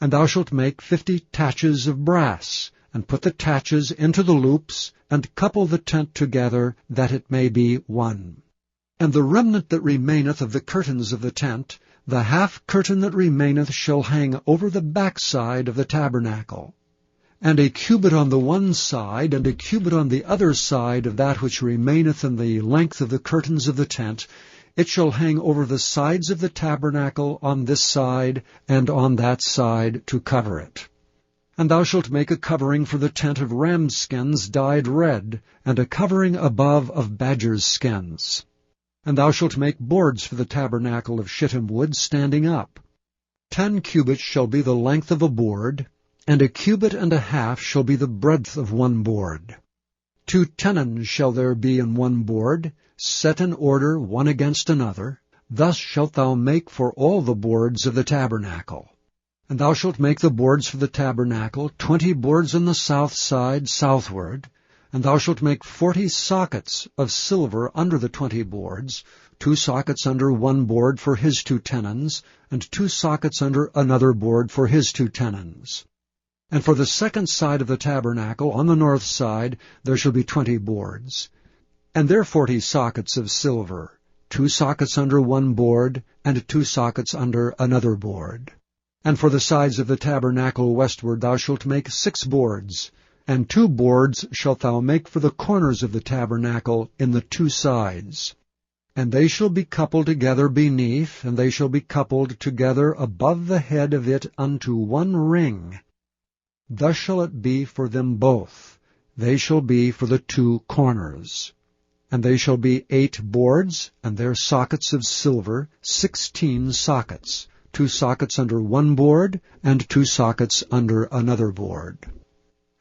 And thou shalt make 50 taches of brass, and put the taches into the loops, and couple the tent together, that it may be one. And the remnant that remaineth of the curtains of the tent, the half curtain that remaineth shall hang over the backside of the tabernacle. And a cubit on the one side, and a cubit on the other side of that which remaineth in the length of the curtains of the tent, it shall hang over the sides of the tabernacle on this side and on that side to cover it. And thou shalt make a covering for the tent of ram skins dyed red, and a covering above of badgers' skins. And thou shalt make boards for the tabernacle of shittim wood standing up. 10 cubits shall be the length of a board, and a cubit and a half shall be the breadth of one board. 2 tenons shall there be in one board, set in order one against another. Thus shalt thou make for all the boards of the tabernacle. And thou shalt make the boards for the tabernacle, 20 boards on the south side southward. And thou shalt make 40 sockets of silver under the 20 boards, 2 sockets under one board for his 2 tenons, and 2 sockets under another board for his 2 tenons. And for the second side of the tabernacle, on the north side, there shall be 20 boards. And their 40 sockets of silver, 2 sockets under one board, and 2 sockets under another board. And for the sides of the tabernacle westward thou shalt make 6 boards, and 2 boards shalt thou make for the corners of the tabernacle in the 2 sides. And they shall be coupled together beneath, and they shall be coupled together above the head of it unto one ring. Thus shall it be for them both. They shall be for the 2 corners. And they shall be 8 boards, and their sockets of silver, 16 sockets, 2 sockets under one board, and 2 sockets under another board.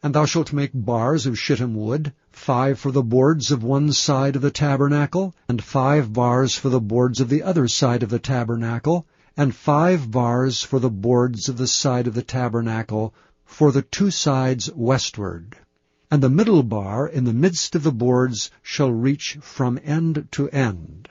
And thou shalt make bars of shittim wood, 5 for the boards of one side of the tabernacle, and 5 bars for the boards of the other side of the tabernacle, and 5 bars for the boards of the side of the tabernacle, for the 2 sides westward. And the middle bar in the midst of the boards shall reach from end to end.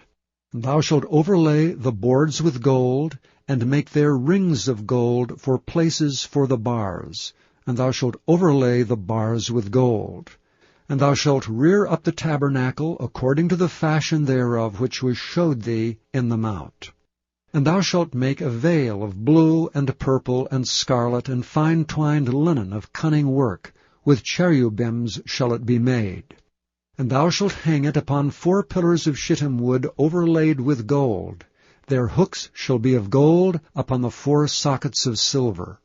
And thou shalt overlay the boards with gold, and make their rings of gold for places for the bars. And thou shalt overlay the bars with gold. And thou shalt rear up the tabernacle according to the fashion thereof which was showed thee in the mount. And thou shalt make a veil of blue and purple and scarlet and fine twined linen of cunning work, with cherubims shall it be made. And thou shalt hang it upon 4 pillars of shittim wood overlaid with gold. Their hooks shall be of gold upon the 4 sockets of silver.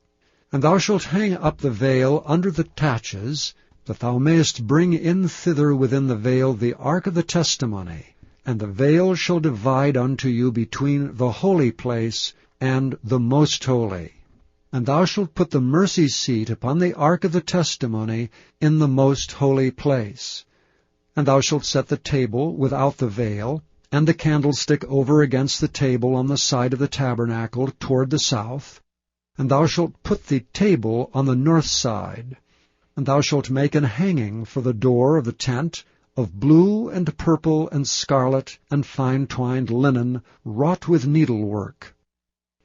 And thou shalt hang up the veil under the taches, that thou mayest bring in thither within the veil the ark of the testimony. And the veil shall divide unto you between the holy place and the most holy. And thou shalt put the mercy seat upon the ark of the testimony in the most holy place. And thou shalt set the table without the veil, and the candlestick over against the table on the side of the tabernacle toward the south. And thou shalt put the table on the north side. And thou shalt make an hanging for the door of the tent, of blue and purple and scarlet and fine twined linen, wrought with needlework.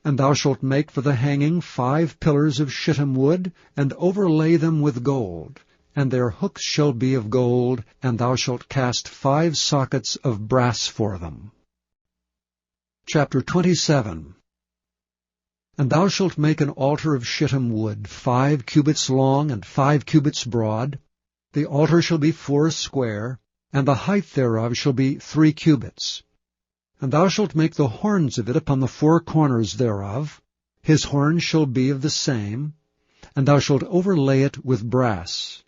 And thou shalt make for the hanging 5 pillars of shittim wood, and overlay them with gold. And their hooks shall be of gold, and thou shalt cast 5 sockets of brass for them. Chapter 27. And thou shalt make an altar of shittim wood, 5 cubits long and 5 cubits broad. The altar shall be 4 square, and the height thereof shall be 3 cubits. And thou shalt make the horns of it upon the 4 corners thereof. His horns shall be of the same, and thou shalt overlay it with brass.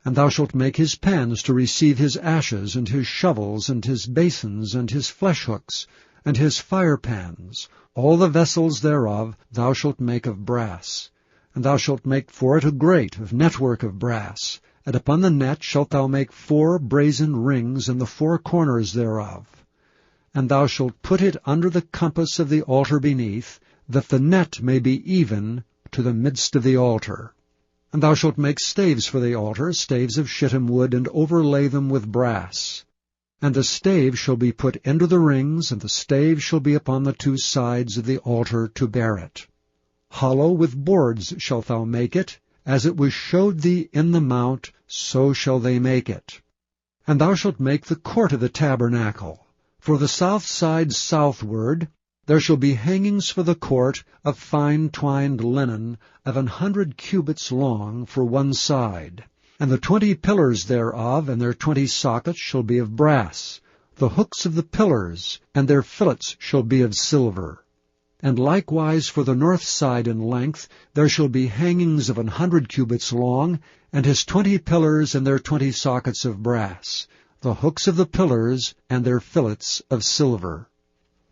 And thou shalt make his pans to receive his ashes, and his shovels, and his basins, and his flesh hooks, and his fire pans. All the vessels thereof thou shalt make of brass. And thou shalt make for it a grate of network of brass. And upon the net shalt thou make 4 brazen rings in the 4 corners thereof. And thou shalt put it under the compass of the altar beneath, that the net may be even to the midst of the altar. And thou shalt make staves for the altar, staves of shittim wood, and overlay them with brass. And the stave shall be put into the rings, and the stave shall be upon the 2 sides of the altar to bear it. Hollow with boards shalt thou make it, as it was showed thee in the mount, so shall they make it. And thou shalt make the court of the tabernacle. For the south side southward there shall be hangings for the court of fine twined linen of 100 cubits long for one side. And the 20 pillars thereof and their 20 sockets shall be of brass. The hooks of the pillars and their fillets shall be of silver. And likewise for the north side in length there shall be hangings of 100 cubits long, and his 20 pillars and their 20 sockets of brass, the hooks of the pillars and their fillets of silver.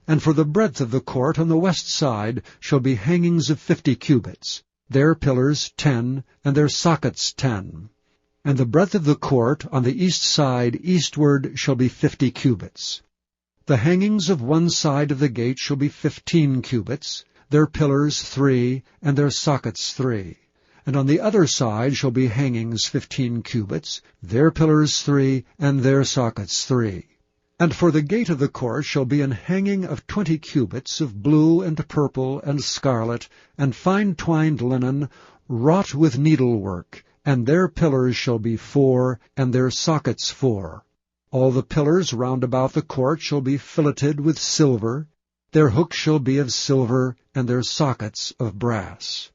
And for the breadth of the court on the west side shall be hangings of 50 cubits, their pillars 10, and their sockets 10. And the breadth of the court on the east side eastward shall be 50 cubits. The hangings of one side of the gate shall be 15 cubits, their pillars 3, and their sockets 3. And on the other side shall be hangings 15 cubits, their pillars 3, and their sockets 3. And for the gate of the court shall be an hanging of 20 cubits of blue and purple and scarlet, and fine twined linen, wrought with needlework, and their pillars shall be 4, and their sockets 4. All the pillars round about the court shall be filleted with silver. Their hooks shall be of silver, and their sockets of brass.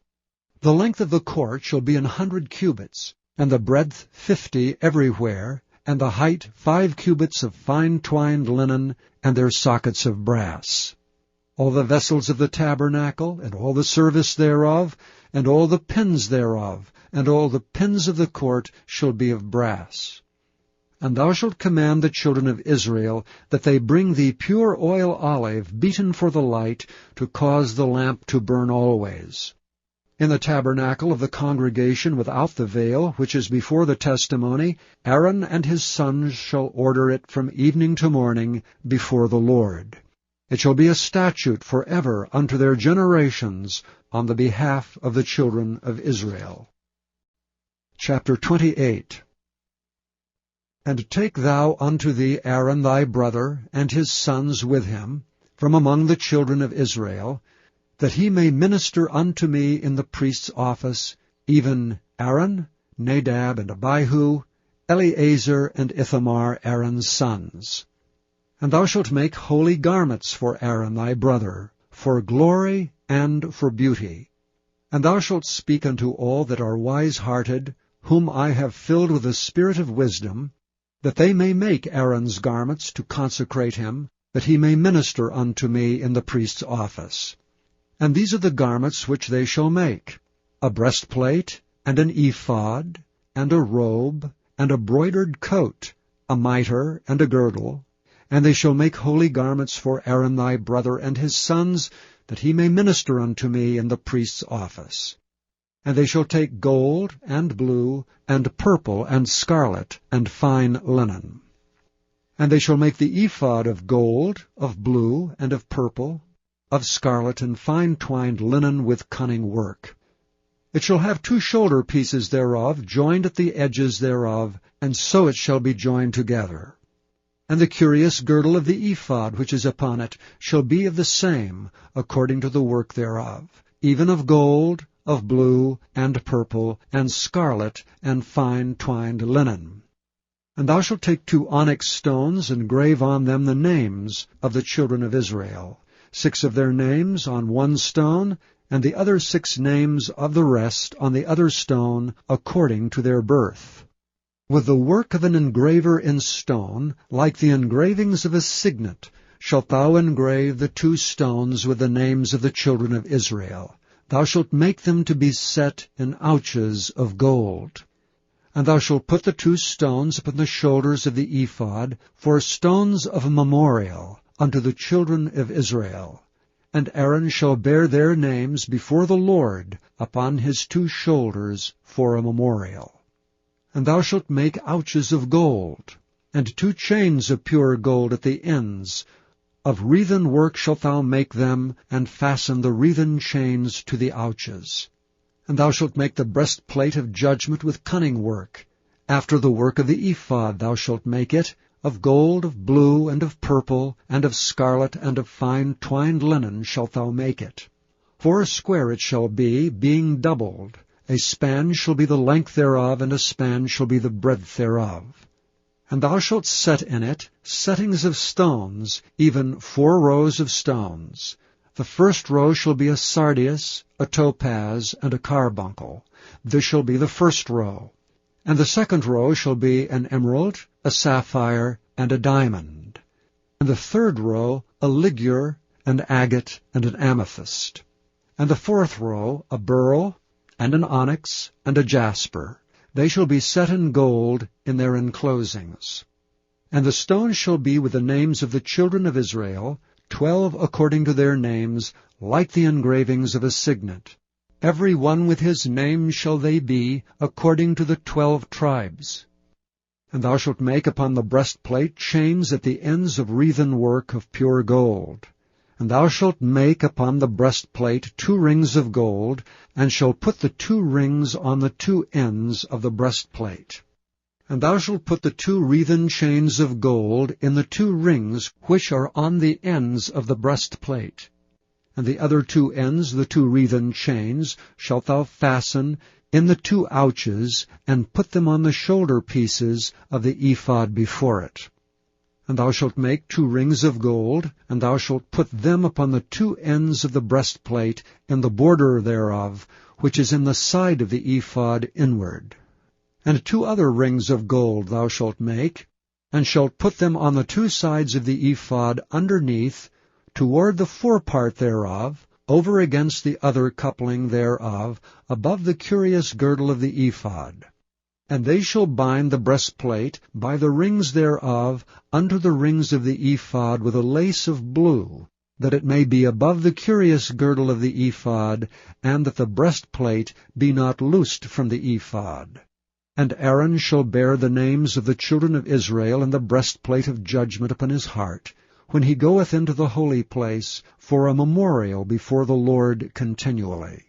The length of the court shall be 100 cubits, and the breadth 50 everywhere, and the height 5 cubits of fine twined linen, and their sockets of brass. All the vessels of the tabernacle, and all the service thereof, and all the pins thereof, and all the pins of the court shall be of brass. And thou shalt command the children of Israel that they bring thee pure oil olive beaten for the light, to cause the lamp to burn always. In the tabernacle of the congregation without the veil, which is before the testimony, Aaron and his sons shall order it from evening to morning before the Lord. It shall be a statute forever unto their generations on the behalf of the children of Israel. Chapter 28. And take thou unto thee Aaron thy brother, and his sons with him, from among the children of Israel, that he may minister unto me in the priest's office, even Aaron, Nadab, and Abihu, Eleazar, and Ithamar, Aaron's sons. And thou shalt make holy garments for Aaron thy brother, for glory and for beauty. And thou shalt speak unto all that are wise-hearted, whom I have filled with the spirit of wisdom, that they may make Aaron's garments to consecrate him, that he may minister unto me in the priest's office. And these are the garments which they shall make: a breastplate, and an ephod, and a robe, and a broidered coat, a mitre, and a girdle. And they shall make holy garments for Aaron thy brother and his sons, that he may minister unto me in the priest's office. And they shall take gold, and blue, and purple, and scarlet, and fine linen. And they shall make the ephod of gold, of blue, and of purple, of scarlet, and fine twined linen with cunning work. It shall have 2 shoulder pieces thereof, joined at the edges thereof, and so it shall be joined together. And the curious girdle of the ephod which is upon it shall be of the same, according to the work thereof, even of gold, of blue, and purple, and scarlet, and fine twined linen. And thou shalt take 2 onyx stones, and grave on them the names of the children of Israel, 6 of their names on one stone, and the other 6 names of the rest on the other stone, according to their birth. With the work of an engraver in stone, like the engravings of a signet, shalt thou engrave the 2 stones with the names of the children of Israel. Thou shalt make them to be set in ouches of gold. And thou shalt put the 2 stones upon the shoulders of the ephod for stones of memorial unto the children of Israel. And Aaron shall bear their names before the Lord upon his 2 shoulders for a memorial. And thou shalt make ouches of gold, and 2 chains of pure gold at the ends. Of wreathen work shalt thou make them, and fasten the wreathen chains to the ouches. And thou shalt make the breastplate of judgment with cunning work. After the work of the ephod thou shalt make it, of gold, of blue, and of purple, and of scarlet, and of fine twined linen shalt thou make it. 4 square it shall be, being doubled. A span shall be the length thereof, and a span shall be the breadth thereof. And thou shalt set in it settings of stones, even 4 rows of stones. The first row shall be a sardius, a topaz, and a carbuncle. This shall be the first row. And the second row shall be an emerald, a sapphire, and a diamond. And the third row a ligure, an agate, and an amethyst. And the fourth row a beryl, and an onyx, and a jasper. They shall be set in gold in their enclosings. And the stones shall be with the names of the children of Israel, 12 according to their names, like the engravings of a signet. Every one with his name shall they be, according to the 12 tribes. And thou shalt make upon the breastplate chains at the ends of wreathen work of pure gold. And thou shalt make upon the breastplate 2 rings of gold, and shalt put the 2 rings on the 2 ends of the breastplate. And thou shalt put the 2 wreathen chains of gold in the 2 rings which are on the ends of the breastplate. and the other 2 ends, the 2 wreathen chains, shalt thou fasten in the 2 ouches, and put them on the shoulder pieces of the ephod before it. And thou shalt make 2 rings of gold, and thou shalt put them upon the 2 ends of the breastplate in the border thereof, which is in the side of the ephod inward. And 2 other rings of gold thou shalt make, and shalt put them on the 2 sides of the ephod underneath, toward the forepart thereof, over against the other coupling thereof, above the curious girdle of the ephod. And they shall bind the breastplate by the rings thereof unto the rings of the ephod with a lace of blue, that it may be above the curious girdle of the ephod, and that the breastplate be not loosed from the ephod. And Aaron shall bear the names of the children of Israel in the breastplate of judgment upon his heart, when he goeth into the holy place, for a memorial before the Lord continually.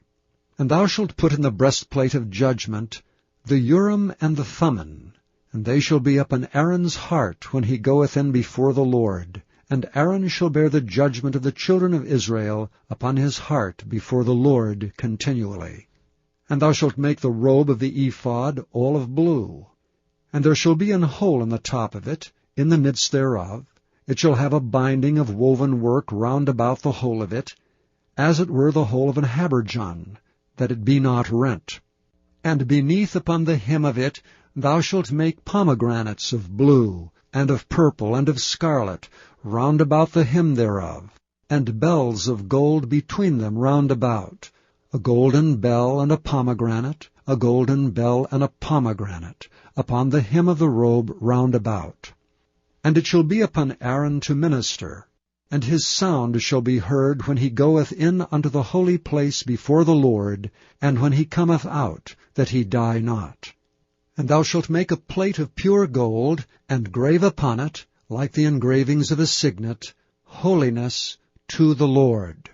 And thou shalt put in the breastplate of judgment the Urim and the Thummim, and they shall be upon Aaron's heart when he goeth in before the Lord. And Aaron shall bear the judgment of the children of Israel upon his heart before the Lord continually. And thou shalt make the robe of the ephod all of blue. And there shall be an hole in the top of it, in the midst thereof. It shall have a binding of woven work round about the hole of it, as it were the hole of an habergeon, that it be not rent. And beneath upon the hem of it thou shalt make pomegranates of blue, and of purple, and of scarlet, round about the hem thereof, and bells of gold between them round about, a golden bell and a pomegranate, a golden bell and a pomegranate, upon the hem of the robe round about. And it shall be upon Aaron to minister, and his sound shall be heard when he goeth in unto the holy place before the Lord, and when he cometh out, that he die not. And thou shalt make a plate of pure gold, and grave upon it, like the engravings of a signet, Holiness to the Lord.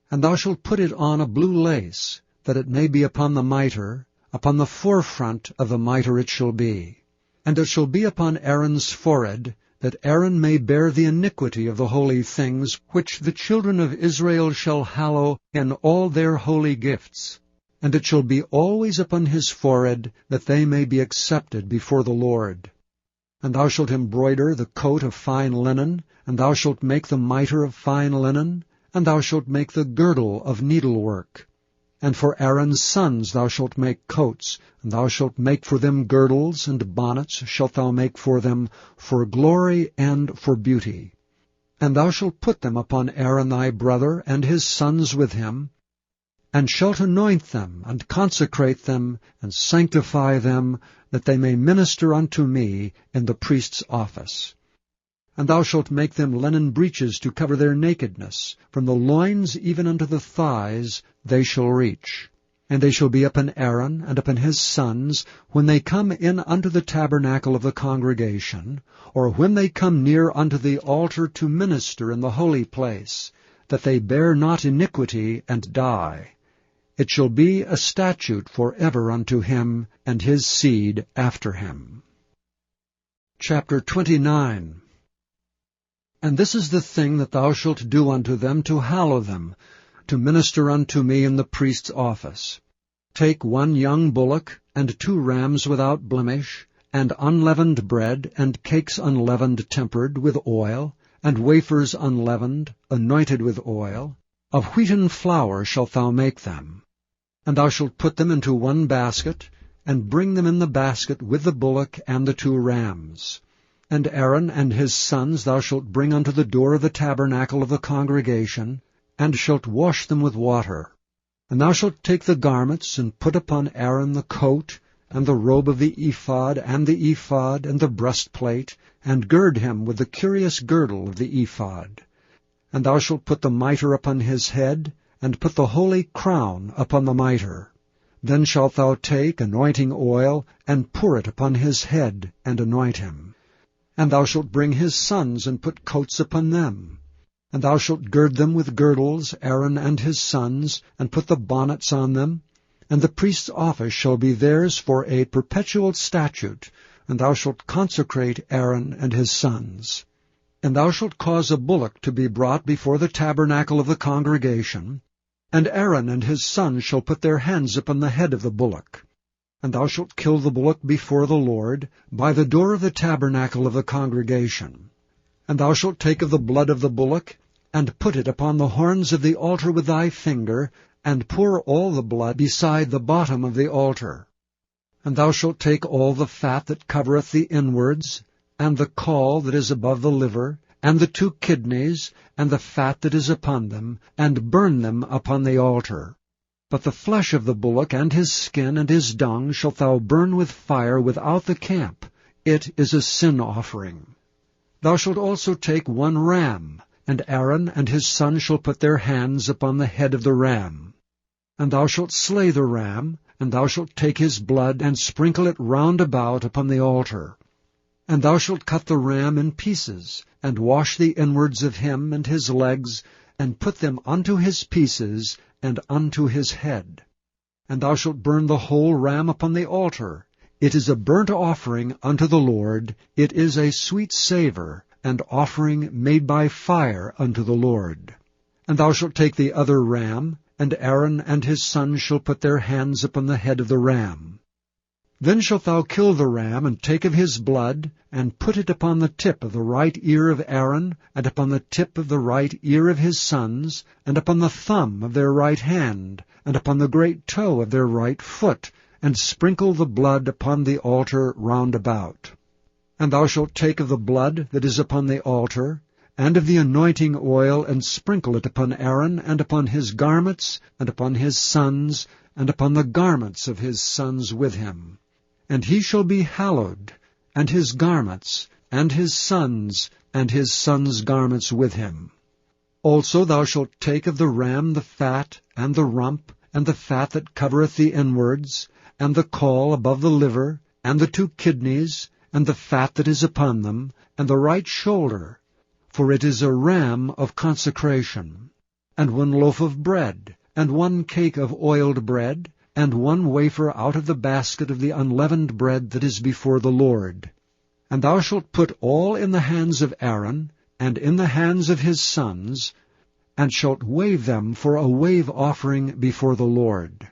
And thou shalt put it on a blue lace, that it may be upon the mitre, upon the forefront of the mitre it shall be. And it shall be upon Aaron's forehead, that Aaron may bear the iniquity of the holy things, which the children of Israel shall hallow in all their holy gifts. And it shall be always upon his forehead, that they may be accepted before the Lord. And thou shalt embroider the coat of fine linen, and thou shalt make the mitre of fine linen, and thou shalt make the girdle of needlework. And for Aaron's sons thou shalt make coats, and thou shalt make for them girdles, and bonnets shalt thou make for them, for glory and for beauty. And thou shalt put them upon Aaron thy brother, and his sons with him, and shalt anoint them, and consecrate them, and sanctify them, that they may minister unto me in the priest's office. And thou shalt make them linen breeches to cover their nakedness, from the loins even unto the thighs they shall reach. And they shall be upon Aaron and upon his sons, when they come in unto the tabernacle of the congregation, or when they come near unto the altar to minister in the holy place, that they bear not iniquity and die. It shall be a statute for ever unto him and his seed after him. Chapter 29. And this is the thing that thou shalt do unto them to hallow them, to minister unto me in the priest's office. Take 1 young bullock, and 2 rams without blemish, and unleavened bread, and cakes unleavened tempered with oil, and wafers unleavened, anointed with oil. Of wheaten flour shalt thou make them. And thou shalt put them into 1 basket, and bring them in the basket with the bullock and the 2 rams. And Aaron and his sons thou shalt bring unto the door of the tabernacle of the congregation, and shalt wash them with water. And thou shalt take the garments, and put upon Aaron the coat, and the robe of the ephod, and the breastplate, and gird him with the curious girdle of the ephod. And thou shalt put the mitre upon his head, and put the holy crown upon the mitre. Then shalt thou take anointing oil, and pour it upon his head, and anoint him. And thou shalt bring his sons, and put coats upon them. And thou shalt gird them with girdles, Aaron and his sons, and put the bonnets on them. And the priest's office shall be theirs for a perpetual statute, and thou shalt consecrate Aaron and his sons. And thou shalt cause a bullock to be brought before the tabernacle of the congregation, and Aaron and his sons shall put their hands upon the head of the bullock. And thou shalt kill the bullock before the Lord, by the door of the tabernacle of the congregation. And thou shalt take of the blood of the bullock, and put it upon the horns of the altar with thy finger, and pour all the blood beside the bottom of the altar. And thou shalt take all the fat that covereth the inwards, and the caul that is above the liver, and the 2 kidneys, and the fat that is upon them, and burn them upon the altar. But the flesh of the bullock, and his skin, and his dung, shalt thou burn with fire without the camp. It is a sin offering. Thou shalt also take 1 ram, and Aaron and his sons shall put their hands upon the head of the ram. And thou shalt slay the ram, and thou shalt take his blood, and sprinkle it round about upon the altar. And thou shalt cut the ram in pieces, and wash the inwards of him and his legs, and put them unto his pieces, and unto his head. And thou shalt burn the whole ram upon the altar. It is a burnt offering unto the Lord. It is a sweet savour, and offering made by fire unto the Lord. And thou shalt take the other ram, and Aaron and his sons shall put their hands upon the head of the ram. Then shalt thou kill the ram, and take of his blood, and put it upon the tip of the right ear of Aaron, and upon the tip of the right ear of his sons, and upon the thumb of their right hand, and upon the great toe of their right foot, and sprinkle the blood upon the altar round about. And thou shalt take of the blood that is upon the altar, and of the anointing oil, and sprinkle it upon Aaron, and upon his garments, and upon his sons, and upon the garments of his sons with him. And he shall be hallowed, and his garments, and his sons' garments with him. Also thou shalt take of the ram the fat, and the rump, and the fat that covereth the inwards, and the caul above the liver, and the 2 kidneys, and the fat that is upon them, and the right shoulder, for it is a ram of consecration, and 1 loaf of bread, and 1 cake of oiled bread, and 1 wafer out of the basket of the unleavened bread that is before the Lord. And thou shalt put all in the hands of Aaron, and in the hands of his sons, and shalt wave them for a wave offering before the Lord.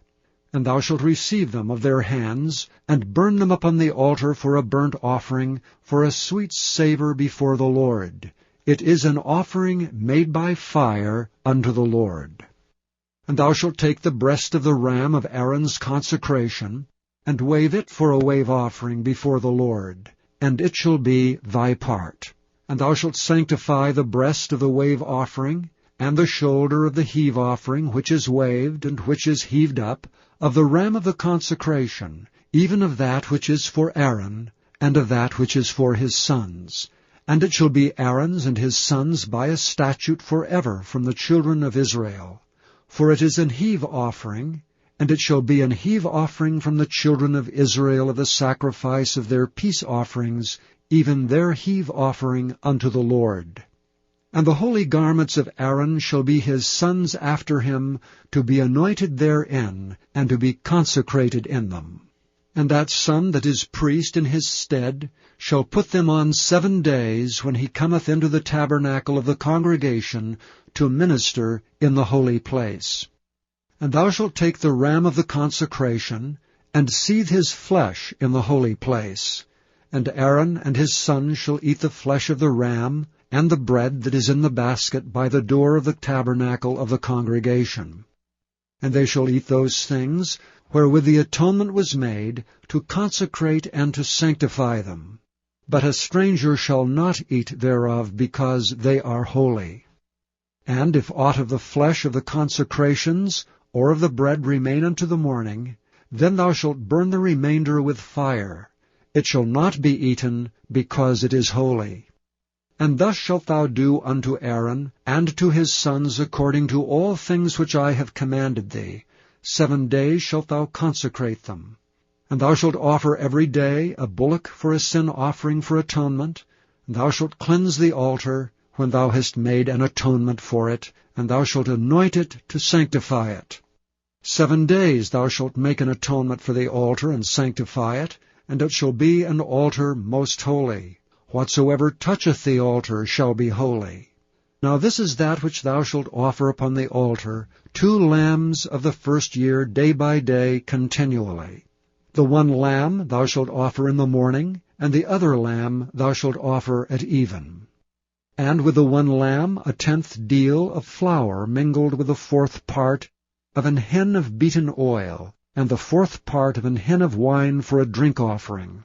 And thou shalt receive them of their hands, and burn them upon the altar for a burnt offering, for a sweet savour before the Lord. It is an offering made by fire unto the Lord. And thou shalt take the breast of the ram of Aaron's consecration, and wave it for a wave offering before the Lord, and it shall be thy part. And thou shalt sanctify the breast of the wave offering, and the shoulder of the heave offering, which is waved, and which is heaved up, of the ram of the consecration, even of that which is for Aaron, and of that which is for his sons. And it shall be Aaron's and his sons by a statute forever from the children of Israel. For it is an heave offering, and it shall be an heave offering from the children of Israel of the sacrifice of their peace offerings, even their heave offering unto the Lord. And the holy garments of Aaron shall be his sons after him, to be anointed therein, and to be consecrated in them. And that son that is priest in his stead shall put them on 7 days, when he cometh into the tabernacle of the congregation, to minister in the holy place. And thou shalt take the ram of the consecration, and seethe his flesh in the holy place. And Aaron and his sons shall eat the flesh of the ram, and the bread that is in the basket by the door of the tabernacle of the congregation. And they shall eat those things, wherewith the atonement was made, to consecrate and to sanctify them. But a stranger shall not eat thereof, because they are holy. And if aught of the flesh of the consecrations, or of the bread remain unto the morning, then thou shalt burn the remainder with fire. It shall not be eaten, because it is holy. And thus shalt thou do unto Aaron, and to his sons, according to all things which I have commanded thee. 7 days shalt thou consecrate them. And thou shalt offer every day a bullock for a sin offering for atonement, and thou shalt cleanse the altar, when thou hast made an atonement for it, and thou shalt anoint it to sanctify it. 7 days thou shalt make an atonement for the altar, and sanctify it, and it shall be an altar most holy. Whatsoever toucheth the altar shall be holy. Now this is that which thou shalt offer upon the altar, 2 lambs of the first year day by day continually. The one lamb thou shalt offer in the morning, and the other lamb thou shalt offer at even. And with the one lamb 1/10 deal of flour mingled with the 4th part of an hin of beaten oil, and the 4th part of an hin of wine for a drink offering.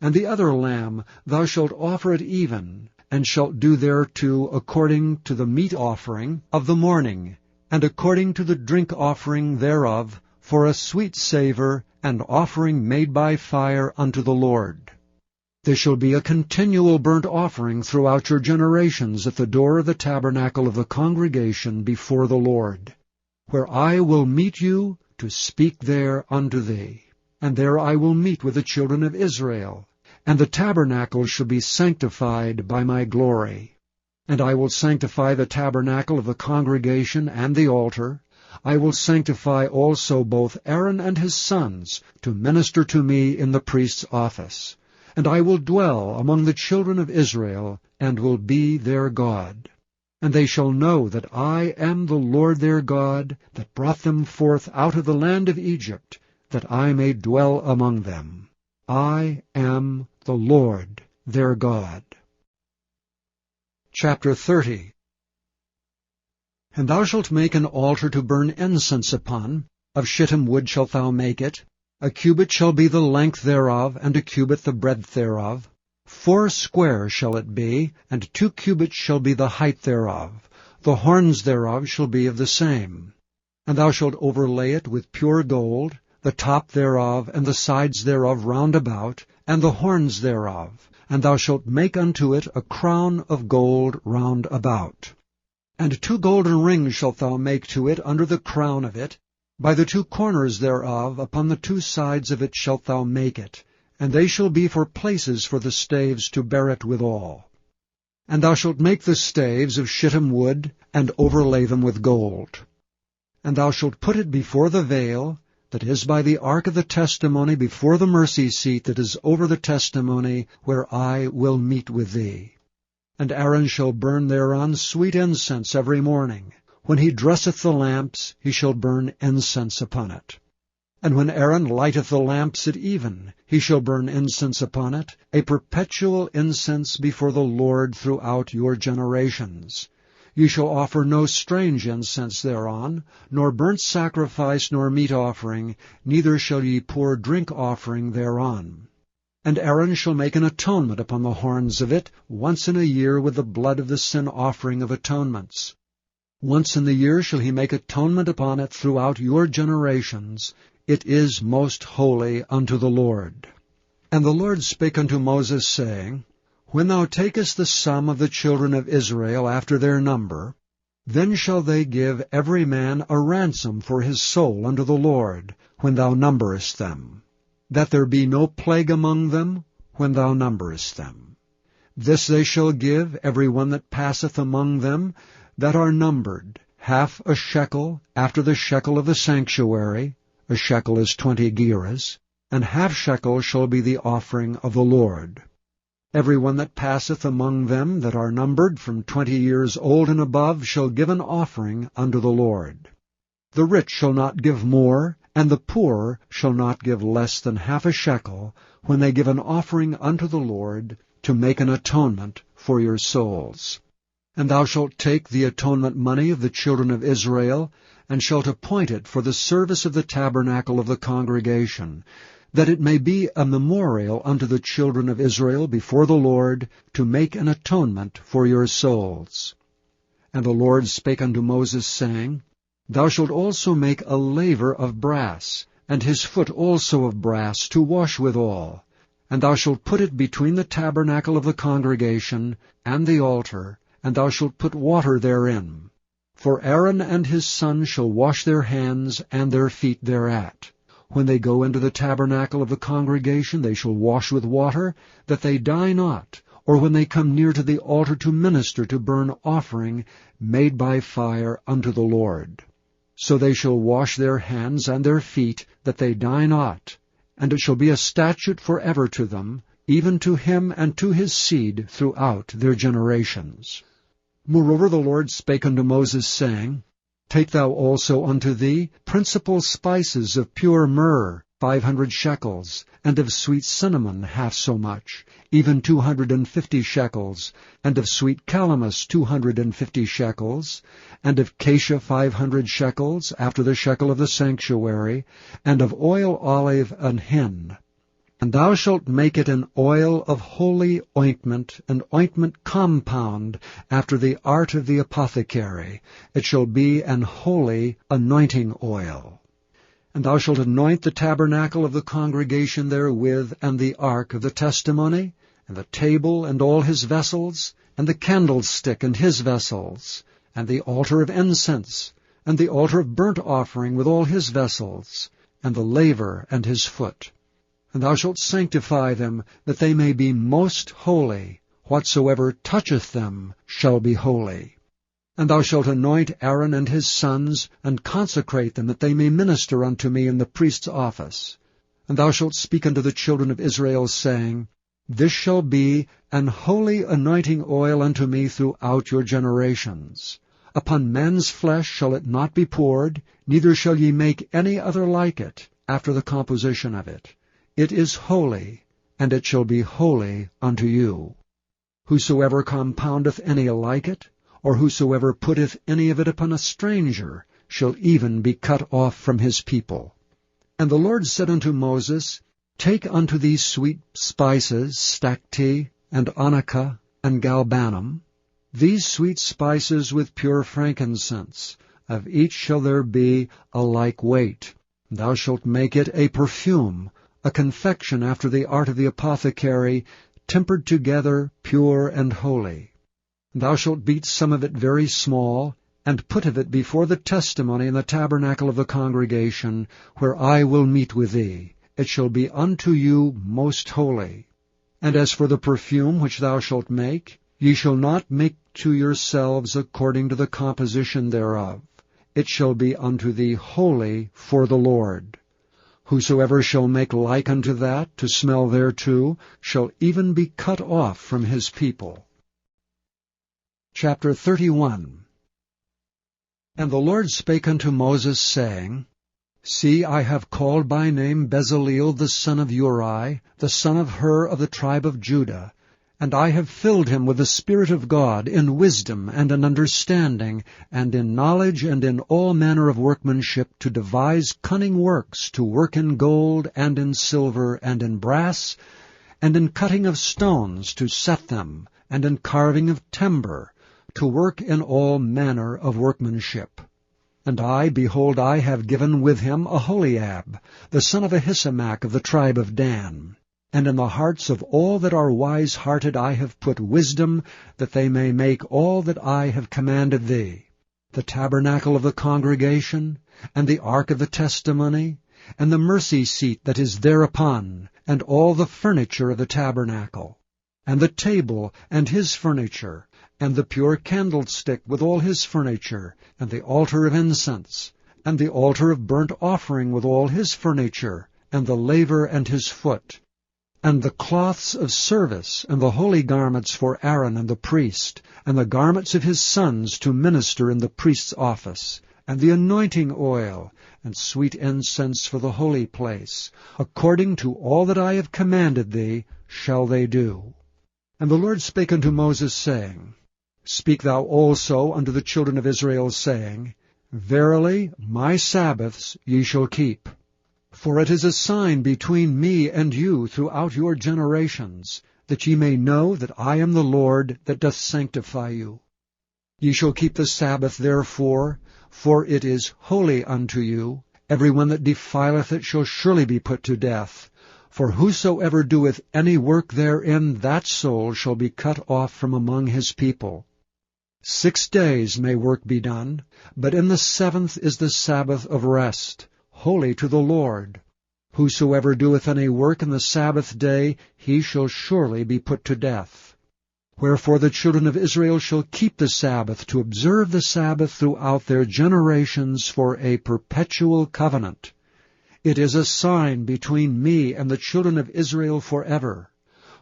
And the other lamb thou shalt offer at even, and shalt do thereto according to the meat offering of the morning, and according to the drink offering thereof, for a sweet savour, and offering made by fire unto the Lord. There shall be a continual burnt offering throughout your generations at the door of the tabernacle of the congregation before the Lord, where I will meet you to speak there unto thee. And there I will meet with the children of Israel, and the tabernacle shall be sanctified by my glory. And I will sanctify the tabernacle of the congregation and the altar. I will sanctify also both Aaron and his sons to minister to me in the priest's office. And I will dwell among the children of Israel, and will be their God. And they shall know that I am the Lord their God, that brought them forth out of the land of Egypt, that I may dwell among them. I am the Lord their God. Chapter 30. And thou shalt make an altar to burn incense upon. Of shittim wood shalt thou make it. A cubit shall be the length thereof, and a cubit the breadth thereof. 4 square shall it be, and 2 cubits shall be the height thereof. The horns thereof shall be of the same. And thou shalt overlay it with pure gold, the top thereof, and the sides thereof round about, and the horns thereof. And thou shalt make unto it a crown of gold round about. And 2 golden rings shalt thou make to it under the crown of it. By the 2 corners thereof, upon the 2 sides of it shalt thou make it, and they shall be for places for the staves to bear it withal. And thou shalt make the staves of shittim wood, and overlay them with gold. And thou shalt put it before the veil, that is by the ark of the testimony, before the mercy seat that is over the testimony, where I will meet with thee. And Aaron shall burn thereon sweet incense every morning. When he dresseth the lamps, he shall burn incense upon it. And when Aaron lighteth the lamps at even, he shall burn incense upon it, a perpetual incense before the Lord throughout your generations. Ye shall offer no strange incense thereon, nor burnt sacrifice, nor meat offering, neither shall ye pour drink offering thereon. And Aaron shall make an atonement upon the horns of it once in a year with the blood of the sin offering of atonements. Once in the year shall he make atonement upon it throughout your generations. It is most holy unto the Lord. And the Lord spake unto Moses, saying, When thou takest the sum of the children of Israel after their number, then shall they give every man a ransom for his soul unto the Lord, when thou numberest them, that there be no plague among them when thou numberest them. This they shall give every one that passeth among them that are numbered, 1/2 shekel after the shekel of the sanctuary. A shekel is 20 gerahs, and 1/2 shekel shall be the offering of the Lord. Every one that passeth among them that are numbered from 20 years old and above shall give an offering unto the Lord. The rich shall not give more, and the poor shall not give less than 1/2 shekel, when they give an offering unto the Lord, to make an atonement for your souls. And thou shalt take the atonement money of the children of Israel, and shalt appoint it for the service of the tabernacle of the congregation, that it may be a memorial unto the children of Israel before the Lord, to make an atonement for your souls. And the Lord spake unto Moses, saying, Thou shalt also make a laver of brass, and his foot also of brass, to wash withal. And thou shalt put it between the tabernacle of the congregation and the altar, and thou shalt put water therein. For Aaron and his sons shall wash their hands and their feet thereat. When they go into the tabernacle of the congregation, they shall wash with water, that they die not, or when they come near to the altar to minister to burn offering made by fire unto the Lord. So they shall wash their hands and their feet, that they die not. And it shall be a statute forever to them, even to him and to his seed throughout their generations. Moreover the Lord spake unto Moses, saying, Take thou also unto thee principal spices of pure myrrh, 500 shekels, and of sweet cinnamon half so much, even 250 shekels, and of sweet calamus 250 shekels, and of cassia 500 shekels, after the shekel of the sanctuary, and of oil olive an hin. And thou shalt make it an oil of holy ointment, an ointment compound, after the art of the apothecary. It shall be an holy anointing oil. And thou shalt anoint the tabernacle of the congregation therewith, and the ark of the testimony, and the table and all his vessels, and the candlestick and his vessels, and the altar of incense, and the altar of burnt offering with all his vessels, and the laver and his foot. And thou shalt sanctify them, that they may be most holy. Whatsoever toucheth them shall be holy. And thou shalt anoint Aaron and his sons, and consecrate them, that they may minister unto me in the priest's office. And thou shalt speak unto the children of Israel, saying, This shall be an holy anointing oil unto me throughout your generations. Upon man's flesh shall it not be poured, neither shall ye make any other like it, after the composition of it. It is holy, and it shall be holy unto you. Whosoever compoundeth any like it, or whosoever putteth any of it upon a stranger, shall even be cut off from his people. And the Lord said unto Moses, Take unto thee sweet spices, stacte, and onycha, and galbanum, these sweet spices with pure frankincense. Of each shall there be a like weight. Thou shalt make it a perfume, a confection after the art of the apothecary, tempered together, pure and holy. Thou shalt beat some of it very small, and put of it before the testimony in the tabernacle of the congregation, where I will meet with thee. It shall be unto you most holy. And as for the perfume which thou shalt make, ye shall not make to yourselves according to the composition thereof. It shall be unto thee holy for the Lord. Whosoever shall make like unto that, to smell thereto, shall even be cut off from his people. Chapter 31. And the Lord spake unto Moses, saying, See, I have called by name Bezaleel the son of Uri, the son of Hur of the tribe of Judah, and I have filled him with the Spirit of God, in wisdom and in understanding, and in knowledge and in all manner of workmanship, to devise cunning works, to work in gold, and in silver, and in brass, and in cutting of stones, to set them, and in carving of timber, to work in all manner of workmanship. And I, behold, I have given with him Aholiab, the son of Ahisamach of the tribe of Dan. And in the hearts of all that are wise-hearted I have put wisdom, that they may make all that I have commanded thee, the tabernacle of the congregation, and the ark of the testimony, and the mercy seat that is thereupon, and all the furniture of the tabernacle, and the table and his furniture, and the pure candlestick with all his furniture, and the altar of incense, and the altar of burnt offering with all his furniture, and the laver and his foot, and the cloths of service, and the holy garments for Aaron and the priest, and the garments of his sons to minister in the priest's office, and the anointing oil, and sweet incense for the holy place. According to all that I have commanded thee shall they do. And the Lord spake unto Moses, saying, Speak thou also unto the children of Israel, saying, Verily my Sabbaths ye shall keep. For it is a sign between me and you throughout your generations, that ye may know that I am the Lord that doth sanctify you. Ye shall keep the Sabbath therefore, for it is holy unto you. Every one that defileth it shall surely be put to death. For whosoever doeth any work therein, that soul shall be cut off from among his people. 6 days may work be done, but in the 7th is the Sabbath of rest, holy to the Lord. Whosoever doeth any work in the Sabbath day, he shall surely be put to death. Wherefore the children of Israel shall keep the Sabbath, to observe the Sabbath throughout their generations for a perpetual covenant. It is a sign between me and the children of Israel forever.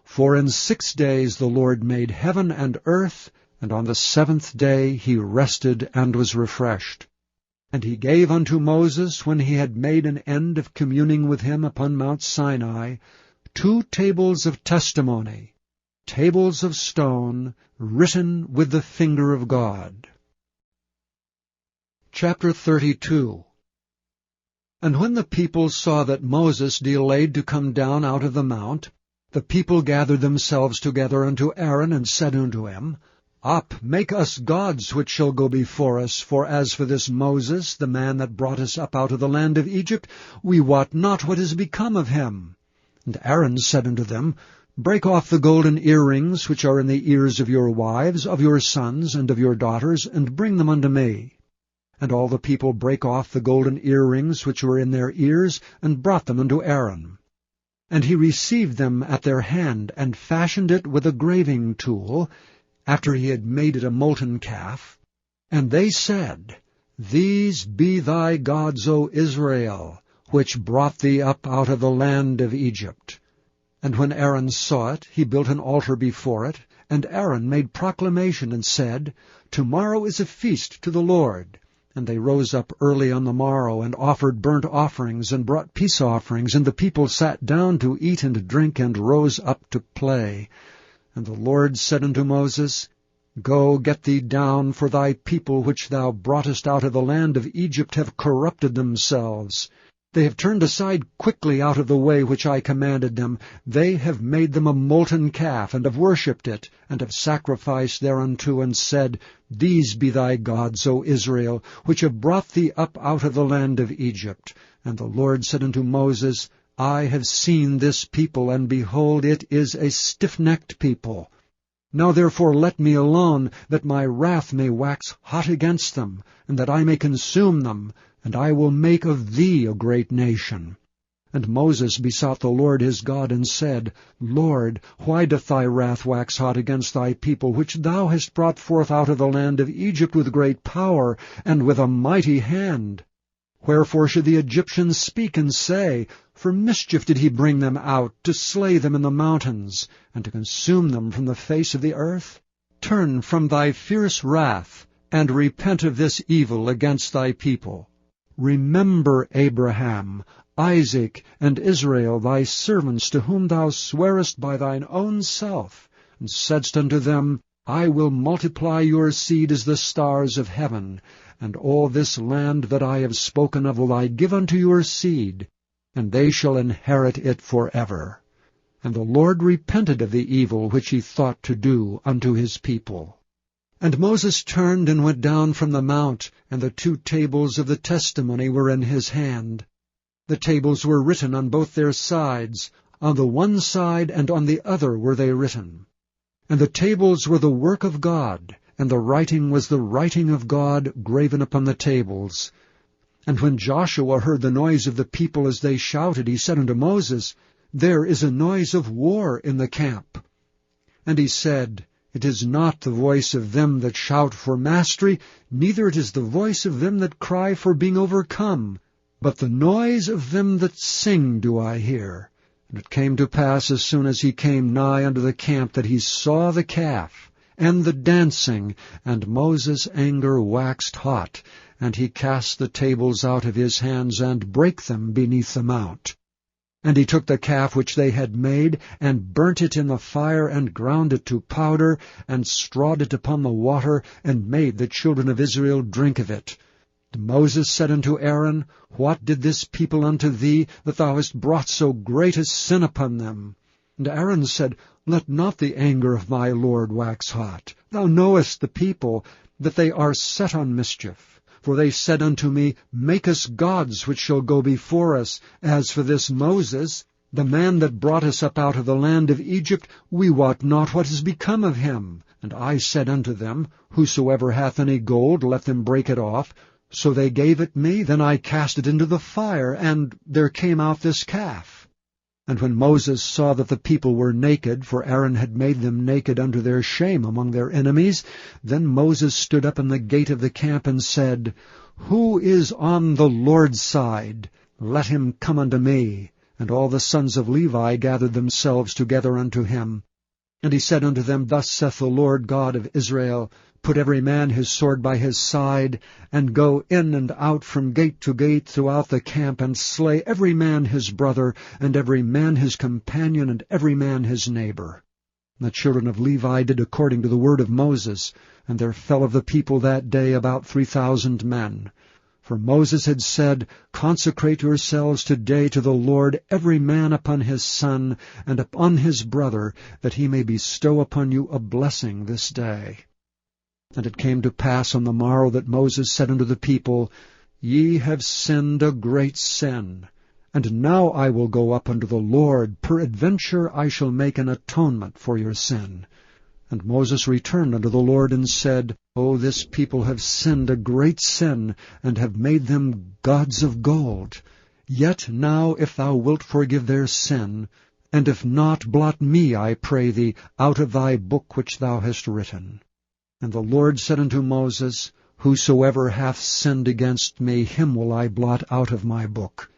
For in 6 days the Lord made heaven and earth, and on the 7th day he rested and was refreshed. And he gave unto Moses, when he had made an end of communing with him upon Mount Sinai, 2 tables of testimony, tables of stone, written with the finger of God. Chapter 32. And when the people saw that Moses delayed to come down out of the mount, the people gathered themselves together unto Aaron, and said unto him, Up, make us gods which shall go before us, for as for this Moses, the man that brought us up out of the land of Egypt, we wot not what is become of him. And Aaron said unto them, Break off the golden earrings which are in the ears of your wives, of your sons, and of your daughters, and bring them unto me. And all the people brake off the golden earrings which were in their ears, and brought them unto Aaron. And he received them at their hand, and fashioned it with a graving tool, after he had made it a molten calf. And they said, These be thy gods, O Israel, which brought thee up out of the land of Egypt. And when Aaron saw it, he built an altar before it, and Aaron made proclamation, and said, Tomorrow is a feast to the Lord. And they rose up early on the morrow, and offered burnt offerings, and brought peace offerings, and the people sat down to eat and drink, and rose up to play. And the Lord said unto Moses, Go, get thee down, for thy people which thou broughtest out of the land of Egypt have corrupted themselves. They have turned aside quickly out of the way which I commanded them. They have made them a molten calf, and have worshipped it, and have sacrificed thereunto, and said, These be thy gods, O Israel, which have brought thee up out of the land of Egypt. And the Lord said unto Moses, I have seen this people, and behold, it is a stiff-necked people. Now therefore let me alone, that my wrath may wax hot against them, and that I may consume them, and I will make of thee a great nation. And Moses besought the Lord his God, and said, Lord, why doth thy wrath wax hot against thy people, which thou hast brought forth out of the land of Egypt with great power, and with a mighty hand? Wherefore should the Egyptians speak and say, For mischief did he bring them out, to slay them in the mountains, and to consume them from the face of the earth? Turn from thy fierce wrath, and repent of this evil against thy people. Remember Abraham, Isaac, and Israel, thy servants, to whom thou swarest by thine own self, and saidst unto them, I will multiply your seed as the stars of heaven, and all this land that I have spoken of will I give unto your seed, and they shall inherit it forever. And the Lord repented of the evil which he thought to do unto his people. And Moses turned and went down from the mount, and the 2 tables of the testimony were in his hand. The tables were written on both their sides, on the one side and on the other were they written. And the tables were the work of God, and the writing was the writing of God graven upon the tables. And when Joshua heard the noise of the people as they shouted, he said unto Moses, There is a noise of war in the camp. And he said, It is not the voice of them that shout for mastery, neither it is the voice of them that cry for being overcome, but the noise of them that sing do I hear. And it came to pass, as soon as he came nigh unto the camp, that he saw the calf, and the dancing, and Moses' anger waxed hot, and he cast the tables out of his hands, and brake them beneath the mount. And he took the calf which they had made, and burnt it in the fire, and ground it to powder, and strawed it upon the water, and made the children of Israel drink of it. And Moses said unto Aaron, What did this people unto thee, that thou hast brought so great a sin upon them? And Aaron said, Let not the anger of my Lord wax hot. Thou knowest the people, that they are set on mischief. For they said unto me, Make us gods which shall go before us. As for this Moses, the man that brought us up out of the land of Egypt, we wot not what is become of him. And I said unto them, Whosoever hath any gold, let them break it off. So they gave it me, then I cast it into the fire, and there came out this calf. And when Moses saw that the people were naked, for Aaron had made them naked unto their shame among their enemies, then Moses stood up in the gate of the camp, and said, Who is on the Lord's side? Let him come unto me. And all the sons of Levi gathered themselves together unto him. And he said unto them, Thus saith the Lord God of Israel, Put every man his sword by his side, and go in and out from gate to gate throughout the camp, and slay every man his brother, and every man his companion, and every man his neighbor. And the children of Levi did according to the word of Moses, and there fell of the people that day about 3,000 men. For Moses had said, Consecrate yourselves today to the Lord, every man upon his son, and upon his brother, that he may bestow upon you a blessing this day. And it came to pass on the morrow that Moses said unto the people, Ye have sinned a great sin. And now I will go up unto the Lord, peradventure I shall make an atonement for your sin. And Moses returned unto the Lord, and said, O this people have sinned a great sin, and have made them gods of gold. Yet now if thou wilt forgive their sin, and if not, blot me, I pray thee, out of thy book which thou hast written. And the Lord said unto Moses, Whosoever hath sinned against me, him will I blot out of my book.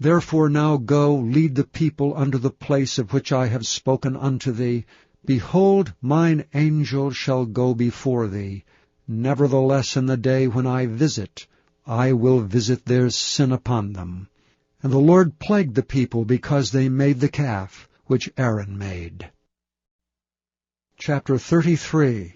Therefore now go, lead the people unto the place of which I have spoken unto thee. Behold, mine angel shall go before thee. Nevertheless in the day when I visit, I will visit their sin upon them. And the Lord plagued the people because they made the calf which Aaron made. Chapter 33.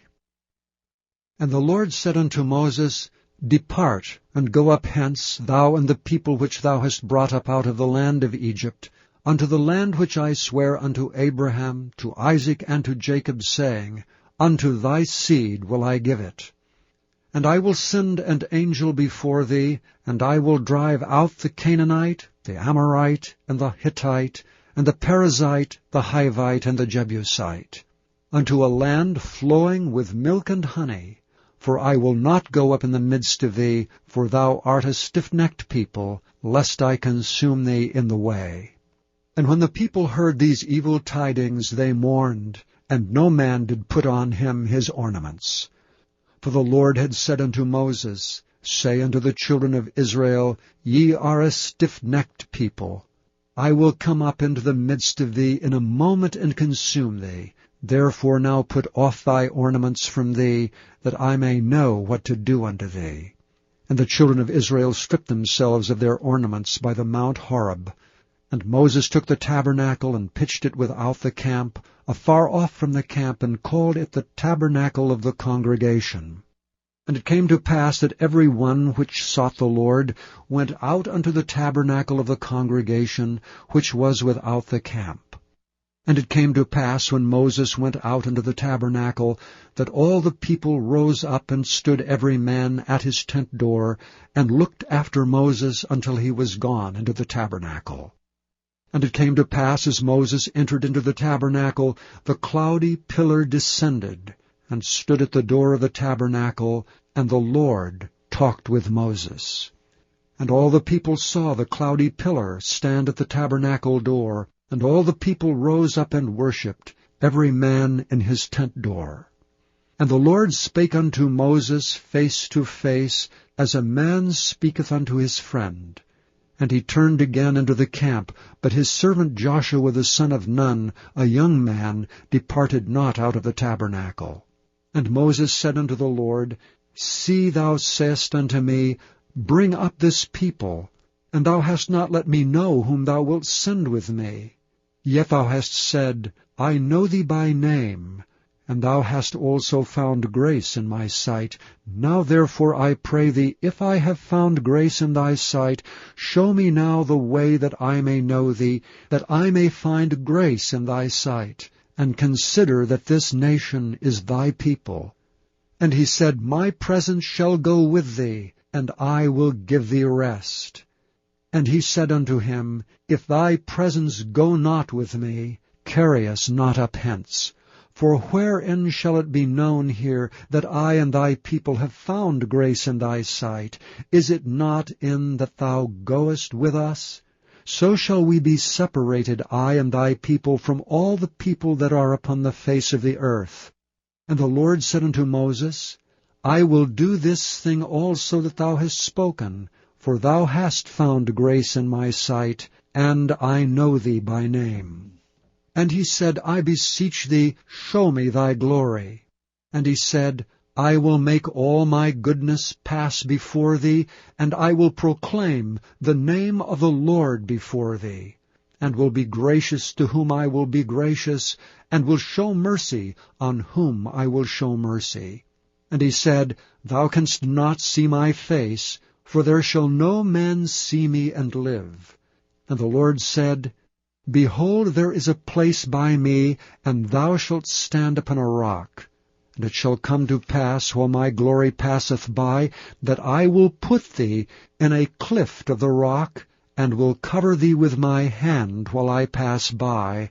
And the Lord said unto Moses, Depart, and go up hence, thou and the people which thou hast brought up out of the land of Egypt, unto the land which I swear unto Abraham, to Isaac, and to Jacob, saying, Unto thy seed will I give it. And I will send an angel before thee, and I will drive out the Canaanite, the Amorite, and the Hittite, and the Perizzite, the Hivite, and the Jebusite, unto a land flowing with milk and honey. For I will not go up in the midst of thee, for thou art a stiff-necked people, lest I consume thee in the way. And when the people heard these evil tidings, they mourned, and no man did put on him his ornaments. For the Lord had said unto Moses, Say unto the children of Israel, Ye are a stiff-necked people. I will come up into the midst of thee in a moment and consume thee. Therefore now put off thy ornaments from thee, that I may know what to do unto thee. And the children of Israel stripped themselves of their ornaments by the Mount Horeb. And Moses took the tabernacle, and pitched it without the camp, afar off from the camp, and called it the tabernacle of the congregation. And it came to pass that every one which sought the Lord went out unto the tabernacle of the congregation, which was without the camp. And it came to pass, when Moses went out into the tabernacle, that all the people rose up and stood every man at his tent door, and looked after Moses until he was gone into the tabernacle. And it came to pass, as Moses entered into the tabernacle, the cloudy pillar descended, and stood at the door of the tabernacle, and the Lord talked with Moses. And all the people saw the cloudy pillar stand at the tabernacle door, and all the people rose up and worshipped, every man in his tent door. And the Lord spake unto Moses face to face, as a man speaketh unto his friend. And he turned again into the camp, but his servant Joshua the son of Nun, a young man, departed not out of the tabernacle. And Moses said unto the Lord, See, thou sayest unto me, Bring up this people, and thou hast not let me know whom thou wilt send with me. Yet thou hast said, I know thee by name, and thou hast also found grace in my sight. Now therefore I pray thee, if I have found grace in thy sight, show me now the way that I may know thee, that I may find grace in thy sight, and consider that this nation is thy people. And he said, My presence shall go with thee, and I will give thee rest. And he said unto him, If thy presence go not with me, carry us not up hence. For wherein shall it be known here that I and thy people have found grace in thy sight? Is it not in that thou goest with us? So shall we be separated, I and thy people, from all the people that are upon the face of the earth. And the Lord said unto Moses, I will do this thing also that thou hast spoken, for thou hast found grace in my sight, and I know thee by name. And he said, I beseech thee, show me thy glory. And he said, I will make all my goodness pass before thee, and I will proclaim the name of the Lord before thee, and will be gracious to whom I will be gracious, and will show mercy on whom I will show mercy. And he said, Thou canst not see my face, for there shall no man see me and live. And the Lord said, Behold, there is a place by me, and thou shalt stand upon a rock. And it shall come to pass, while my glory passeth by, that I will put thee in a cleft of the rock, and will cover thee with my hand while I pass by.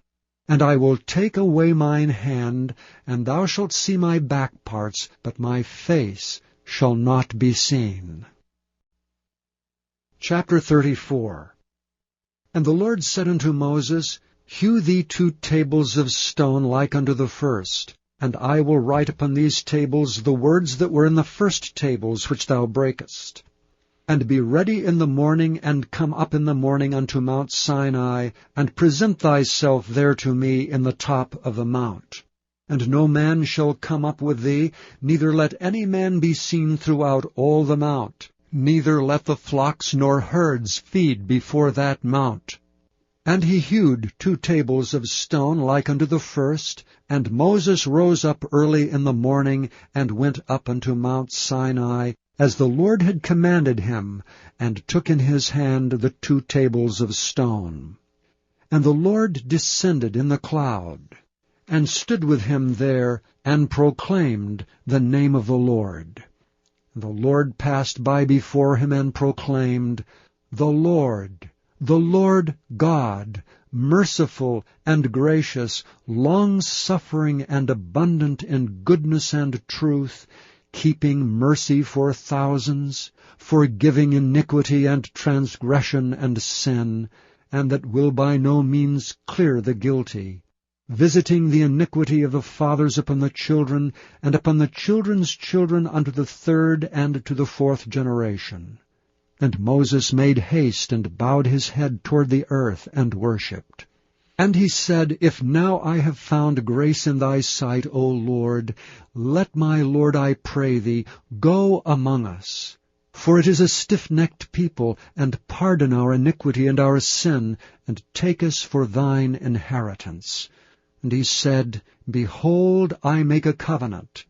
And I will take away mine hand, and thou shalt see my back parts, but my face shall not be seen. Chapter 34. And the Lord said unto Moses, Hew thee 2 tables of stone like unto the first, and I will write upon these tables the words that were in the first tables which thou breakest. And be ready in the morning, and come up in the morning unto Mount Sinai, and present thyself there to me in the top of the mount. And no man shall come up with thee, neither let any man be seen throughout all the mount, neither let the flocks nor herds feed before that mount. And he hewed 2 tables of stone like unto the first, and Moses rose up early in the morning, and went up unto Mount Sinai, as the Lord had commanded him, and took in his hand the 2 tables of stone. And the Lord descended in the cloud, and stood with him there, and proclaimed the name of the Lord. And the Lord passed by before him, and proclaimed, The Lord God, merciful and gracious, long-suffering and abundant in goodness and truth, keeping mercy for thousands, forgiving iniquity and transgression and sin, and that will by no means clear the guilty, visiting the iniquity of the fathers upon the children, and upon the children's children unto the 3rd and to the 4th generation. And Moses made haste, and bowed his head toward the earth, and worshipped. And he said, If now I have found grace in thy sight, O Lord, let my Lord, I pray thee, go among us. For it is a stiff-necked people, and pardon our iniquity and our sin, and take us for thine inheritance. And he said, Behold, I make a covenant.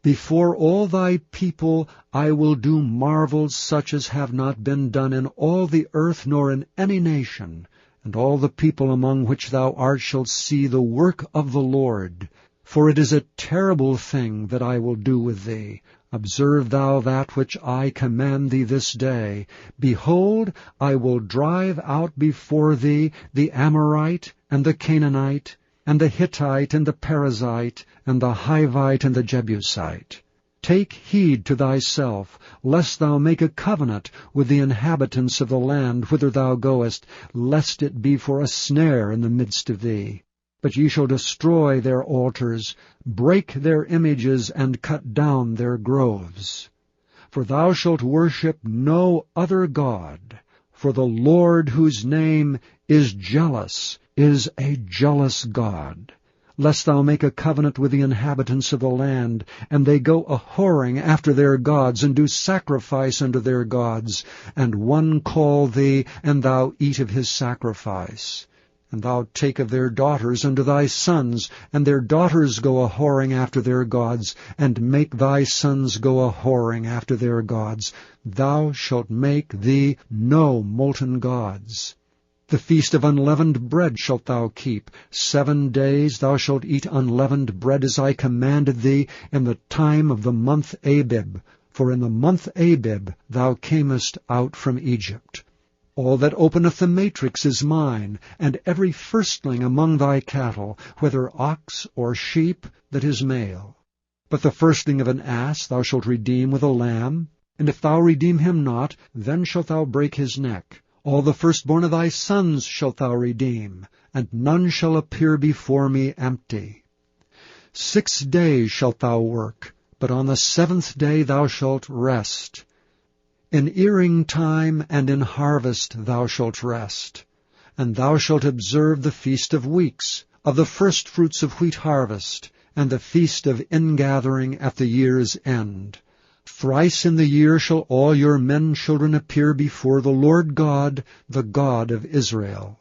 Before all thy people I will do marvels such as have not been done in all the earth nor in any nation, and all the people among which thou art shall see the work of the Lord. For it is a terrible thing that I will do with thee. Observe thou that which I command thee this day. Behold, I will drive out before thee the Amorite, and the Canaanite, and the Hittite, and the Perizzite, and the Hivite, and the Jebusite. Take heed to thyself, lest thou make a covenant with the inhabitants of the land whither thou goest, lest it be for a snare in the midst of thee. But ye shall destroy their altars, break their images, and cut down their groves. For thou shalt worship no other God, for the Lord, whose name is jealous, is a jealous God. Lest thou make a covenant with the inhabitants of the land, and they go a-whoring after their gods, and do sacrifice unto their gods, and one call thee, and thou eat of his sacrifice. And thou take of their daughters unto thy sons, and their daughters go a-whoring after their gods, and make thy sons go a-whoring after their gods. Thou shalt make thee no molten gods. The feast of unleavened bread shalt thou keep. 7 days thou shalt eat unleavened bread, as I commanded thee, in the time of the month Abib. For in the month Abib thou camest out from Egypt. All that openeth the matrix is mine, and every firstling among thy cattle, whether ox or sheep, that is male. But the firstling of an ass thou shalt redeem with a lamb, and if thou redeem him not, then shalt thou break his neck. All the firstborn of thy sons shalt thou redeem, and none shall appear before me empty. 6 days shalt thou work, but on the 7th day thou shalt rest. In earing time and in harvest thou shalt rest. And thou shalt observe the feast of weeks, of the firstfruits of wheat harvest, and the feast of ingathering at the year's end. Thrice in the year shall all your men children appear before the Lord God, the God of Israel.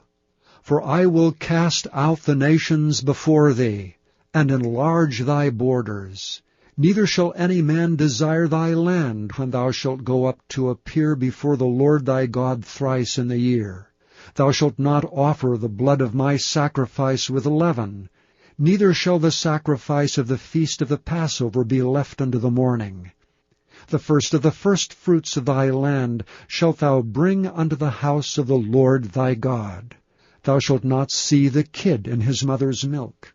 For I will cast out the nations before thee, and enlarge thy borders. Neither shall any man desire thy land when thou shalt go up to appear before the Lord thy God thrice in the year. Thou shalt not offer the blood of my sacrifice with leaven, neither shall the sacrifice of the feast of the Passover be left unto the morning. The first of the firstfruits of thy land shalt thou bring unto the house of the Lord thy God. Thou shalt not see the kid in his mother's milk.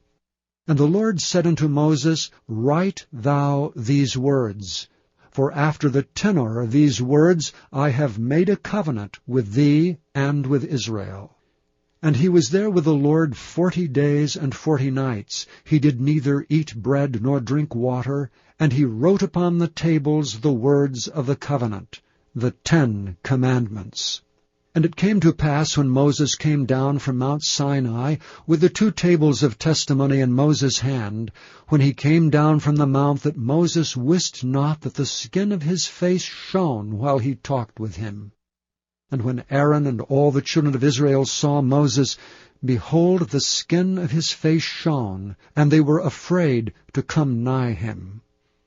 And the Lord said unto Moses, Write thou these words, for after the tenor of these words I have made a covenant with thee and with Israel. And he was there with the Lord 40 days and 40 nights. He did neither eat bread nor drink water, and he wrote upon the tables the words of the covenant, the 10 commandments. And it came to pass, when Moses came down from Mount Sinai, with the 2 tables of testimony in Moses' hand, when he came down from the mount, that Moses wist not that the skin of his face shone while he talked with him. And when Aaron and all the children of Israel saw Moses, behold, the skin of his face shone, and they were afraid to come nigh him.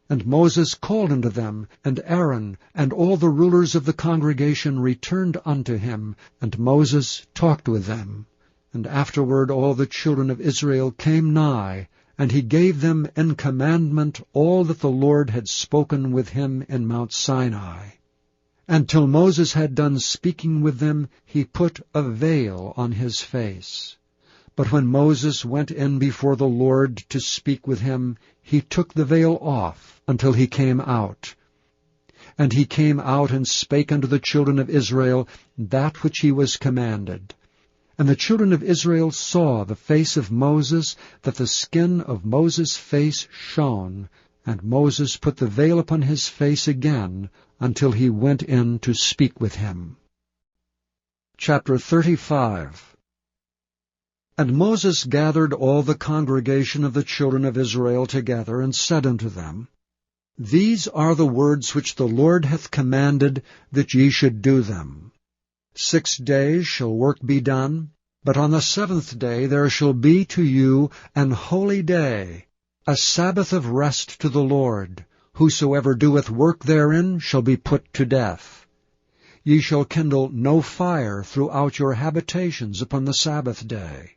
And Moses called unto them, and Aaron and all the rulers of the congregation returned unto him, and Moses talked with them. And afterward all the children of Israel came nigh, and he gave them in commandment all that the Lord had spoken with him in Mount Sinai. And till Moses had done speaking with them, he put a veil on his face. But when Moses went in before the Lord to speak with him, he took the veil off until he came out. And he came out and spake unto the children of Israel that which he was commanded. And the children of Israel saw the face of Moses, that the skin of Moses' face shone, and Moses put the veil upon his face again, until he went in to speak with him. Chapter 35. And Moses gathered all the congregation of the children of Israel together, and said unto them, These are the words which the Lord hath commanded, that ye should do them. 6 days shall work be done, but on the 7th day there shall be to you an holy day, a Sabbath of rest to the Lord. Whosoever doeth work therein shall be put to death. Ye shall kindle no fire throughout your habitations upon the Sabbath day.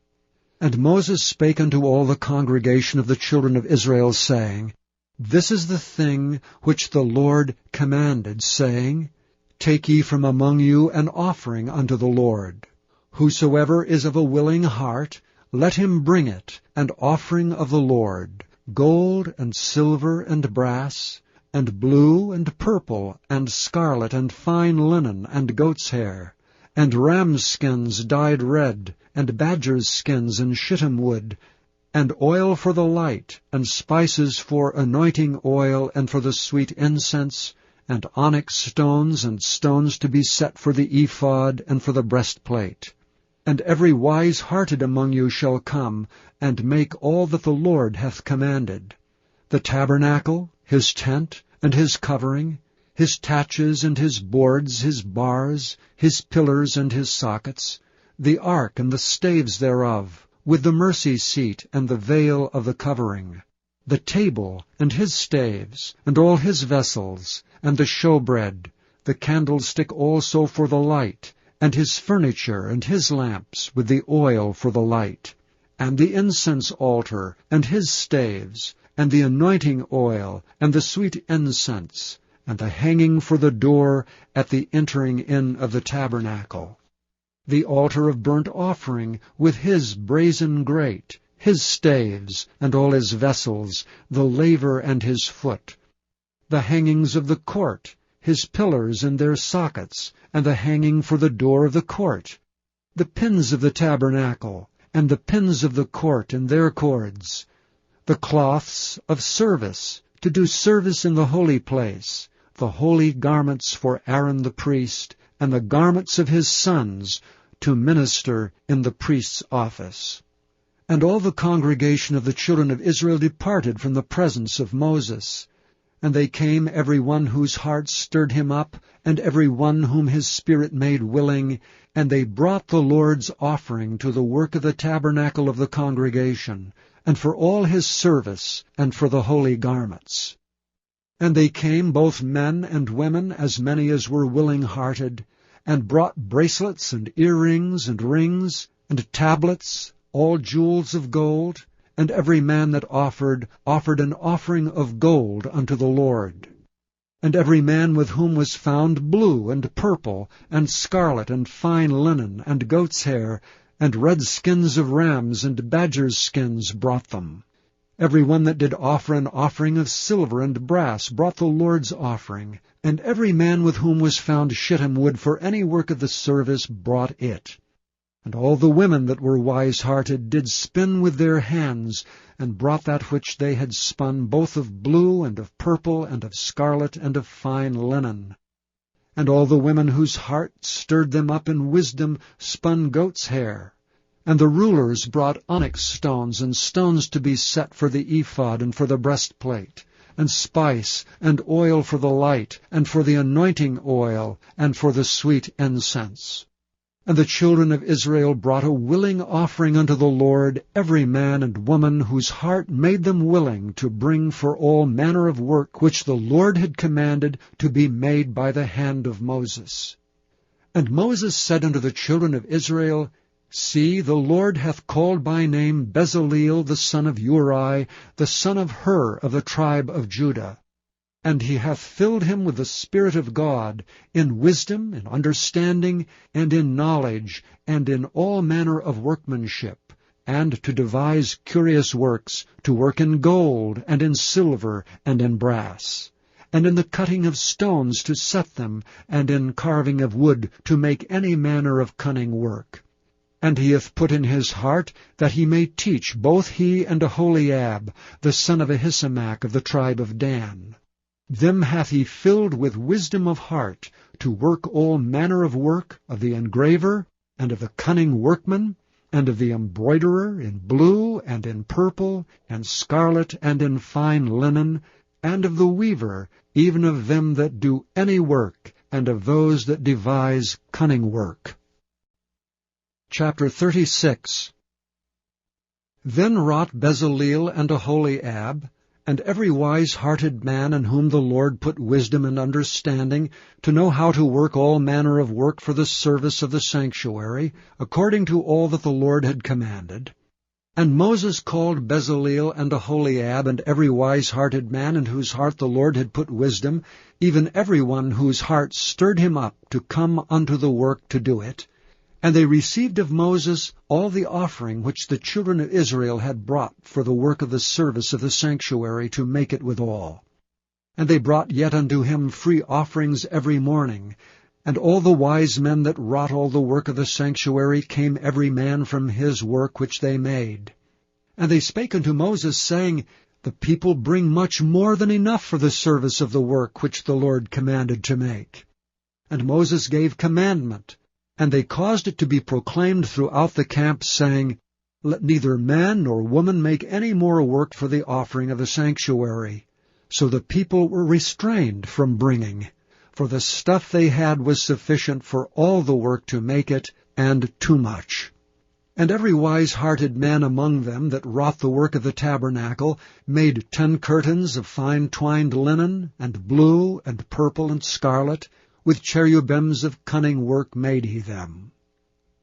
And Moses spake unto all the congregation of the children of Israel, saying, This is the thing which the Lord commanded, saying, Take ye from among you an offering unto the Lord. Whosoever is of a willing heart, let him bring it, an offering of the Lord, gold and silver and brass, and blue and purple and scarlet and fine linen and goat's hair, and ram's skins dyed red, and badger's skins and shittim wood, and oil for the light, and spices for anointing oil and for the sweet incense, and onyx stones and stones to be set for the ephod and for the breastplate. And every wise-hearted among you shall come, and make all that the Lord hath commanded: the tabernacle, his tent, and his covering, his taches and his boards, his bars, his pillars and his sockets, the ark and the staves thereof, with the mercy seat and the veil of the covering, the table and his staves, and all his vessels, and the showbread, the candlestick also for the light, and his furniture and his lamps, with the oil for the light, and the incense altar, and his staves, and the anointing oil, and the sweet incense, and the hanging for the door at the entering in of the tabernacle, the altar of burnt offering, with his brazen grate, his staves, and all his vessels, the laver and his foot, the hangings of the court, his pillars and their sockets, and the hanging for the door of the court, the pins of the tabernacle, and the pins of the court and their cords, the cloths of service, to do service in the holy place, the holy garments for Aaron the priest, and the garments of his sons, to minister in the priest's office. And all the congregation of the children of Israel departed from the presence of Moses. And they came, every one whose heart stirred him up, and every one whom his spirit made willing, and they brought the Lord's offering to the work of the tabernacle of the congregation, and for all his service, and for the holy garments. And they came, both men and women, as many as were willing-hearted, and brought bracelets and earrings and rings, and tablets, all jewels of gold, and every man that offered an offering of gold unto the Lord. And every man with whom was found blue and purple, and scarlet, and fine linen, and goat's hair, and red skins of rams, and badgers' skins brought them. Every one that did offer an offering of silver and brass brought the Lord's offering, and every man with whom was found shittim wood for any work of the service brought it. And all the women that were wise-hearted did spin with their hands, and brought that which they had spun, both of blue, and of purple, and of scarlet, and of fine linen. And all the women whose heart stirred them up in wisdom spun goat's hair. And the rulers brought onyx stones, and stones to be set for the ephod and for the breastplate, and spice, and oil for the light, and for the anointing oil, and for the sweet incense. And the children of Israel brought a willing offering unto the Lord, every man and woman whose heart made them willing to bring for all manner of work which the Lord had commanded to be made by the hand of Moses. And Moses said unto the children of Israel, See, the Lord hath called by name Bezaleel the son of Uri, the son of Hur of the tribe of Judah. And he hath filled him with the Spirit of God, in wisdom, in understanding, and in knowledge, and in all manner of workmanship, and to devise curious works, to work in gold, and in silver, and in brass, and in the cutting of stones to set them, and in carving of wood, to make any manner of cunning work. And he hath put in his heart that he may teach both he and Aholiab, the son of Ahisamach of the tribe of Dan. Them hath he filled with wisdom of heart, to work all manner of work, of the engraver, and of the cunning workman, and of the embroiderer, in blue, and in purple, and scarlet, and in fine linen, and of the weaver, even of them that do any work, and of those that devise cunning work. Chapter 36. Then wrought Bezaleel and Aholiab, and every wise-hearted man in whom the Lord put wisdom and understanding, to know how to work all manner of work for the service of the sanctuary, according to all that the Lord had commanded. And Moses called Bezaleel and Aholiab, and every wise-hearted man in whose heart the Lord had put wisdom, even every one whose heart stirred him up to come unto the work to do it. And they received of Moses all the offering which the children of Israel had brought for the work of the service of the sanctuary, to make it withal. And they brought yet unto him free offerings every morning. And all the wise men that wrought all the work of the sanctuary came every man from his work which they made. And they spake unto Moses, saying, The people bring much more than enough for the service of the work which the Lord commanded to make. And Moses gave commandment, and they caused it to be proclaimed throughout the camp, saying, Let neither man nor woman make any more work for the offering of the sanctuary. So the people were restrained from bringing, for the stuff they had was sufficient for all the work to make it, and too much. And every wise-hearted man among them that wrought the work of the tabernacle made 10 curtains of fine twined linen, and blue, and purple, and scarlet, with cherubims of cunning work made he them.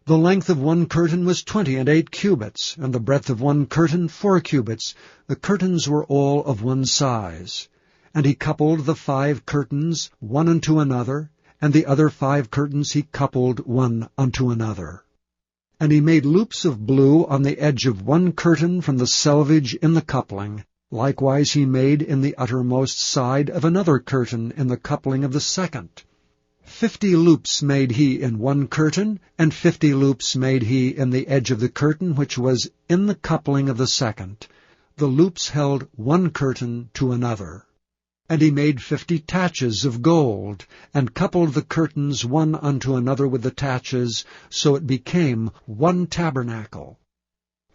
The length of one curtain was 28 cubits, and the breadth of one curtain 4 cubits. The curtains were all of one size. And he coupled the 5 curtains one unto another, and the other 5 curtains he coupled one unto another. And he made loops of blue on the edge of one curtain from the selvage in the coupling. Likewise he made in the uttermost side of another curtain in the coupling of the second. 50 loops made he in one curtain, and 50 loops made he in the edge of the curtain which was in the coupling of the second. The loops held one curtain to another. And he made 50 taches of gold, and coupled the curtains one unto another with the taches, so it became one tabernacle.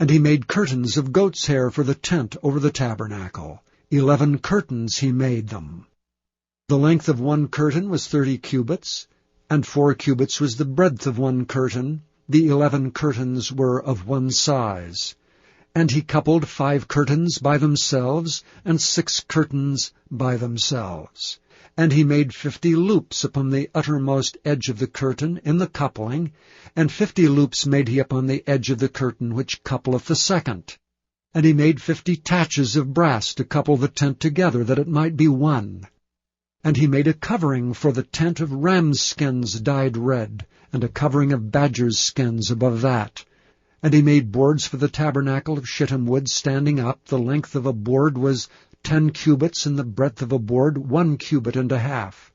And he made curtains of goat's hair for the tent over the tabernacle. 11 curtains he made them. The length of one curtain was 30 cubits, and 4 cubits was the breadth of one curtain. The 11 curtains were of one size. And he coupled 5 curtains by themselves, and 6 curtains by themselves. And he made 50 loops upon the uttermost edge of the curtain in the coupling, and 50 loops made he upon the edge of the curtain which coupleth the second. And he made 50 taches of brass to couple the tent together, that it might be one. And he made a covering for the tent of rams' skins dyed red, and a covering of badgers' skins above that. And he made boards for the tabernacle of shittim wood standing up. The length of a board was 10 cubits, and the breadth of a board 1 cubit and a half.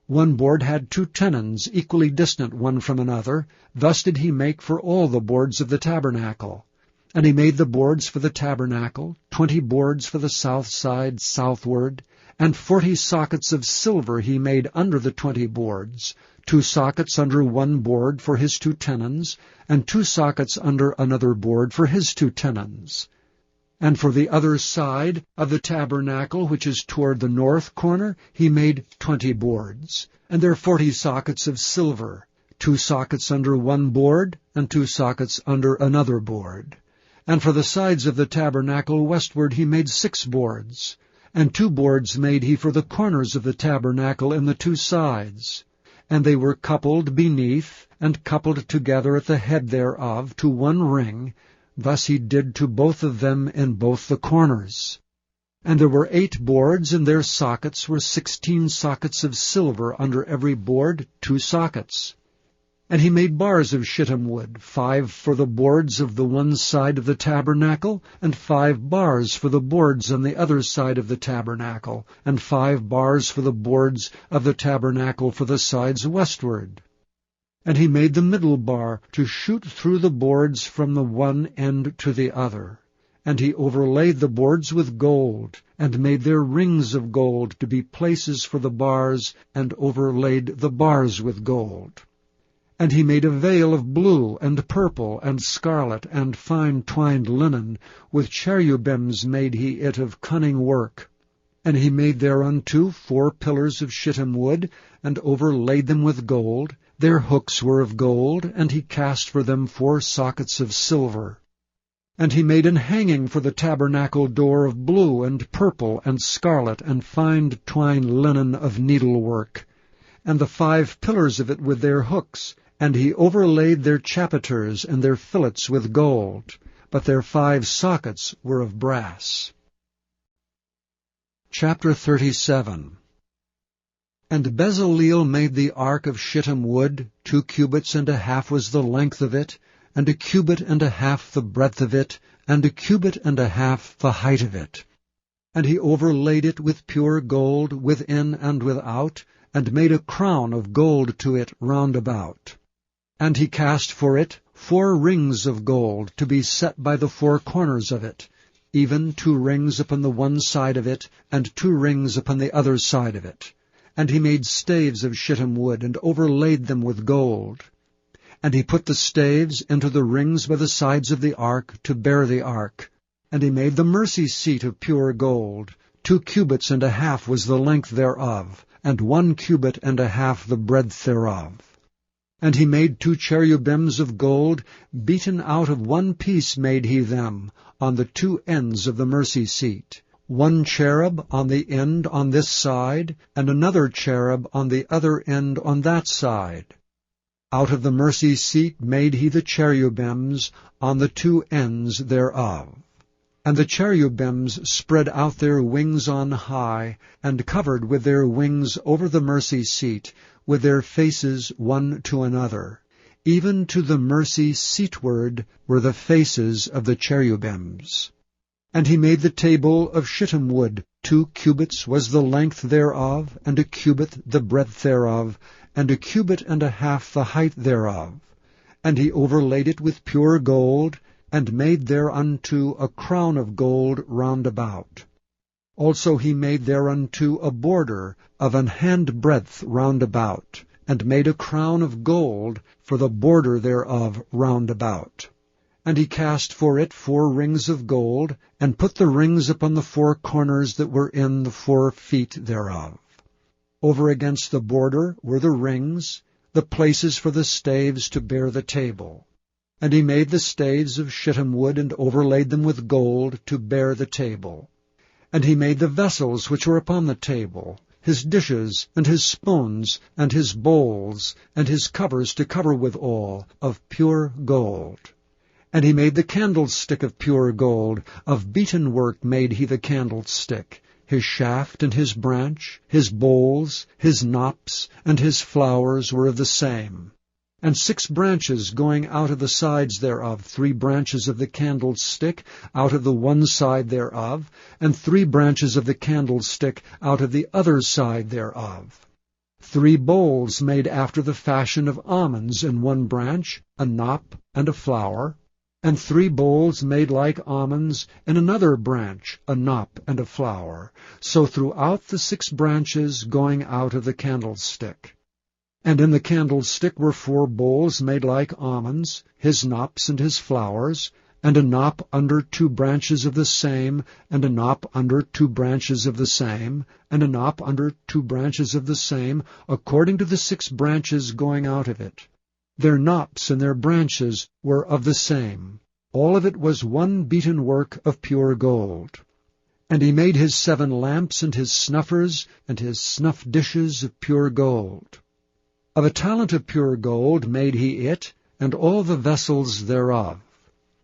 One board had 2 tenons, equally distant one from another. Thus did he make for all the boards of the tabernacle. And he made the boards for the tabernacle, 20 boards for the south side southward, and 40 sockets of silver he made under the 20 boards, 2 sockets under one board for his 2 tenons, and 2 sockets under another board for his 2 tenons. And for the other side of the tabernacle, which is toward the north corner, he made 20 boards, and there 40 sockets of silver, 2 sockets under one board, and 2 sockets under another board. And for the sides of the tabernacle westward he made 6 boards, and 2 boards made he for the corners of the tabernacle in the 2 sides. And they were coupled beneath, and coupled together at the head thereof to one ring. Thus he did to both of them in both the corners. And there were 8 boards, and their sockets were 16 sockets of silver, under every board 2 sockets. And he made bars of shittim wood, 5 for the boards of the one side of the tabernacle, and 5 bars for the boards on the other side of the tabernacle, and 5 bars for the boards of the tabernacle for the sides westward. And he made the middle bar to shoot through the boards from the one end to the other. And he overlaid the boards with gold, and made their rings of gold to be places for the bars, and overlaid the bars with gold. And he made a veil of blue, and purple, and scarlet, and fine twined linen. With cherubims made he it of cunning work. And he made thereunto 4 pillars of shittim wood, and overlaid them with gold. Their hooks were of gold, and he cast for them 4 sockets of silver. And he made an hanging for the tabernacle door of blue, and purple, and scarlet, and fine twined linen of needlework, and the 5 pillars of it with their hooks. And he overlaid their chapiters and their fillets with gold, but their 5 sockets were of brass. Chapter 37. And Bezaleel made the ark of shittim wood. 2 cubits and a half was the length of it, and 1 cubit and a half the breadth of it, and 1 cubit and a half the height of it. And he overlaid it with pure gold within and without, and made a crown of gold to it round about. And he cast for it 4 rings of gold, to be set by the 4 corners of it, even 2 rings upon the one side of it, and 2 rings upon the other side of it. And he made staves of shittim wood, and overlaid them with gold. And he put the staves into the rings by the sides of the ark, to bear the ark. And he made the mercy seat of pure gold. 2 cubits and a half was the length thereof, and 1 cubit and a half the breadth thereof. And he made 2 cherubims of gold, beaten out of one piece made he them, on the 2 ends of the mercy seat. 1 cherub on the end on this side, and another cherub on the other end on that side. Out of the mercy seat made he the cherubims on the 2 ends thereof. And the cherubims spread out their wings on high, and covered with their wings over the mercy seat, with their faces one to another. Even to the mercy seatward were the faces of the cherubims. And he made the table of shittim wood. 2 cubits was the length thereof, and 1 cubit the breadth thereof, and 1 cubit and a half the height thereof. And he overlaid it with pure gold, and made thereunto a crown of gold round about. Also he made thereunto a border of an handbreadth round about, and made a crown of gold for the border thereof round about. And he cast for it 4 rings of gold, and put the rings upon the 4 corners that were in the 4 feet thereof. Over against the border were the rings, the places for the staves to bear the table. And he made the staves of shittim wood, and overlaid them with gold, to bear the table. And he made the vessels which were upon the table, his dishes, and his spoons, and his bowls, and his covers to cover withal, of pure gold. And he made the candlestick of pure gold, of beaten work made he the candlestick, his shaft and his branch, his bowls, his knops, and his flowers were of the same. And 6 branches going out of the sides thereof, 3 branches of the candlestick out of the one side thereof, and 3 branches of the candlestick out of the other side thereof. 3 bowls made after the fashion of almonds in one branch, a knop and a flower, and 3 bowls made like almonds in another branch, a knop and a flower, so throughout the 6 branches going out of the candlestick. And in the candlestick were 4 bowls made like almonds, his knops and his flowers, and a knop under 2 branches of the same, and a knop under 2 branches of the same, and a knop under 2 branches of the same, according to the 6 branches going out of it. Their knops and their branches were of the same. All of it was one beaten work of pure gold. And he made his 7 lamps and his snuffers and his snuff dishes of pure gold. Of a talent of pure gold made he it, and all the vessels thereof.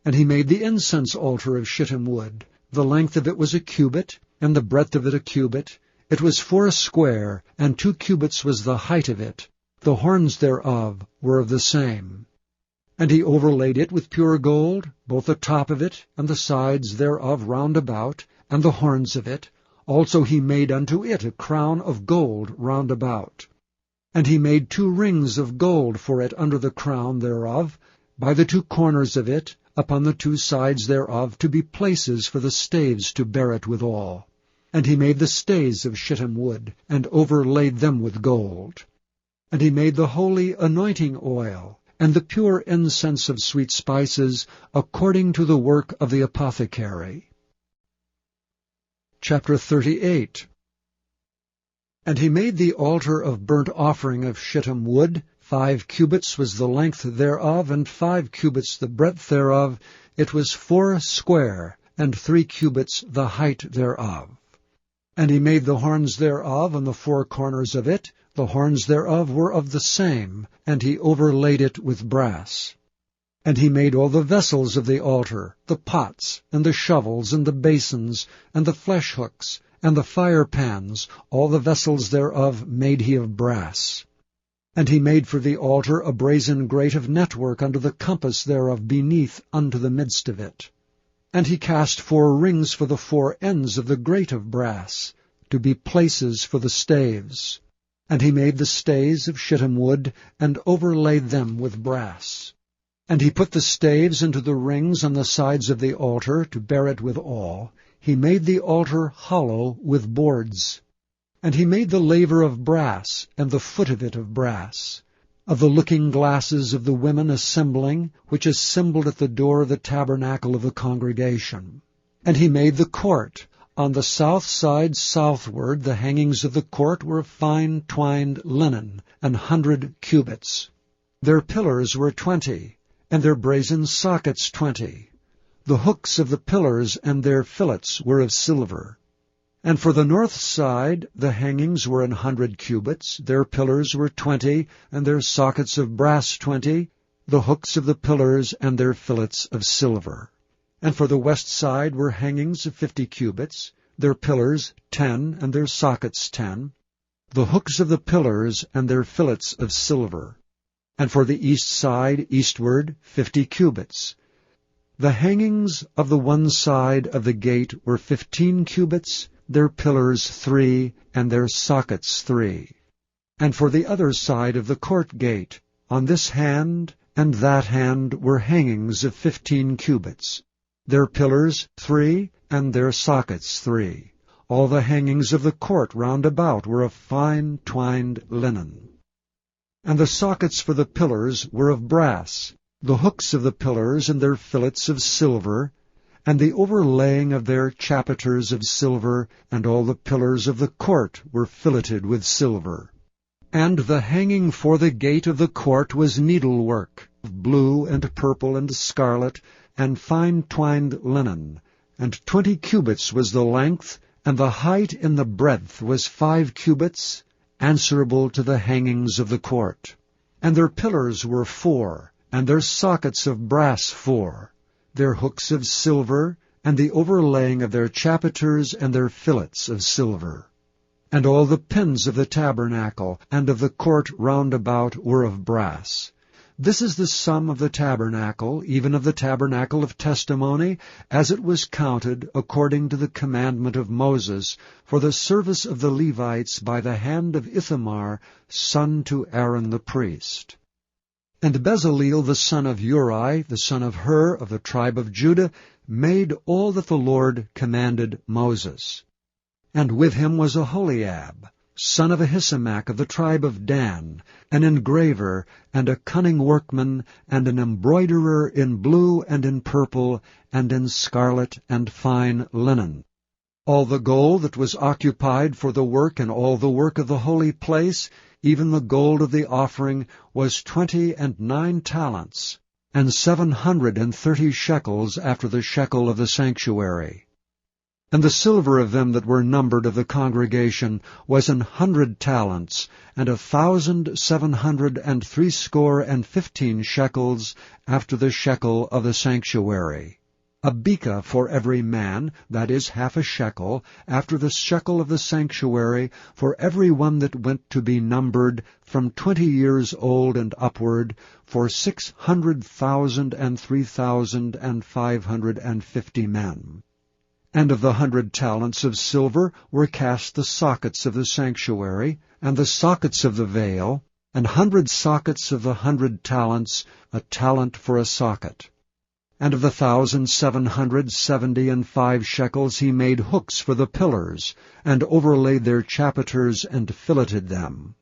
And he made the incense altar of shittim wood. The length of it was a cubit, and the breadth of it a cubit. It was 4 square, and 2 cubits was the height of it. The horns thereof were of the same. And he overlaid it with pure gold, both the top of it, and the sides thereof round about, and the horns of it. Also he made unto it a crown of gold round about. And he made 2 rings of gold for it under the crown thereof, by the 2 corners of it, upon the 2 sides thereof, to be places for the staves to bear it withal. And he made the stays of shittim wood, and overlaid them with gold. And he made the holy anointing oil, and the pure incense of sweet spices, according to the work of the apothecary. Chapter 38. And he made the altar of burnt offering of shittim wood. 5 cubits was the length thereof, and 5 cubits the breadth thereof. It was 4 square, and 3 cubits the height thereof. And he made the horns thereof and the 4 corners of it. The horns thereof were of the same, and he overlaid it with brass. And he made all the vessels of the altar, the pots, and the shovels, and the basins, and the flesh hooks, and the fire pans, all the vessels thereof made he of brass. And he made for the altar a brazen grate of network under the compass thereof beneath unto the midst of it. And he cast 4 rings for the 4 ends of the grate of brass, to be places for the staves. And he made the stays of shittim wood, and overlaid them with brass. And he put the staves into the rings on the sides of the altar, to bear it withal. He made the altar hollow with boards. And he made the laver of brass, and the foot of it of brass. Of the looking glasses of the women assembling, which assembled at the door of the tabernacle of the congregation. And he made the court. On the south side southward the hangings of the court were of fine twined linen, 100 cubits. Their pillars were 20, and their brazen sockets 20. The hooks of the pillars and their fillets were of silver. And for the north side the hangings were 100 cubits, their pillars were 20, and their sockets of brass 20, the hooks of the pillars and their fillets of silver. And for the west side were hangings of 50 cubits, their pillars 10, and their sockets 10, the hooks of the pillars and their fillets of silver. And for the east side eastward 50 cubits. The hangings of the one side of the gate were 15 cubits, their pillars 3, and their sockets 3. And for the other side of the court gate, on this hand and that hand were hangings of 15 cubits. Their pillars 3, and their sockets 3. All the hangings of the court round about were of fine twined linen. And the sockets for the pillars were of brass, the hooks of the pillars and their fillets of silver, and the overlaying of their chapiters of silver, and all the pillars of the court were filleted with silver. And the hanging for the gate of the court was needlework, of blue and purple and scarlet, and fine twined linen, and 20 cubits was the length, and the height in the breadth was 5 cubits, answerable to the hangings of the court. And their pillars were 4, and their sockets of brass 4, their hooks of silver, and the overlaying of their chapiters and their fillets of silver. And all the pins of the tabernacle and of the court round about were of brass. This is the sum of the tabernacle, even of the tabernacle of testimony, as it was counted according to the commandment of Moses, for the service of the Levites by the hand of Ithamar, son to Aaron the priest. And Bezaleel the son of Uri, the son of Hur, of the tribe of Judah, made all that the Lord commanded Moses. And with him was Aholiab, son of Ahisamach of the tribe of Dan, an engraver, and a cunning workman, and an embroiderer in blue and in purple, and in scarlet and fine linen. All the gold that was occupied for the work and all the work of the holy place, even the gold of the offering, was 29 talents, and 730 shekels after the shekel of the sanctuary. And the silver of them that were numbered of the congregation was 100 talents, and 1,715 shekels after the shekel of the sanctuary. A beka for every man, that is, half a shekel, after the shekel of the sanctuary, for every one that went to be numbered, from 20 years old and upward, for 600,000 and 3,550 men. And of the 100 talents of silver were cast the sockets of the sanctuary, and the sockets of the veil, and 100 sockets of the 100 talents, a talent for a socket. And of the 1,775 shekels he made hooks for the pillars, and overlaid their chapiters, and filleted them.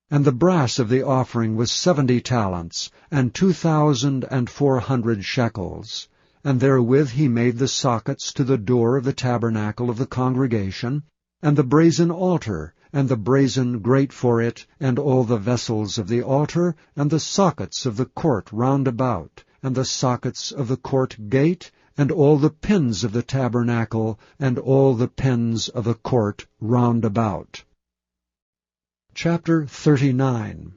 And the brass of the offering was 70 talents, and 2,400 shekels. And therewith he made the sockets to the door of the tabernacle of the congregation, and the brazen altar, and the brazen grate for it, and all the vessels of the altar, and the sockets of the court round about, and the sockets of the court gate, and all the pins of the tabernacle, and all the pins of the court round about. Chapter 39.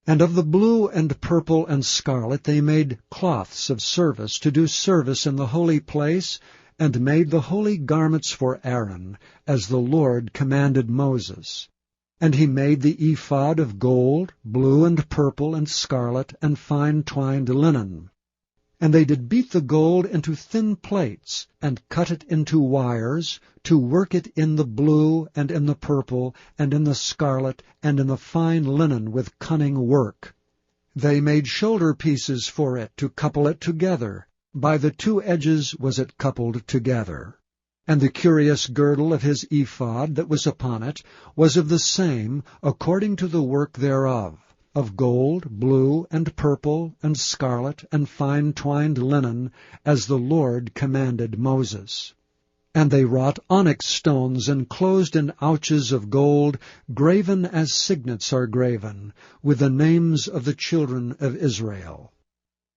And of the blue and purple and scarlet they made cloths of service to do service in the holy place, and made the holy garments for Aaron, as the Lord commanded Moses. And he made the ephod of gold, blue and purple and scarlet, and fine twined linen. And they did beat the gold into thin plates, and cut it into wires, to work it in the blue, and in the purple, and in the scarlet, and in the fine linen with cunning work. They made shoulder pieces for it, to couple it together. By the 2 edges was it coupled together. And the curious girdle of his ephod that was upon it was of the same, according to the work thereof, of gold, blue, and purple, and scarlet, and fine twined linen, as the Lord commanded Moses. And they wrought onyx stones enclosed in ouches of gold, graven as signets are graven, with the names of the children of Israel.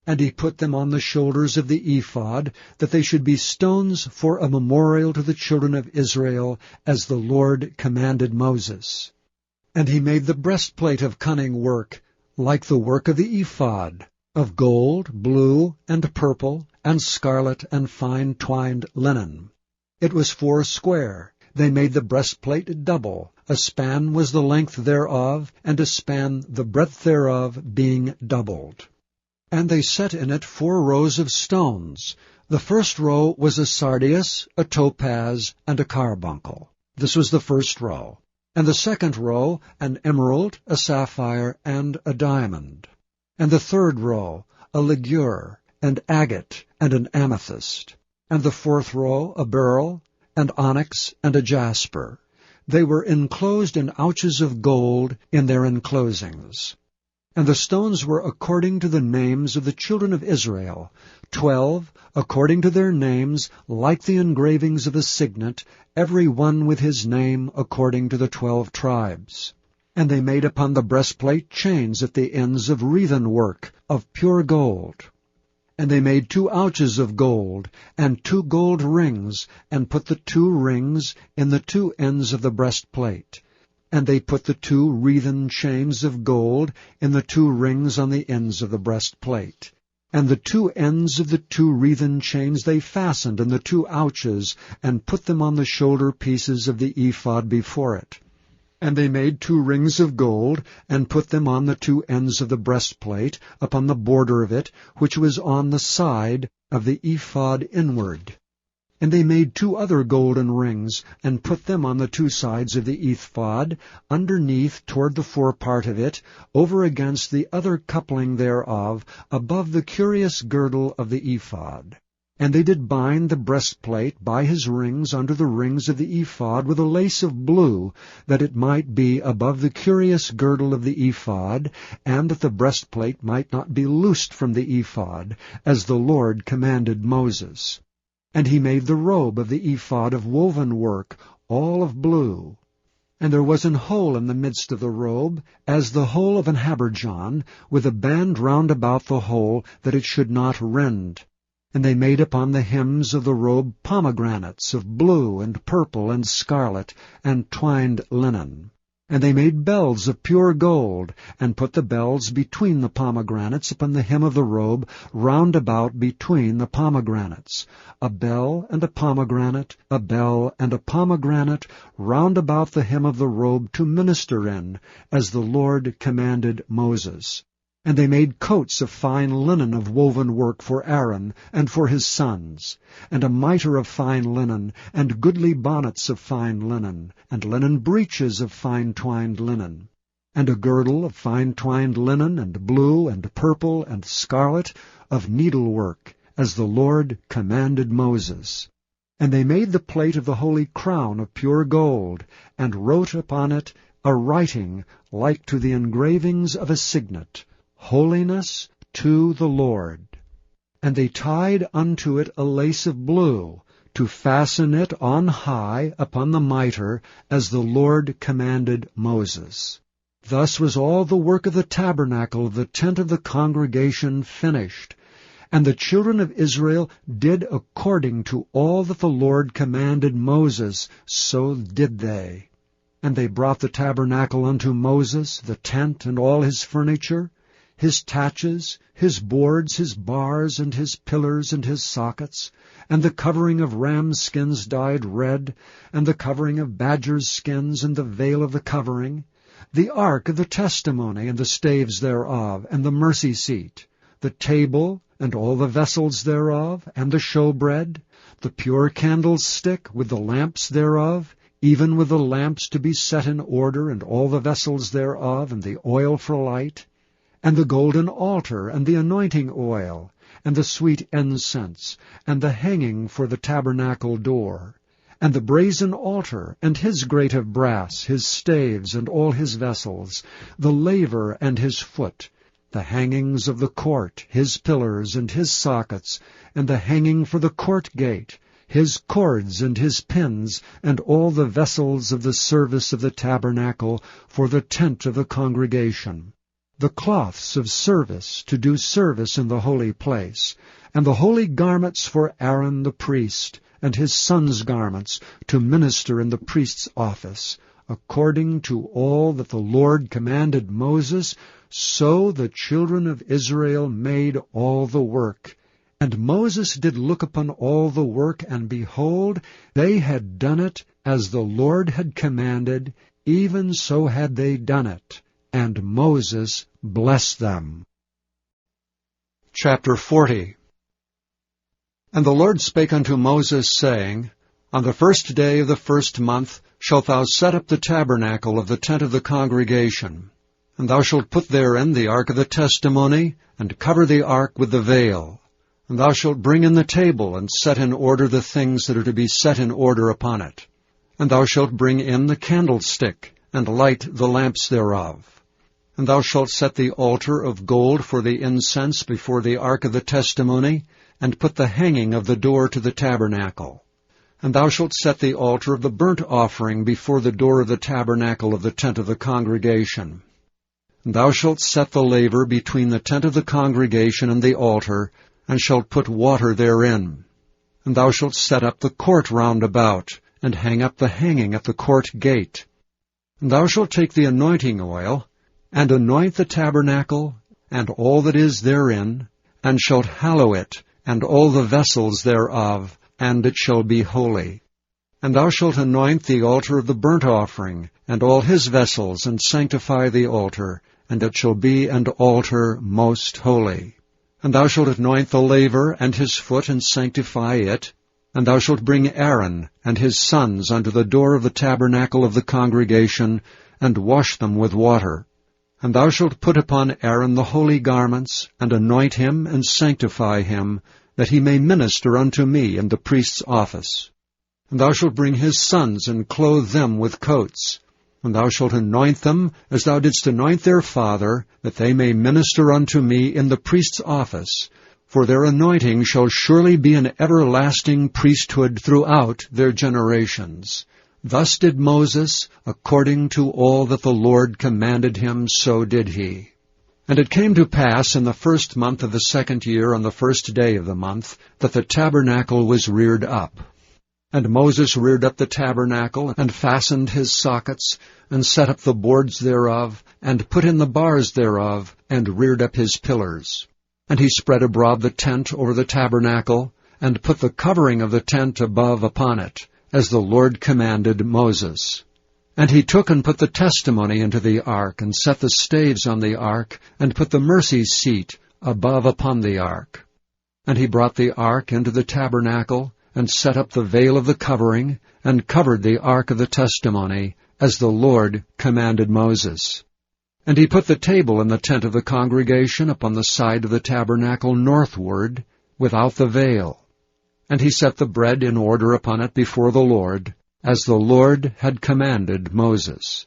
And he put them on the shoulders of the ephod, that they should be stones for a memorial to the children of Israel, as the Lord commanded Moses. And he made the breastplate of cunning work, like the work of the ephod, of gold, blue, and purple, and scarlet, and fine twined linen. It was 4 square. They made the breastplate double. A span was the length thereof, and a span the breadth thereof, being doubled. And they set in it 4 rows of stones. The first row was a sardius, a topaz, and a carbuncle. This was the first row. And the second row, an emerald, a sapphire, and a diamond. And the third row, a ligure, and agate, and an amethyst. And the fourth row, a beryl, and onyx, and a jasper. They were enclosed in ouches of gold in their enclosings. And the stones were according to the names of the children of Israel, 12, according to their names, like the engravings of a signet, every one with his name according to the 12 tribes. And they made upon the breastplate chains at the ends of wreathen work, of pure gold. And they made 2 ouches of gold, and 2 gold rings, and put the 2 rings in the 2 ends of the breastplate. And they put the 2 wreathen chains of gold in the 2 rings on the ends of the breastplate. And the 2 ends of the 2 wreathen chains they fastened in the 2 ouches, and put them on the shoulder pieces of the ephod before it. And they made 2 rings of gold, and put them on the 2 ends of the breastplate, upon the border of it, which was on the side of the ephod inward. And they made 2 other golden rings, and put them on the 2 sides of the ephod, underneath toward the forepart of it, over against the other coupling thereof, above the curious girdle of the ephod. And they did bind the breastplate by his rings under the rings of the ephod with a lace of blue, that it might be above the curious girdle of the ephod, and that the breastplate might not be loosed from the ephod, as the Lord commanded Moses. And he made the robe of the ephod of woven work, all of blue. And there was an hole in the midst of the robe, as the hole of an habergeon, with a band round about the hole, that it should not rend. And they made upon the hems of the robe pomegranates of blue and purple and scarlet, and twined linen. And they made bells of pure gold, and put the bells between the pomegranates upon the hem of the robe, round about between the pomegranates. A bell and a pomegranate, a bell and a pomegranate, round about the hem of the robe to minister in, as the Lord commanded Moses. And they made coats of fine linen of woven work for Aaron and for his sons, and a mitre of fine linen, and goodly bonnets of fine linen, and linen breeches of fine twined linen, and a girdle of fine twined linen, and blue, and purple, and scarlet, of needlework, as the Lord commanded Moses. And they made the plate of the holy crown of pure gold, and wrote upon it a writing like to the engravings of a signet, Holiness to the Lord. And they tied unto it a lace of blue, to fasten it on high upon the mitre, as the Lord commanded Moses. Thus was all the work of the tabernacle of the tent of the congregation finished. And the children of Israel did according to all that the Lord commanded Moses, so did they. And they brought the tabernacle unto Moses, the tent and all his furniture, his taches, his boards, his bars, and his pillars, and his sockets, and the covering of rams' skins dyed red, and the covering of badgers' skins, and the veil of the covering, the ark of the testimony, and the staves thereof, and the mercy seat, the table, and all the vessels thereof, and the showbread, the pure candlestick, with the lamps thereof, even with the lamps to be set in order, and all the vessels thereof, and the oil for light, and the golden altar, and the anointing oil, and the sweet incense, and the hanging for the tabernacle door, and the brazen altar, and his grate of brass, his staves, and all his vessels, the laver and his foot, the hangings of the court, his pillars, and his sockets, and the hanging for the court gate, his cords and his pins, and all the vessels of the service of the tabernacle for the tent of the congregation, the cloths of service to do service in the holy place, and the holy garments for Aaron the priest, and his sons' garments to minister in the priest's office, according to all that the Lord commanded Moses, so the children of Israel made all the work. And Moses did look upon all the work, and behold, they had done it as the Lord had commanded, even so had they done it. And Moses blessed them. Chapter 40. And the Lord spake unto Moses, saying, On the 1st day of the 1st month shalt thou set up the tabernacle of the tent of the congregation. And thou shalt put therein the ark of the testimony, and cover the ark with the veil. And thou shalt bring in the table, and set in order the things that are to be set in order upon it. And thou shalt bring in the candlestick, and light the lamps thereof. And thou shalt set the altar of gold for the incense before the ark of the testimony, and put the hanging of the door to the tabernacle. And thou shalt set the altar of the burnt offering before the door of the tabernacle of the tent of the congregation. And thou shalt set the laver between the tent of the congregation and the altar, and shalt put water therein. And thou shalt set up the court round about, and hang up the hanging at the court gate. And thou shalt take the anointing oil, and anoint the tabernacle, and all that is therein, and shalt hallow it, and all the vessels thereof, and it shall be holy. And thou shalt anoint the altar of the burnt offering, and all his vessels, and sanctify the altar, and it shall be an altar most holy. And thou shalt anoint the laver and his foot, and sanctify it. And thou shalt bring Aaron and his sons unto the door of the tabernacle of the congregation, and wash them with water. And thou shalt put upon Aaron the holy garments, and anoint him, and sanctify him, that he may minister unto me in the priest's office. And thou shalt bring his sons, and clothe them with coats. And thou shalt anoint them, as thou didst anoint their father, that they may minister unto me in the priest's office. For their anointing shall surely be an everlasting priesthood throughout their generations. Thus did Moses, according to all that the Lord commanded him, so did he. And it came to pass in the 1st month of the 2nd year, on the 1st day of the month, that the tabernacle was reared up. And Moses reared up the tabernacle, and fastened his sockets, and set up the boards thereof, and put in the bars thereof, and reared up his pillars. And he spread abroad the tent over the tabernacle, and put the covering of the tent above upon it, as the Lord commanded Moses. And he took and put the testimony into the ark, and set the staves on the ark, and put the mercy seat above upon the ark. And he brought the ark into the tabernacle, and set up the veil of the covering, and covered the ark of the testimony, as the Lord commanded Moses. And he put the table in the tent of the congregation upon the side of the tabernacle northward, without the veil. And he set the bread in order upon it before the Lord, as the Lord had commanded Moses.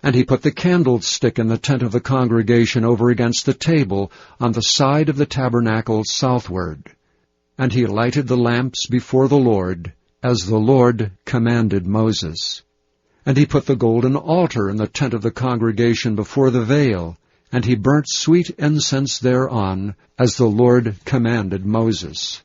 And he put the candlestick in the tent of the congregation over against the table on the side of the tabernacle southward. And he lighted the lamps before the Lord, as the Lord commanded Moses. And he put the golden altar in the tent of the congregation before the veil, and he burnt sweet incense thereon, as the Lord commanded Moses.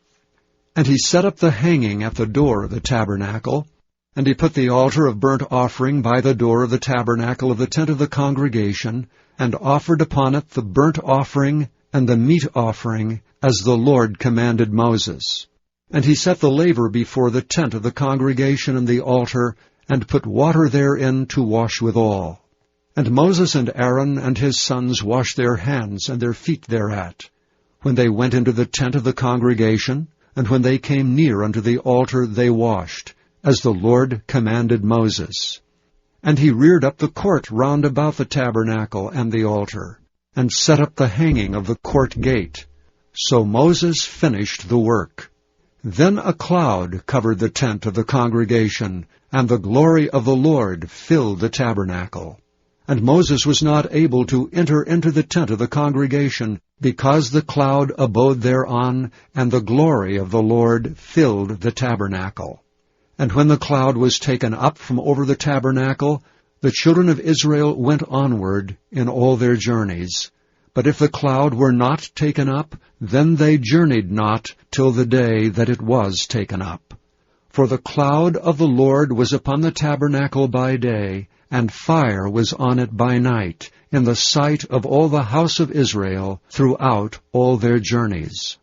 And he set up the hanging at the door of the tabernacle, and he put the altar of burnt offering by the door of the tabernacle of the tent of the congregation, and offered upon it the burnt offering and the meat offering, as the Lord commanded Moses. And he set the laver before the tent of the congregation and the altar, and put water therein to wash withal. And Moses and Aaron and his sons washed their hands and their feet thereat, when they went into the tent of the congregation, and when they came near unto the altar they washed, as the Lord commanded Moses. And he reared up the court round about the tabernacle and the altar, and set up the hanging of the court gate. So Moses finished the work. Then a cloud covered the tent of the congregation, and the glory of the Lord filled the tabernacle. And Moses was not able to enter into the tent of the congregation, because the cloud abode thereon, and the glory of the Lord filled the tabernacle. And when the cloud was taken up from over the tabernacle, the children of Israel went onward in all their journeys. But if the cloud were not taken up, then they journeyed not till the day that it was taken up. For the cloud of the Lord was upon the tabernacle by day, and fire was on it by night, in the sight of all the house of Israel throughout all their journeys.